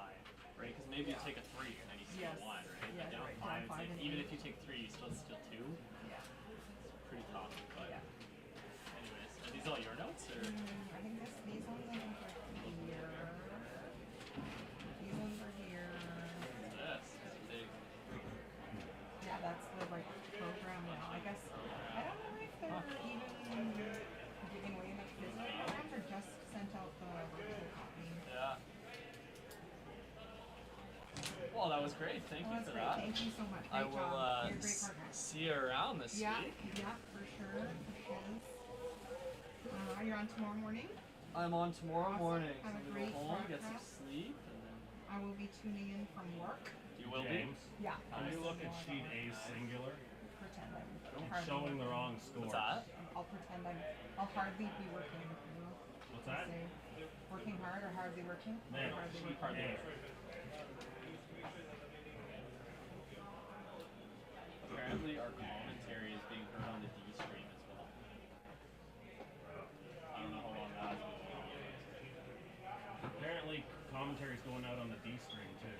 right? Because maybe you take a 3 and then you steal Yes. 1, right? Yeah, But down right. 5, Down 5 it's like, and even 8. if you take 3, you still steal 2. Yeah. It's pretty tough. But Yeah. anyways, are these all your notes or? I think these ones are here. These ones are here. Yes, it's big. Yeah, that's the like program now. I guess I don't know if they're even giving away the physical programs or just sent out the virtual copy. Yeah. Well, that was great. Thank you That's for great. that. Thank you so much. I Great will job. You're a great partner. see you around this Yeah, week. yeah, for sure. You're on tomorrow morning. I'm on tomorrow Awesome. morning. Have a I'm gonna great go home, get some broadcast. sleep, and then I will be tuning in from work. you will James, Yeah. can you look at sheet A singular? Pretend I'm Don't hardly showing the working. wrong scores. What's that? I'll pretend I'll hardly be working. You know? What's that? Say, working hard or hardly working? There. Or hardly Sheet working. A. Apparently, our commentary is being heard on the D stream as well. I don't know how long that's been going on. Apparently, commentary's going out on the D stream too.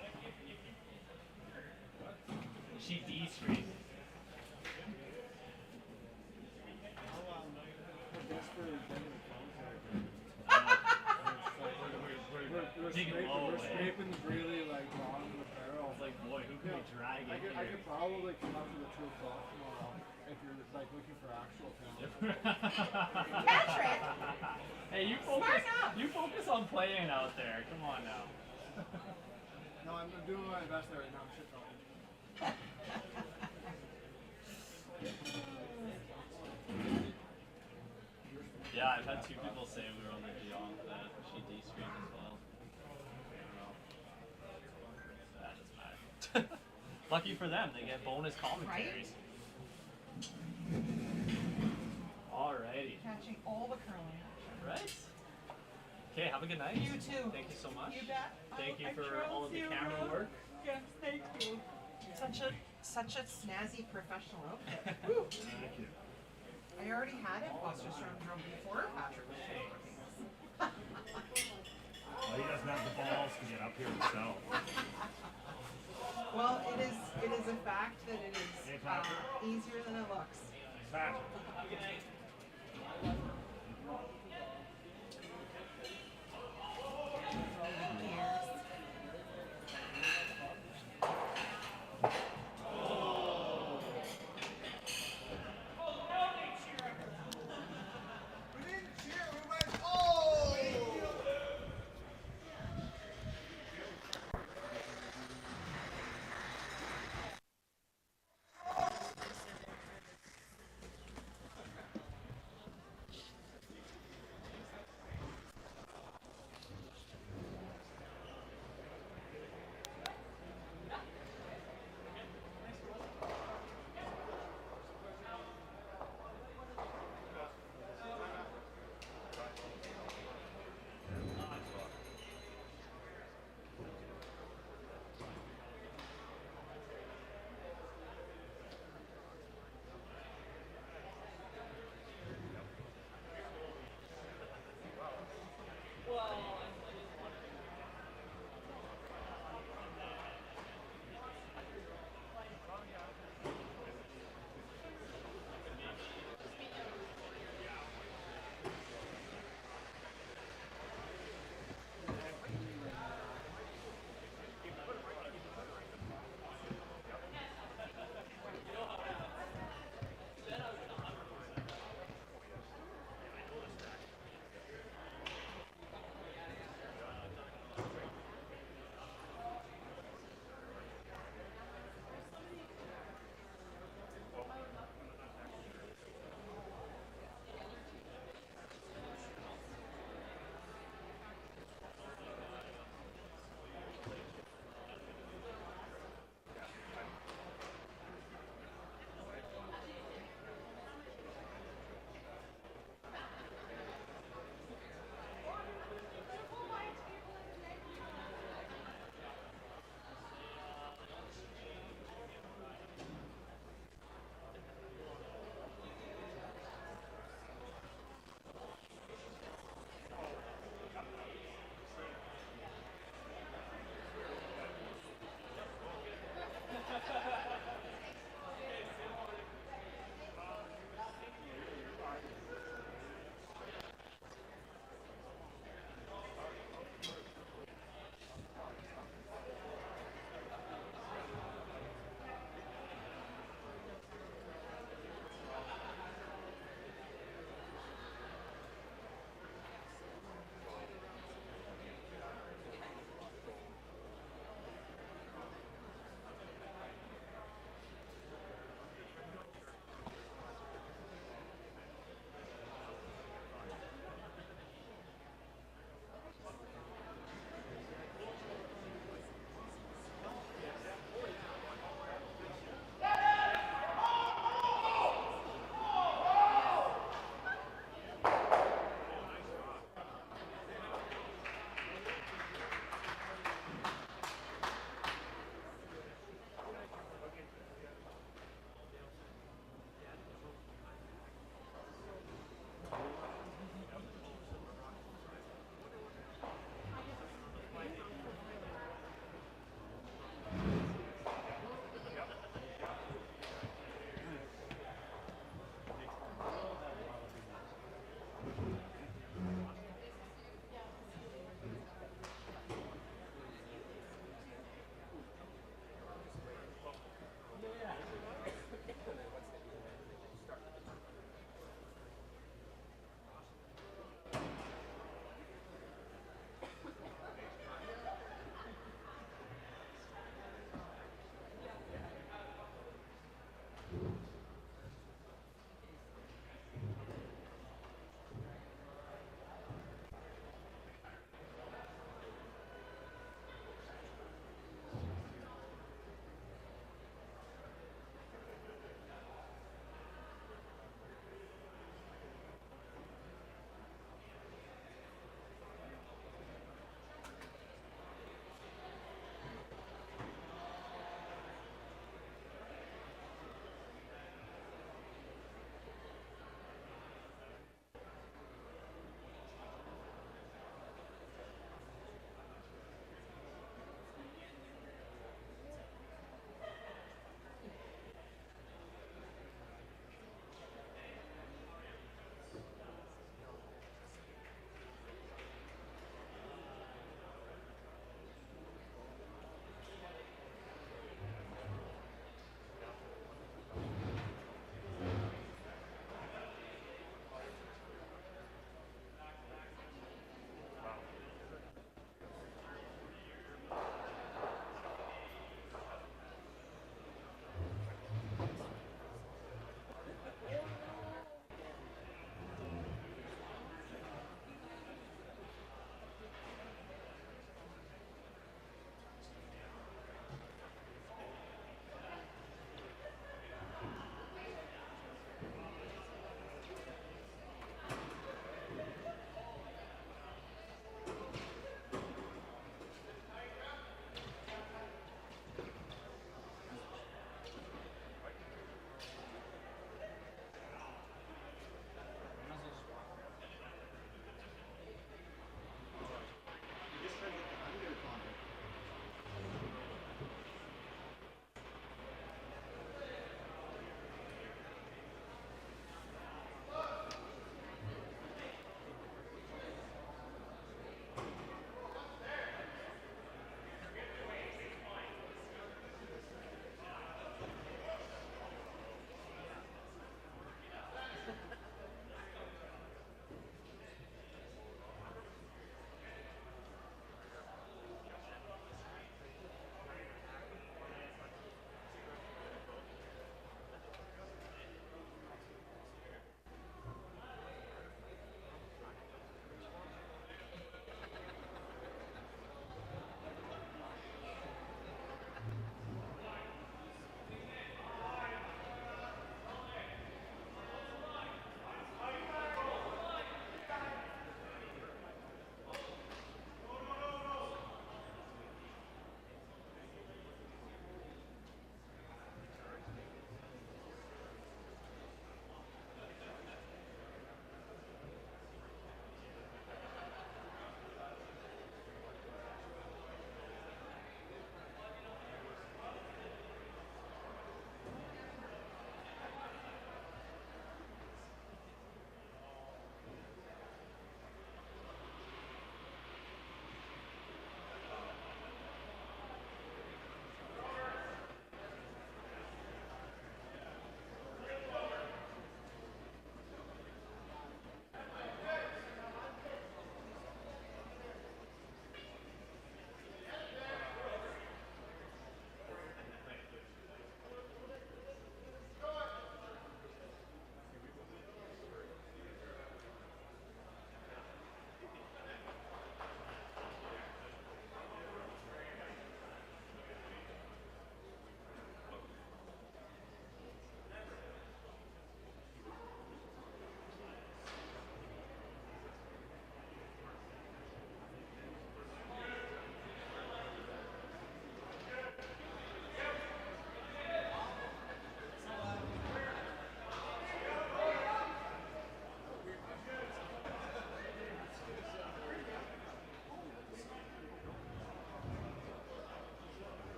She D Street. We're Digging low, we're eh? scraping really like long in the barrel. It's like, boy, who can we drag in I here? could probably come up to the 2 o'clock tomorrow if you're like looking for actual talent. Patrick! Hey, you focus on playing out there. Come on now. No, I'm doing my best there right now. I'm shit talking. Yeah, I've had 2 people say we were on the Dion that she D streamed as well. I don't know. That doesn't matter. Lucky for them, they get bonus commentaries. Alrighty. Catching all the curling. Right? Okay, have a good night. You too. Thank you so much. You bet. Thank you I for all of the trust you, camera bro. work. Yes, thank you. Such a snazzy professional outfit. Woo. Thank you. I already had imposter syndrome before Patrick was working. Well, he doesn't have the balls to get up here himself. Well, it is a fact that it is Hey, Patrick. easier than it looks. Patrick. We didn't cheer, we went, oh!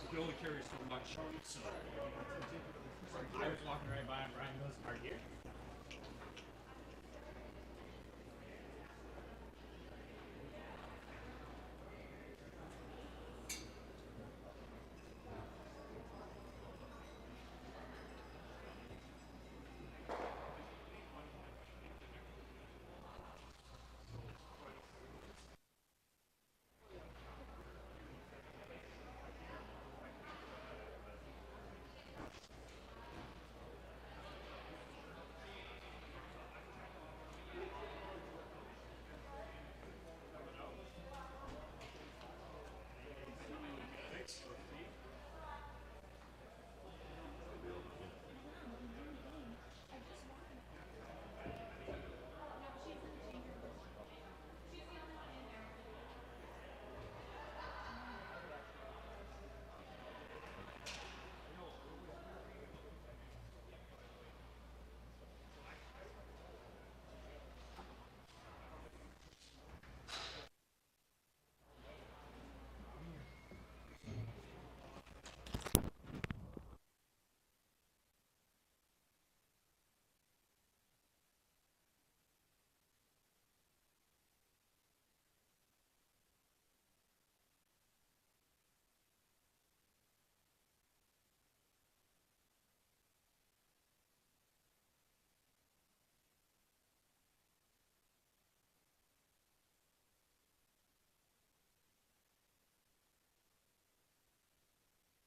can only carry so much. So I was walking right by him. Brian goes, "Are you